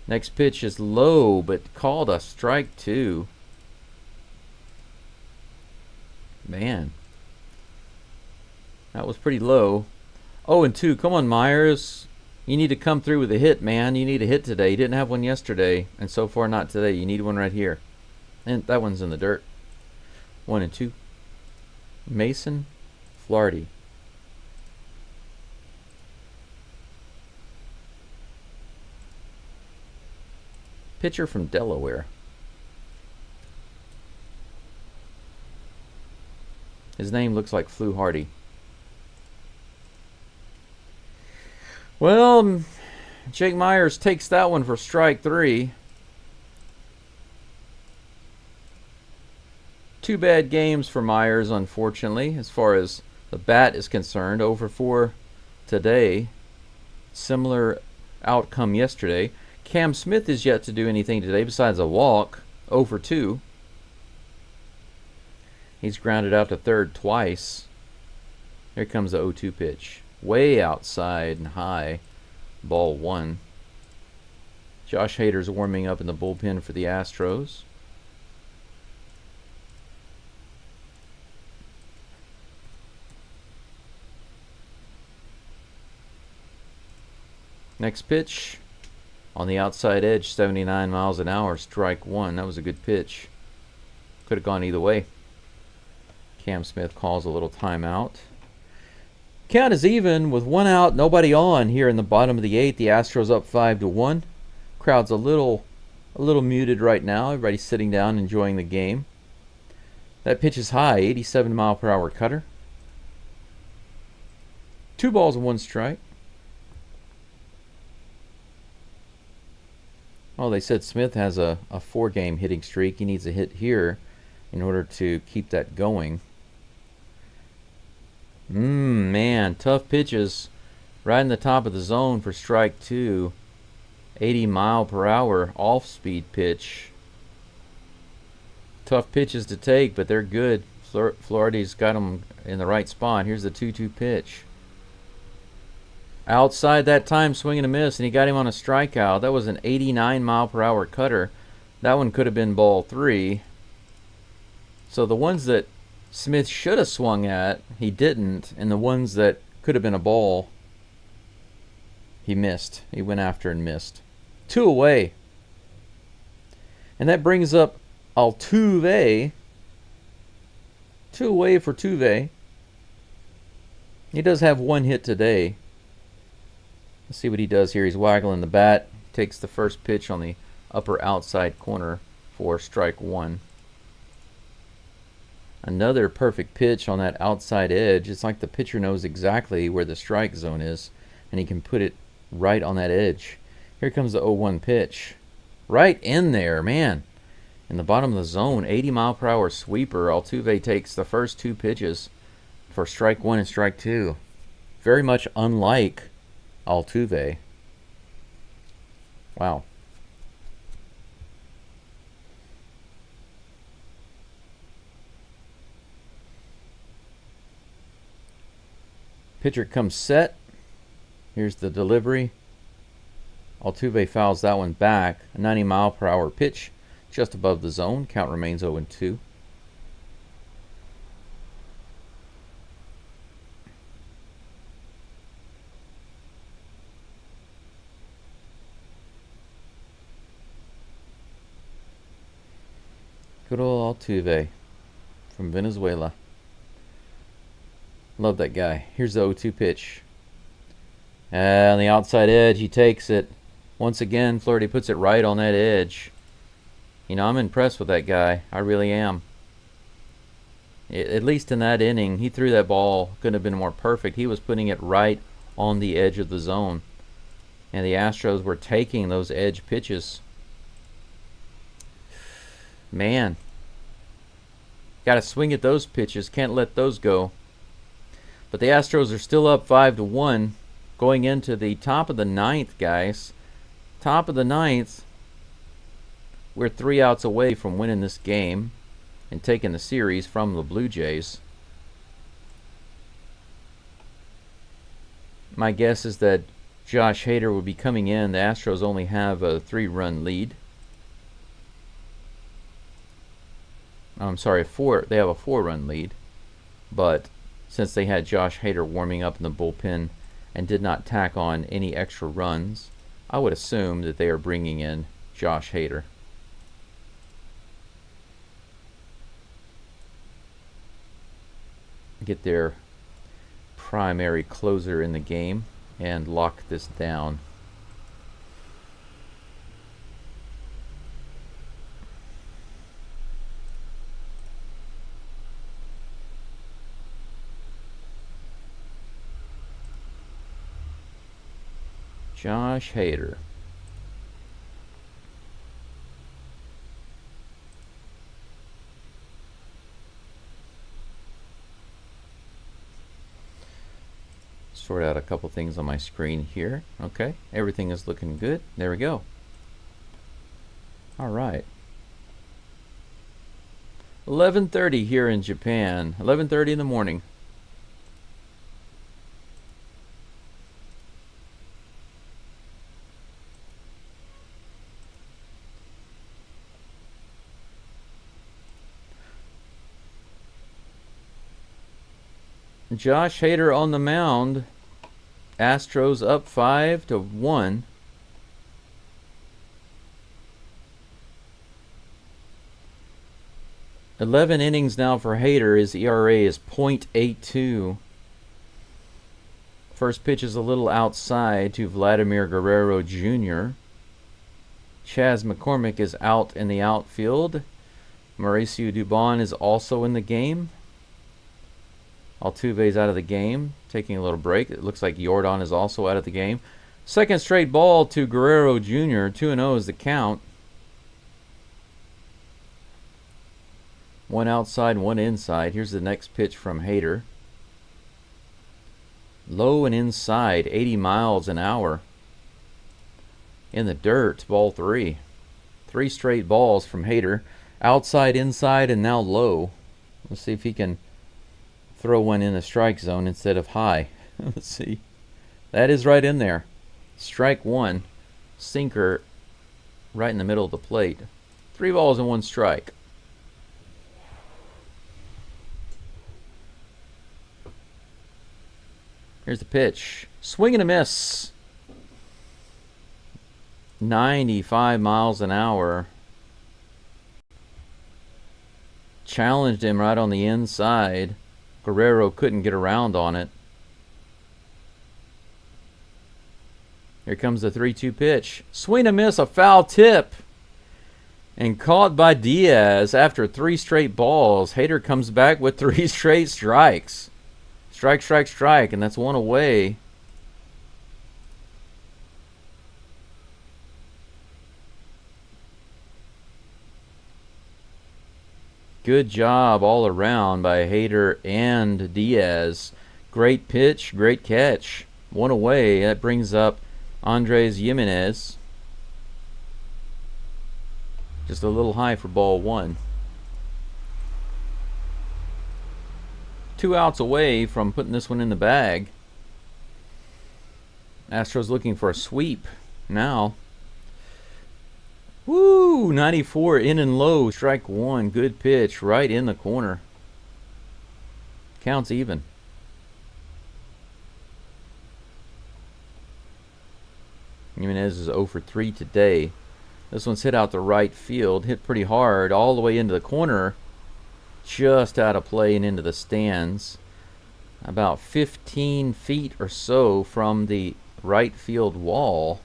Next pitch is low, but called a strike 2. Man, that was pretty low. 0-2. Come on, Myers. You need to come through with a hit, man. You need a hit today. You didn't have one yesterday, and so far not today. You need one right here. And that one's in the dirt. 1-2. Mason Flaherty. Pitcher from Delaware. His name looks like Flu Hardy. Well, Jake Myers takes that one for strike 3. 2 bad games for Myers, unfortunately, as far as the bat is concerned. 0-4 today. Similar outcome yesterday. Cam Smith is yet to do anything today besides a walk. 0-2. He's grounded out to third twice. Here comes the 0-2 pitch. Way outside and high. Ball 1. Josh Hader's warming up in the bullpen for the Astros. Next pitch. On the outside edge, 79 miles an hour, strike 1. That was a good pitch. Could have gone either way. Cam Smith calls a little timeout. Count is even with 1 out, nobody on here in the bottom of the 8th. The Astros up 5-1. Crowd's a little muted right now. Everybody's sitting down enjoying the game. That pitch is high, 87 mile per hour cutter. 2 balls and 1 strike. Oh, they said Smith has a 4-game hitting streak. He needs a hit here in order to keep that going. Man, tough pitches. Right in the top of the zone for strike 2. 80 mile per hour off-speed pitch. Tough pitches to take, but they're good. Flaherty's got them in the right spot. Here's the 2-2 pitch. Outside that time, swing and a miss, and he got him on a strikeout. That was an 89 mile per hour cutter. That one could have been ball 3. So the ones that Smith should have swung at, he didn't, and the ones that could have been a ball, he missed. He went after and missed. 2 away. And that brings up Altuve. 2 away for Tuve. He does have 1 hit today. Let's see what he does here. He's waggling the bat. Takes the first pitch on the upper outside corner for strike 1. Another perfect pitch on that outside edge. It's like the pitcher knows exactly where the strike zone is, and he can put it right on that edge. Here comes the 0-1 pitch. Right in there, man. In the bottom of the zone, 80 mile per hour sweeper. Altuve takes the first 2 pitches for strike 1 and strike 2. Very much unlike Altuve. Wow. Pitcher comes set. Here's the delivery. Altuve fouls that one back. A 90 mile per hour pitch just above the zone. Count remains 0-2. Good old Altuve from Venezuela. Love that guy. Here's the 0-2 pitch. On the outside edge, he takes it. Once again, Flaherty puts it right on that edge. You know, I'm impressed with that guy. I really am. At least in that inning, he threw that ball. Couldn't have been more perfect. He was putting it right on the edge of the zone. And the Astros were taking those edge pitches. Man. Got to swing at those pitches. Can't let those go. But the Astros are still up 5-1 going into the top of the ninth, guys. Top of the ninth. We're 3 outs away from winning this game and taking the series from the Blue Jays. My guess is that Josh Hader will be coming in. The Astros only have a 3-run lead. I'm sorry, they have a 4-run lead. But since they had Josh Hader warming up in the bullpen and did not tack on any extra runs, I would assume that they are bringing in Josh Hader. Get their primary closer in the game and lock this down. Josh Hader. Sort out a couple things on my screen here. Okay, everything is looking good. There we go. All right. 11:30 here in Japan. 11:30 in the morning. Josh Hader on the mound. Astros up 5-1. "11 innings now for Hader. His ERA is .82. First pitch is a little outside to Vladimir Guerrero Jr. Chas McCormick is out in the outfield. Mauricio Dubon is also in the game. Altuve's out of the game, taking a little break. It looks like Jordan is also out of the game. Second straight ball to Guerrero Jr. 2-0 is the count. One outside, one inside. Here's the next pitch from Hader. Low and inside, 80 miles an hour. In the dirt, ball 3. 3 straight balls from Hader. Outside, inside, and now low. Let's see if he can throw one in the strike zone instead of high. Let's see. That is right in there. Strike 1. Sinker right in the middle of the plate. 3 balls and 1 strike. Here's the pitch. Swing and a miss. 95 miles an hour. Challenged him right on the inside. Guerrero couldn't get around on it. Here comes the 3-2 pitch. Swing and miss, a foul tip. And caught by Diaz after 3 straight balls. Hader comes back with 3 straight strikes. Strike, strike, strike, and that's 1 away. Good job all around by Hader and Diaz. Great pitch, great catch. 1 away. That brings up Andres Jimenez. Just a little high for ball 1. 2 outs away from putting this one in the bag. Astros looking for a sweep now. Woo! 94 in and low. Strike 1. Good pitch right in the corner. Counts even. Jimenez is 0 for 3 today. This one's hit out to right field, hit pretty hard, all the way into the corner, just out of play and into the stands. About 15 feet or so from the right field wall.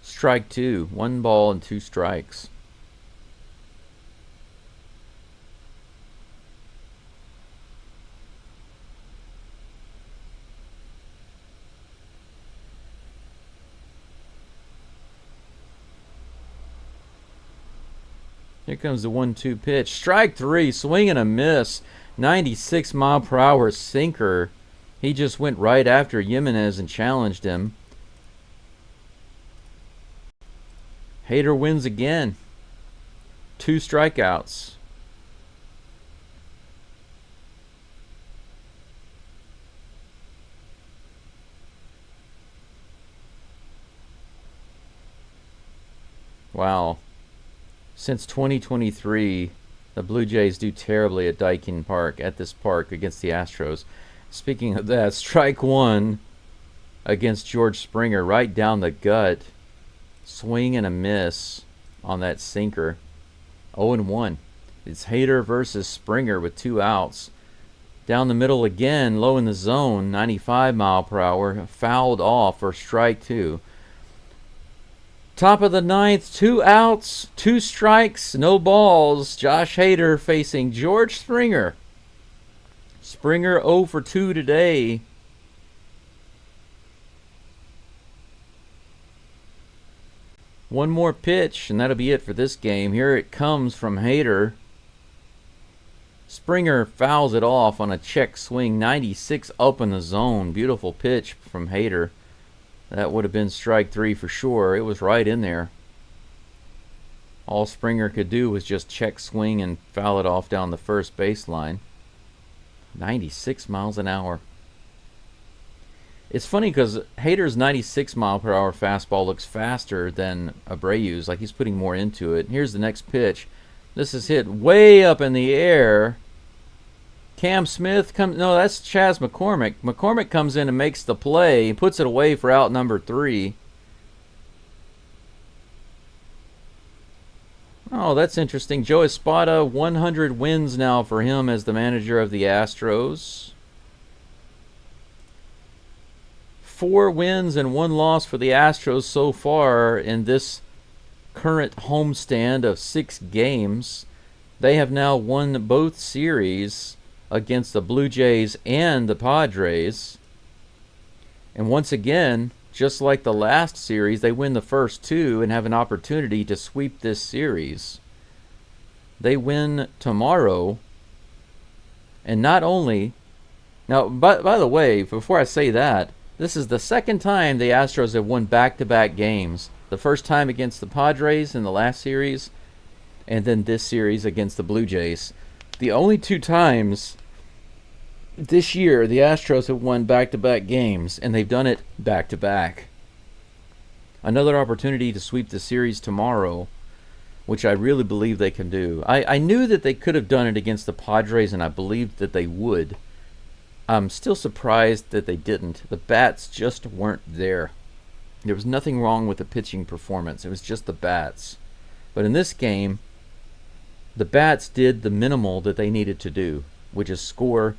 Strike two. 1 ball and 2 strikes. Here comes the 1-2 pitch. Strike three. Swing and a miss. 96 mile per hour sinker. He just went right after Jimenez and challenged him. Hader wins again. 2 strikeouts. Wow. Since 2023, the Blue Jays do terribly at Daikin Park, at this park, against the Astros. Speaking of that, strike one against George Springer, right down the gut. Swing and a miss on that sinker. 0-1. It's Hader versus Springer with 2 outs. Down the middle again, low in the zone, 95 mile per hour, fouled off for strike 2. Top of the 9th, 2 outs, 2 strikes, no balls. Josh Hader facing George Springer. Springer 0 for 2 today. One more pitch, and that'll be it for this game. Here it comes from Hader. Springer fouls it off on a check swing, 96 up in the zone. Beautiful pitch from Hader. That would have been strike 3 for sure. It was right in there. All Springer could do was just check swing and foul it off down the first baseline. 96 miles an hour. It's funny because Hader's 96 mile per hour fastball looks faster than Abreu's, like he's putting more into it. Here's the next pitch. This is hit way up in the air. Cam Smith comes. No, that's Chas McCormick. McCormick comes in and makes the play. Puts it away for out number 3. Oh, that's interesting. Joe Espada, 100 wins now for him as the manager of the Astros. 4 wins and 1 loss for the Astros so far in this current homestand of 6 games. They have now won both series against the Blue Jays and the Padres. And once again, just like the last series, they win the first 2 and have an opportunity to sweep this series. They win tomorrow. And not only... Now, by the way, before I say that, this is the second time the Astros have won back-to-back games. The first time against the Padres in the last series, and then this series against the Blue Jays. The only 2 times this year the Astros have won back-to-back games, and they've done it back-to-back. Another opportunity to sweep the series tomorrow, which I really believe they can do. I knew that they could have done it against the Padres, and I believed that they would. I'm still surprised that they didn't. The bats just weren't there. There was nothing wrong with the pitching performance. It was just the bats. But in this game, the bats did the minimal that they needed to do, which is score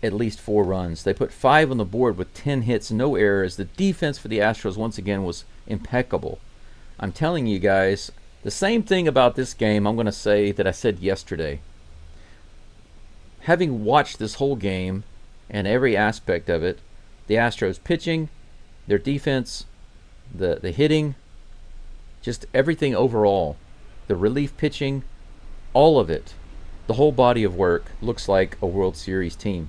at least 4 runs. They put 5 on the board with 10 hits, no errors. The defense for the Astros, once again, was impeccable. I'm telling you guys, the same thing about this game I'm going to say that I said yesterday. Having watched this whole game and every aspect of it, the Astros pitching, their defense, the hitting, just everything overall, the relief pitching, all of it, the whole body of work looks like a World Series team.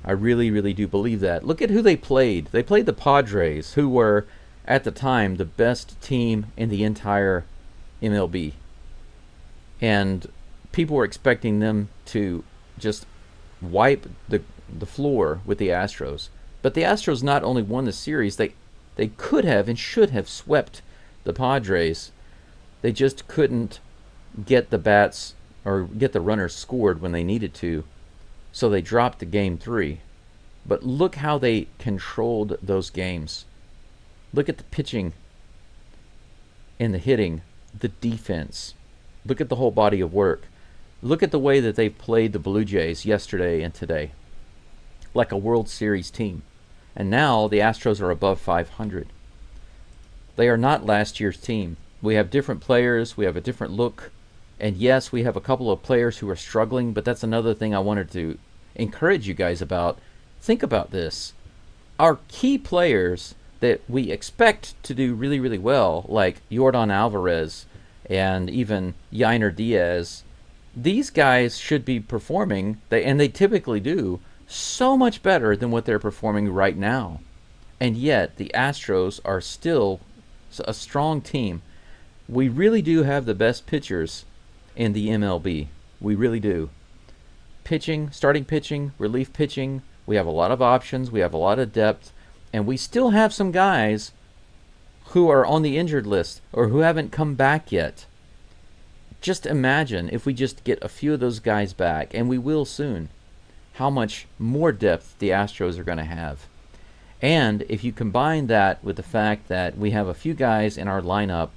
I really, really do believe that. Look at who they played. They played the Padres, who were, at the time, the best team in the entire MLB. And people were expecting them to just wipe the floor with the Astros. But the Astros not only won the series, they could have and should have swept the Padres. They just couldn't get the bats or get the runners scored when they needed to. So they dropped the game 3. But look how they controlled those games. Look at the pitching and the hitting, the defense. Look at the whole body of work. Look at the way that they played the Blue Jays yesterday and today, like a World Series team. And now the Astros are above 500. They are not last year's team. We have different players. We have a different look. And yes, we have a couple of players who are struggling, but that's another thing I wanted to encourage you guys about. Think about this. Our key players that we expect to do really, really well, like Yordan Alvarez and even Yainer Diaz, these guys should be performing, and they typically do, so much better than what they're performing right now. And yet, the Astros are still a strong team. We really do have the best pitchers in the MLB. We really do. Pitching, starting pitching, relief pitching, we have a lot of options, we have a lot of depth, and we still have some guys who are on the injured list or who haven't come back yet. Just imagine if we just get a few of those guys back, and we will soon, how much more depth the Astros are going to have. And if you combine that with the fact that we have a few guys in our lineup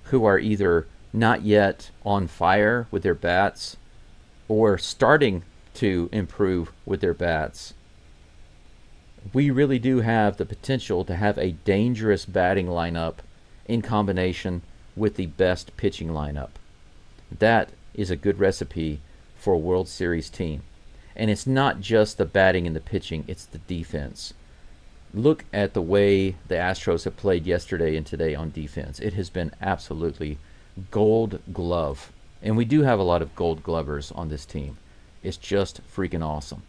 who are either not yet on fire with their bats or starting to improve with their bats, we really do have the potential to have a dangerous batting lineup in combination with the best pitching lineup. That is a good recipe for a World Series team. And it's not just the batting and the pitching, it's the defense. Look at the way the Astros have played yesterday and today on defense. It has been absolutely gold glove. And we do have a lot of gold glovers on this team. It's just freaking awesome.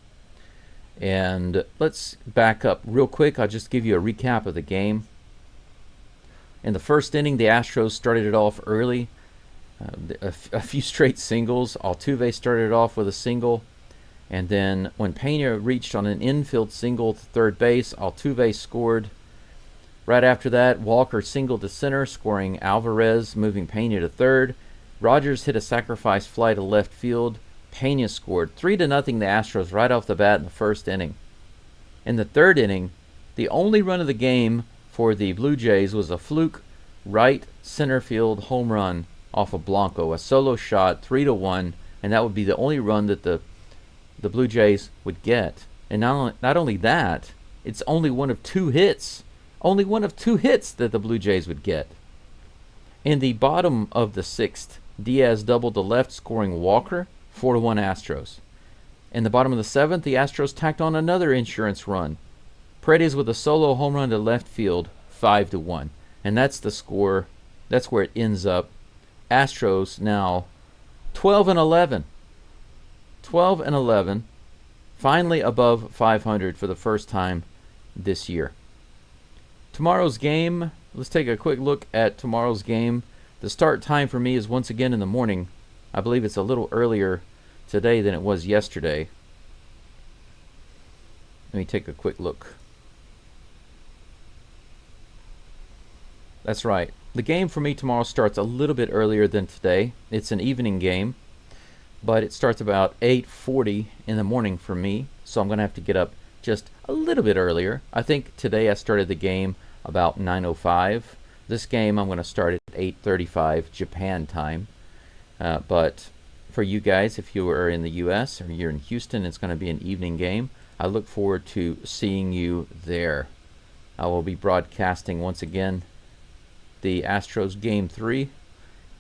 And let's back up real quick. I'll just give you a recap of the game. In the first inning, the Astros started it off early. A few straight singles. Altuve started off with a single. And then when Pena reached on an infield single to third base, Altuve scored. Right after that, Walker singled to center, scoring Alvarez, moving Pena to third. Rogers hit a sacrifice fly to left field. Pena scored 3-0 the Astros right off the bat in the first inning. In the third inning, the only run of the game for the Blue Jays was a fluke right center field home run off of Blanco, a solo shot, 3-1, and that would be the only run that the Blue Jays would get. And not only that, it's only one of two hits. Only one of two hits that the Blue Jays would get. In the bottom of the sixth, Diaz doubled to left, scoring Walker, 4-1 Astros. In the bottom of the seventh, the Astros tacked on another insurance run. Paredes with a solo home run to left field, 5-1. And that's the score. That's where it ends up. Astros now 12-11. 12-11. Finally above 500 for the first time this year. Tomorrow's game, let's take a quick look at tomorrow's game. The start time for me is once again in the morning. I believe it's a little earlier today than it was yesterday. Let me take a quick look. That's right. The game for me tomorrow starts a little bit earlier than today. It's an evening game, but it starts about 8:40 in the morning for me, so I'm going to have to get up just a little bit earlier. I think today I started the game about 9:05. This game I'm going to start at 8:35 Japan time. But for you guys, if you are in the U.S. or you're in Houston, it's going to be an evening game. I look forward to seeing you there. I will be broadcasting once again the Astros Game 3,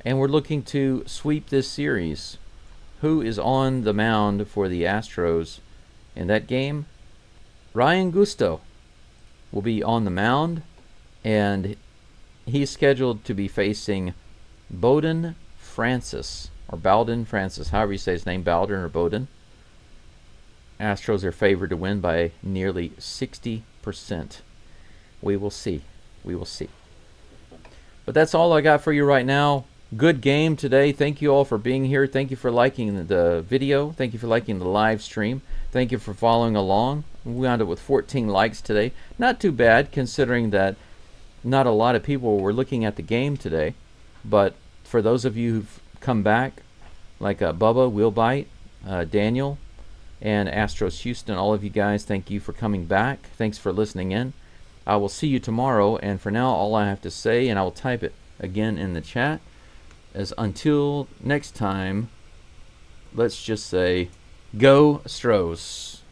and we're looking to sweep this series. Who is on the mound for the Astros in that game? Ryan Gusto will be on the mound, and he's scheduled to be facing Bowden Francis, or Bowden Francis, however you say his name, Bowden or Bowden. Astros are favored to win by nearly 60%. We will see. We will see. But that's all I got for you right now. Good game today. Thank you all for being here. Thank you for liking the video. Thank you for liking the live stream. Thank you for following along. We wound up with 14 likes today. Not too bad, considering that not a lot of people were looking at the game today. But for those of you who've come back, like Bubba, Willbite, Daniel, and Astros Houston, all of you guys, thank you for coming back. Thanks for listening in. I will see you tomorrow, and for now, all I have to say, and I will type it again in the chat, is until next time, let's just say, Go Stros.